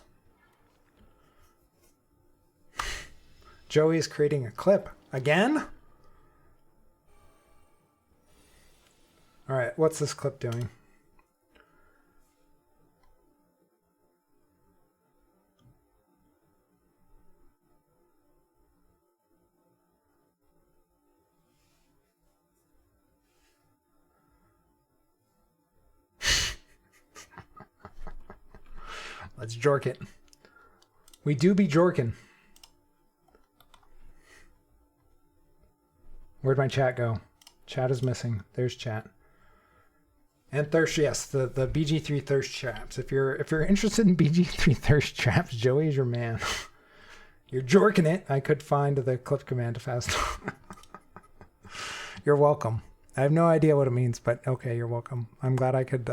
Joey is creating a clip. Again? Alright, what's this clip doing? Let's jork it. We do be jorking. Where'd my chat go? Chat is missing. There's chat. And thirst, yes, the BG3 thirst traps. If you're interested in BG3 thirst traps, Joey is your man. You're jorking it. I could find the clip command fast. You're welcome. I have no idea what it means, but okay, you're welcome. I'm glad I could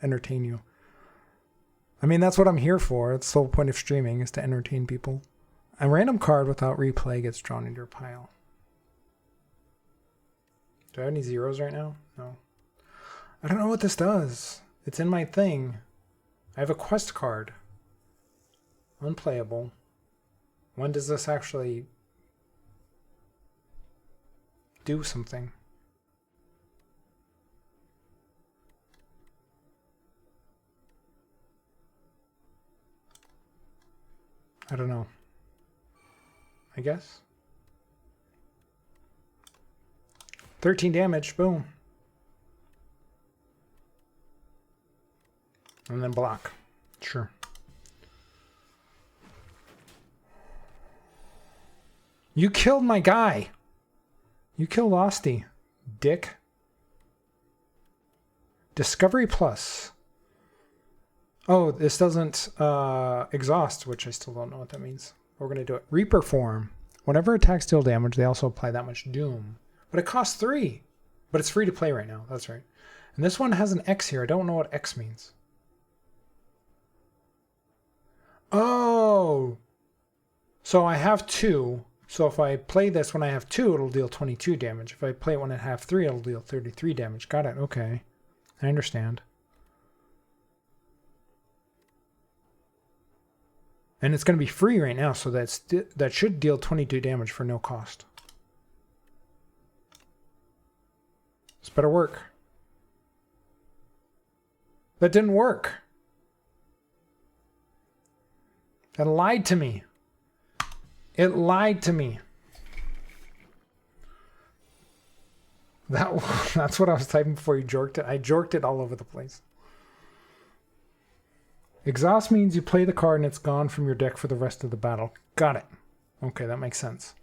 entertain you. I mean, that's what I'm here for. It's the whole point of streaming, is to entertain people. A random card without replay gets drawn into your pile. Do I have any zeros right now? No. I don't know what this does. It's in my thing. I have a quest card. Unplayable. When does this actually do something? I don't know. I guess. 13 damage. Boom. And then block. Sure. You killed my guy. You killed Asti. Dick. Discovery Plus. Oh, this doesn't exhaust, which I still don't know what that means. We're going to do it. Reaper form. Whenever attacks deal damage, they also apply that much doom. But it costs 3. But it's free to play right now. That's right. And this one has an X here. I don't know what X means. Oh. So I have 2. So if I play this when I have 2, it'll deal 22 damage. If I play it when I have 3, it'll deal 33 damage. Got it. Okay. I understand. And it's going to be free right now, so that should deal 22 damage for no cost. This better work. That didn't work. That lied to me. It lied to me. That's what I was typing before you jorked it. I jorked it all over the place. Exhaust means you play the card and it's gone from your deck for the rest of the battle. Got it. Okay, that makes sense.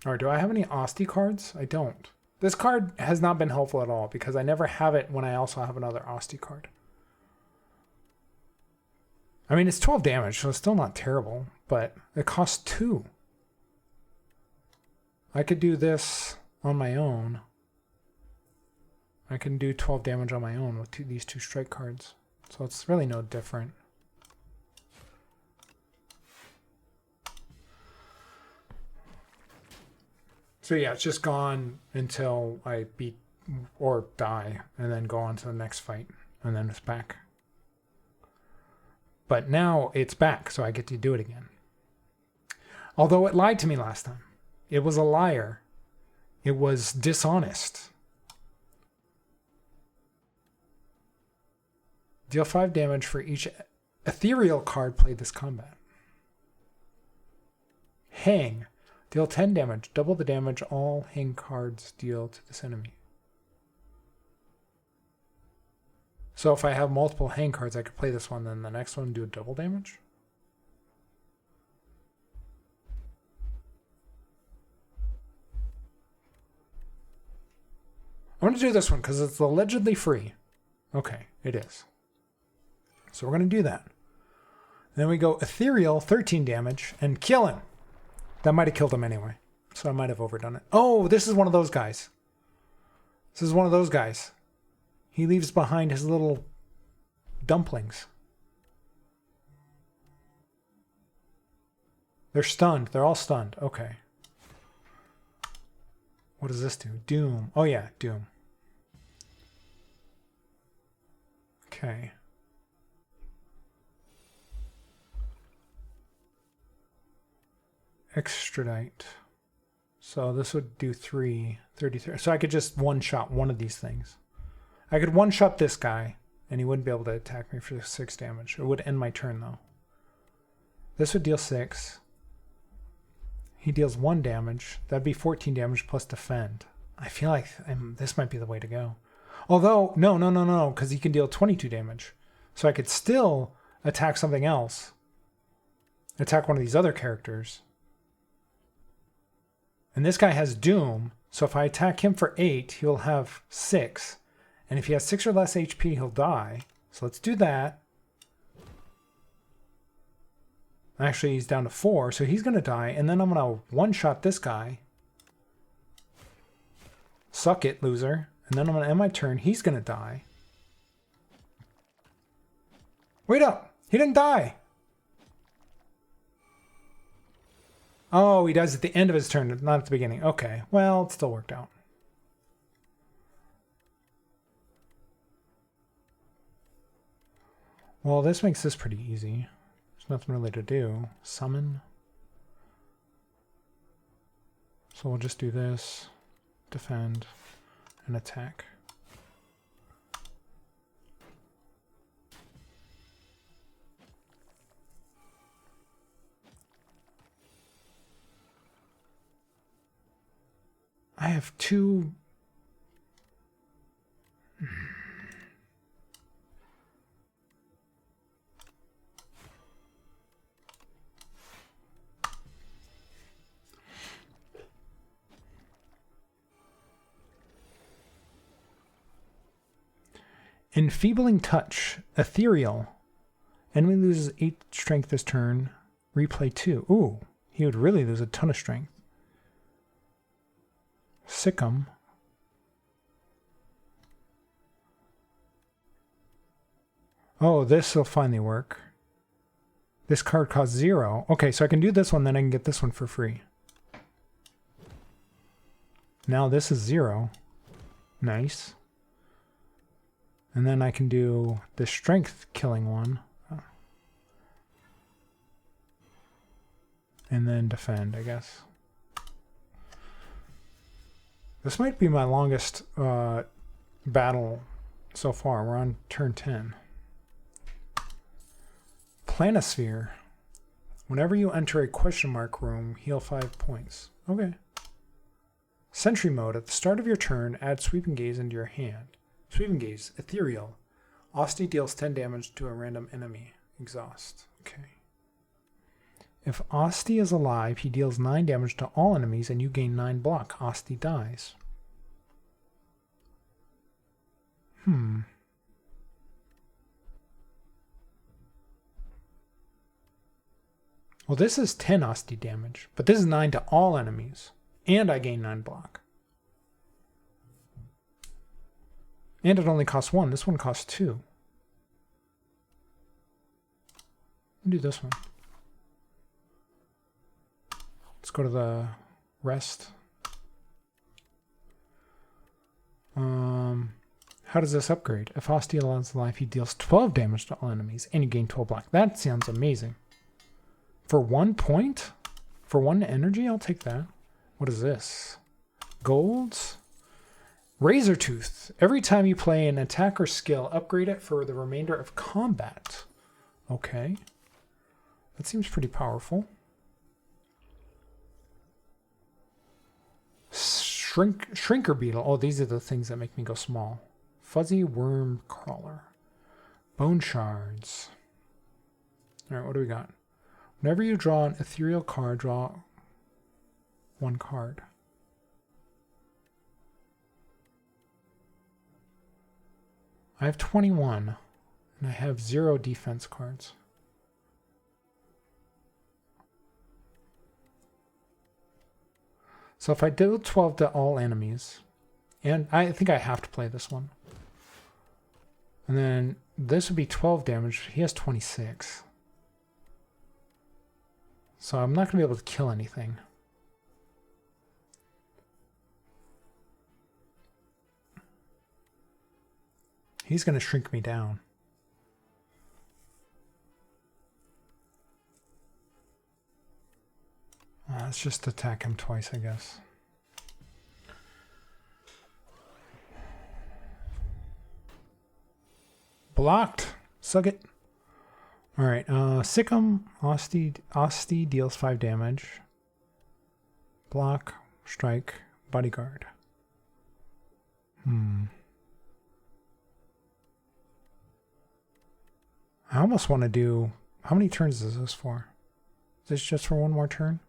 Alright, do I have any Asti cards? I don't. This card has not been helpful at all because I never have it when I also have another Asti card. I mean, it's 12 damage, so it's still not terrible, but it costs 2. I could do this on my own. I can do 12 damage on my own with these 2 strike cards. So it's really no different. So yeah, it's just gone until I beat or die and then go on to the next fight. And then it's back. But now it's back, so I get to do it again. Although it lied to me last time. It was a liar. It was dishonest. Deal 5 damage for each ethereal card played this combat. Hang. Deal 10 damage. Double the damage all hang cards deal to this enemy. So if I have multiple hang cards, I could play this one, then the next one do double damage? I want to do this one because it's allegedly free. Okay, it is. So we're going to do that. Then we go ethereal, 13 damage, and kill him. That might have killed him anyway. So I might have overdone it. Oh, this is one of those guys. This is one of those guys. He leaves behind his little dumplings. They're stunned. They're all stunned. Okay. What does this do? Doom. Oh yeah, Doom. Okay. Extradite. So this would do 33. So I could just one-shot one of these things. I could one-shot this guy, and he wouldn't be able to attack me for 6 damage. It would end my turn, though. This would deal 6. He deals 1 damage. That'd be 14 damage plus defend. I feel like this might be the way to go. Although, no, because he can deal 22 damage. So I could still attack something else. Attack one of these other characters. And this guy has Doom, so if I attack him for 8, he'll have 6. And if he has 6 or less HP, he'll die. So let's do that. Actually, he's down to 4, so he's going to die. And then I'm going to one-shot this guy. Suck it, loser. And then I'm going to end my turn. He's going to die. Wait up! He didn't die! Oh, he dies at the end of his turn, not at the beginning. Okay, well, it still worked out. Well, this makes this pretty easy. There's nothing really to do. Summon. So we'll just do this. Defend. And attack. I have 2... Enfeebling Touch. Ethereal. Enemy loses 8 strength this turn. Replay 2. Ooh, he would really lose a ton of strength. Sick'em. Oh, this will finally work. This card costs 0. Okay, so I can do this one, then I can get this one for free. Now this is 0. Nice. And then I can do the strength killing one. And then defend, I guess. This might be my longest battle so far. We're on turn 10. Planisphere. Whenever you enter a question mark room, heal 5 points. Okay. Sentry mode. At the start of your turn, add Sweeping Gaze into your hand. Sweeping Gaze. Ethereal. Asti deals 10 damage to a random enemy. Exhaust. Okay. If Asti is alive, he deals 9 damage to all enemies and you gain 9 block. Asti dies. Well, this is 10 Asti damage, but this is 9 to all enemies. And I gain 9 block. And it only costs 1. This one costs 2. I'll do this one. Let's go to the rest. How does this upgrade? If Asti allows life, he deals 12 damage to all enemies, and you gain 12 block. That sounds amazing. For 1 point? For 1 energy? I'll take that. What is this? Golds? Razor Tooth. Every time you play an attack or skill, upgrade it for the remainder of combat. Okay. That seems pretty powerful. Shrinker Beetle. Oh, these are the things that make me go small. Fuzzy Worm Crawler. Bone Shards. Alright, what do we got? Whenever you draw an ethereal card, draw 1 card. I have 21, and I have 0 defense cards. So if I deal 12 to all enemies, and I think I have to play this one. And then this would be 12 damage. He has 26. So I'm not going to be able to kill anything. He's going to shrink me down. Let's just attack him twice, I guess. Blocked. Suck it. Alright, Sikkim, Osti deals 5 damage. Block, strike, bodyguard. I almost want to do... How many turns is this for? Is this just for one more turn?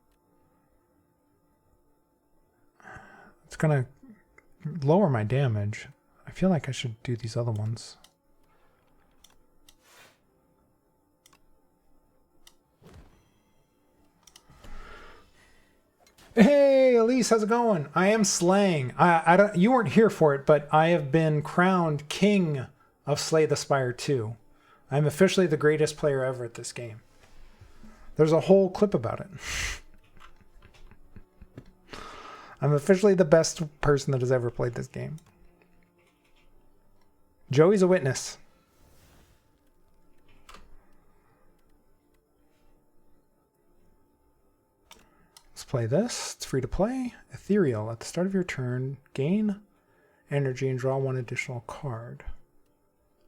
It's going to lower my damage. I feel like I should do these other ones. Hey, Elise, how's it going? I am slaying. I don't. You weren't here for it, but I have been crowned king of Slate the Spire 2. I'm officially the greatest player ever at this game. There's a whole clip about it. I'm officially the best person that has ever played this game. Joey's a witness. Let's play this. It's free to play. Ethereal. At the start of your turn, gain energy and draw 1 additional card.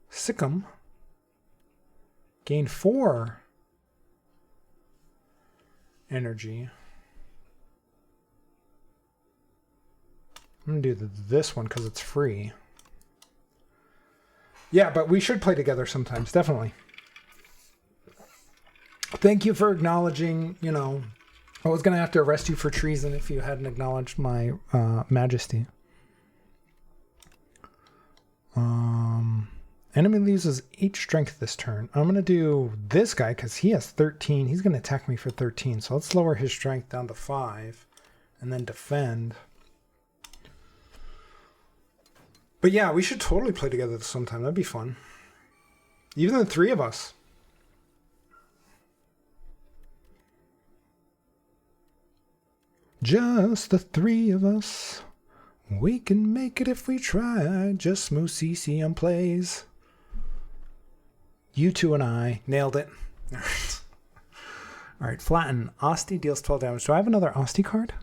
Sikkim. Gain 4 energy. I'm going to do this one because it's free. Yeah, but we should play together sometimes, definitely. Thank you for acknowledging, you know, I was going to have to arrest you for treason if you hadn't acknowledged my majesty. Enemy loses 8 strength this turn. I'm going to do this guy because he has 13. He's going to attack me for 13. So let's lower his strength down to 5 and then defend. But yeah, we should totally play together sometime. That'd be fun. Even the 3 of us. Just the 3 of us. We can make it if we try. Just Smooth CC on plays. You 2 and I. Nailed it. Alright. Alright, flatten. Osti deals 12 damage. Do I have another Osti card?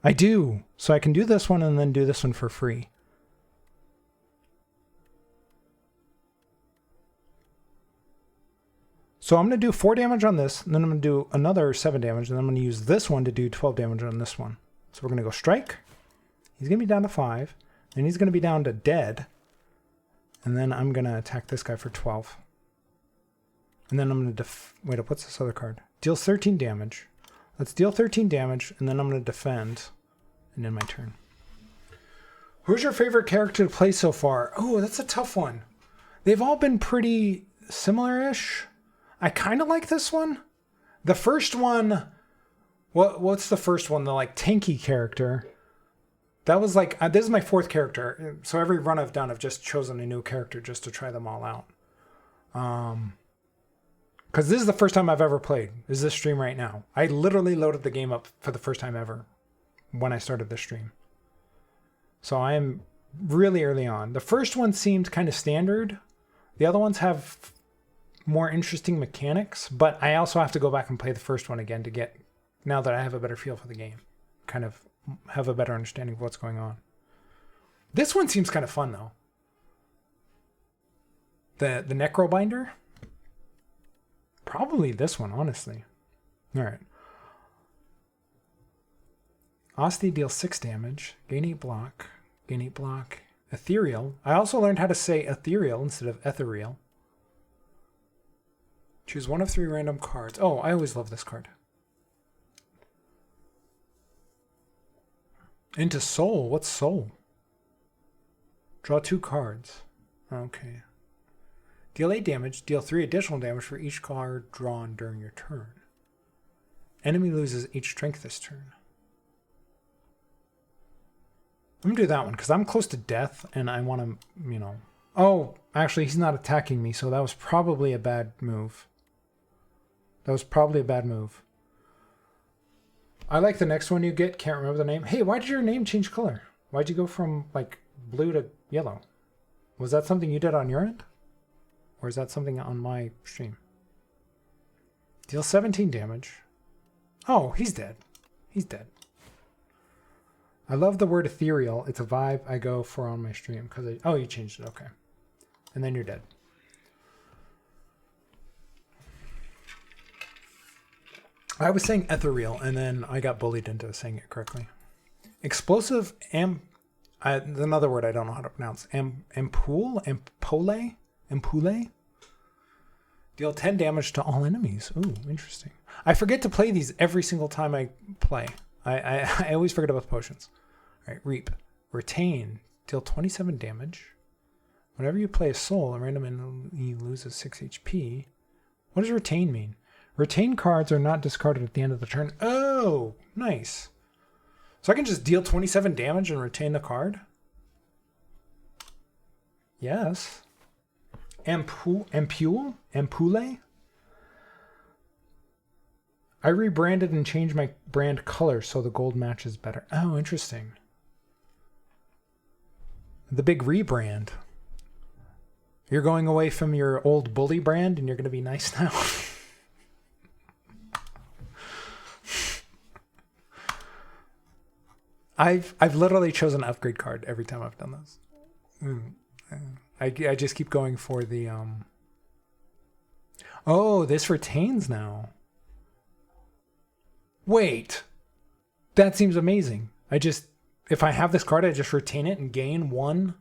I do. So I can do this one and then do this one for free. So I'm going to do 4 damage on this, and then I'm going to do another 7 damage, and then I'm going to use this one to do 12 damage on this one. So we're going to go strike. He's going to be down to 5. Then he's going to be down to dead. And then I'm going to attack this guy for 12. And then I'm going to wait up, what's this other card? Deals 13 damage. Let's deal 13 damage, and then I'm going to defend. And end my turn. Who's your favorite character to play so far? Oh, that's a tough one. They've all been pretty similar-ish. I kind of like this one. The first one, what's the first one? The like tanky character. That was like, this is my 4th character. So every run I've done, I've just chosen a new character just to try them all out. Because this is the first time I've ever played. This is this stream right now. I literally loaded the game up for the first time ever when I started this stream. So I am really early on. The first one seemed kind of standard. The other ones have more interesting mechanics, but I also have to go back and play the first one again to get, now that I have a better feel for the game, kind of have a better understanding of what's going on. This one seems kind of fun though. The Necrobinder? Probably this one, honestly. Alright. Osti deals 6 damage, gain 8 block, gain 8 block. Ethereal. I also learned how to say ethereal instead of ethereal. Choose 1 of 3 random cards. Oh, I always love this card. Into soul. What's soul? Draw 2 cards. Okay. Deal 8 damage. Deal 3 additional damage for each card drawn during your turn. Enemy loses 8 strength this turn. I'm going to do that one because I'm close to death and I want to, you know. Oh, actually, he's not attacking me, so that was probably a bad move. That was probably a bad move. I like the next one you get. Can't remember the name. Hey, why did your name change color? Why'd you go from like blue to yellow? Was that something you did on your end? Or is that something on my stream? Deal 17 damage. Oh, he's dead. He's dead. I love the word ethereal. It's a vibe I go for on my stream. Oh, you changed it. Okay. And then you're dead. I was saying ethereal, and then I got bullied into saying it correctly. Explosive another word I don't know how to pronounce. Ampule? Deal 10 damage to all enemies. Ooh, interesting. I forget to play these every single time I play. I always forget about the potions. All right, Reap. Retain. Deal 27 damage. Whenever you play a soul, a random enemy loses 6 HP. What does retain mean? Retain cards are not discarded at the end of the turn. Oh, nice. So I can just deal 27 damage and retain the card? Yes. Ampule? I rebranded and changed my brand color so the gold matches better. Oh, interesting. The big rebrand. You're going away from your old bully brand and you're going to be nice now. I've literally chosen an upgrade card every time I've done this. I just keep going for the Oh, this retains now. Wait. That seems amazing. If I have this card, I just retain it and gain 1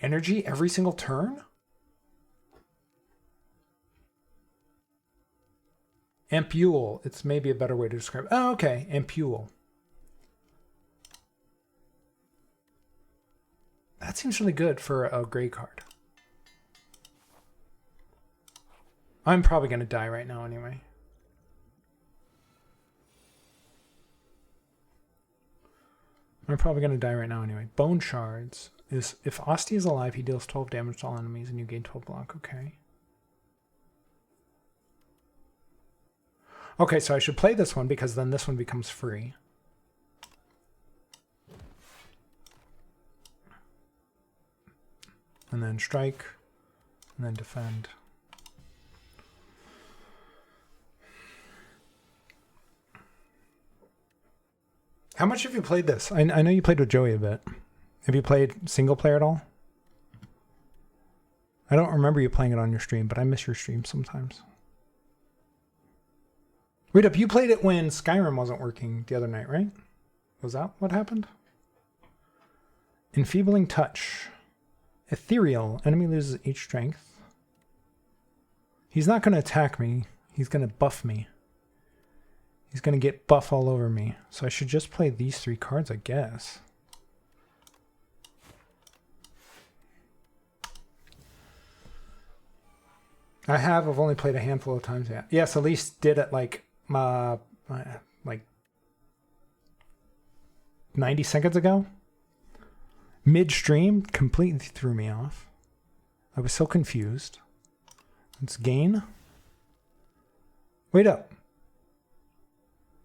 energy every single turn? Ampule. It's maybe a better way to describe it. Oh, okay. Ampule. That seems really good for a gray card. I'm probably going to die right now anyway. Bone Shards is if Asti is alive, he deals 12 damage to all enemies and you gain 12 block. Okay. Okay, so I should play this one because then this one becomes free. And then strike, and then defend. How much have you played this? I know you played with Joey a bit. Have you played single player at all? I don't remember you playing it on your stream, but I miss your stream sometimes. Wait up, you played it when Skyrim wasn't working the other night, right? Was that what happened? Enfeebling Touch. Ethereal. Enemy loses each strength. He's not going to attack me. He's going to buff me. He's going to get buff all over me. So I should just play these 3 cards, I guess. I've only played a handful of times yet. Yes, Elise did it like 90 seconds ago. Midstream completely threw me off. I was so confused. Let's gain. Wait up.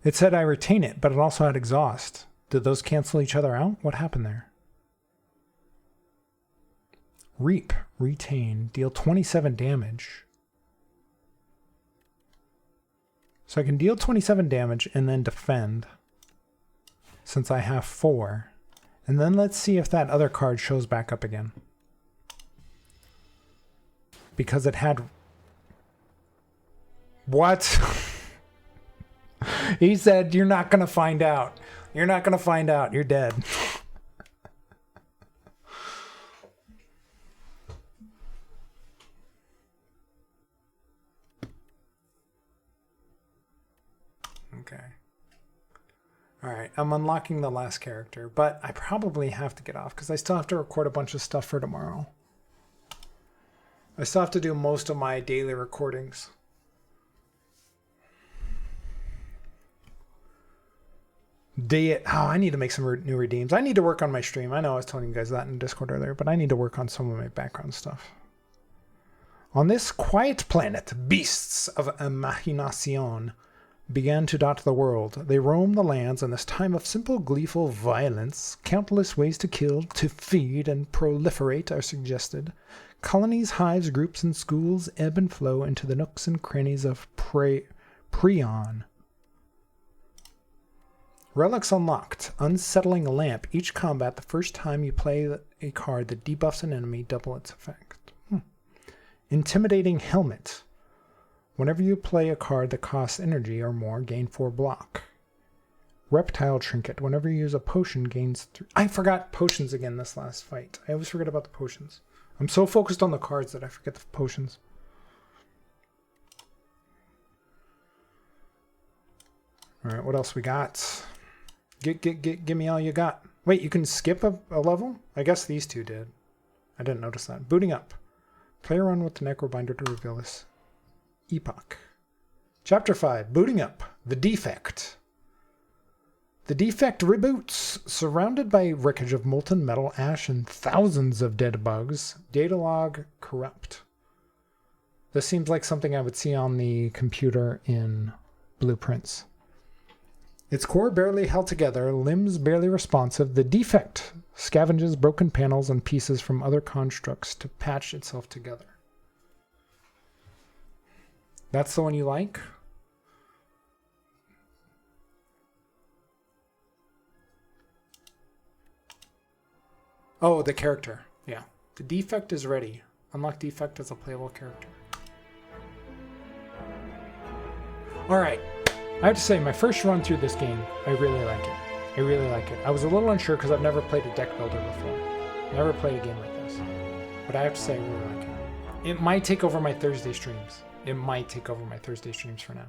It said I retain it, but it also had exhaust. Did those cancel each other out? What happened there? Reap. Retain. Deal 27 damage. So I can deal 27 damage and then defend. Since I have 4. And then let's see if that other card shows back up again. Because it had... What? He said, you're not going to find out. You're not going to find out. You're dead. Okay. All right, I'm unlocking the last character, but I probably have to get off because I still have to record a bunch of stuff for tomorrow. I still have to do most of my daily recordings. I need to make some new redeems. I need to work on my stream. I know I was telling you guys that in Discord earlier, but I need to work on some of my background stuff. On this quiet planet, beasts of Imaginacion began to dot the world. They roam the lands in this time of simple, gleeful violence. Countless ways to kill, to feed, and proliferate are suggested. Colonies, hives, groups, and schools ebb and flow into the nooks and crannies of Prion. Relics unlocked. Unsettling lamp. Each combat, the first time you play a card that debuffs an enemy, double its effect. Intimidating helmet. Whenever you play a card that costs energy or more, gain 4 block. Reptile trinket. Whenever you use a potion, gains 3. I forgot potions again this last fight. I always forget about the potions. I'm so focused on the cards that I forget the potions. All right, what else we got? Give me all you got. Wait, you can skip a level? I guess these two did. I didn't notice that. Booting up. Play around with the Necrobinder to reveal this. Epoch. Chapter 5. Booting up. The Defect. The Defect reboots. Surrounded by wreckage of molten metal, ash, and thousands of dead bugs. Datalog corrupt. This seems like something I would see on the computer in Blueprints. Its core barely held together, limbs barely responsive, the Defect scavenges broken panels and pieces from other constructs to patch itself together. That's the one you like? Oh, the character. Yeah. The Defect is ready. Unlock Defect as a playable character. Alright. I have to say, my first run through this game, I really like it. I really like it. I was a little unsure because I've never played a deck builder before. Never played a game like this. But I have to say, I really like it. It might take over my Thursday streams. It might take over my Thursday streams for now.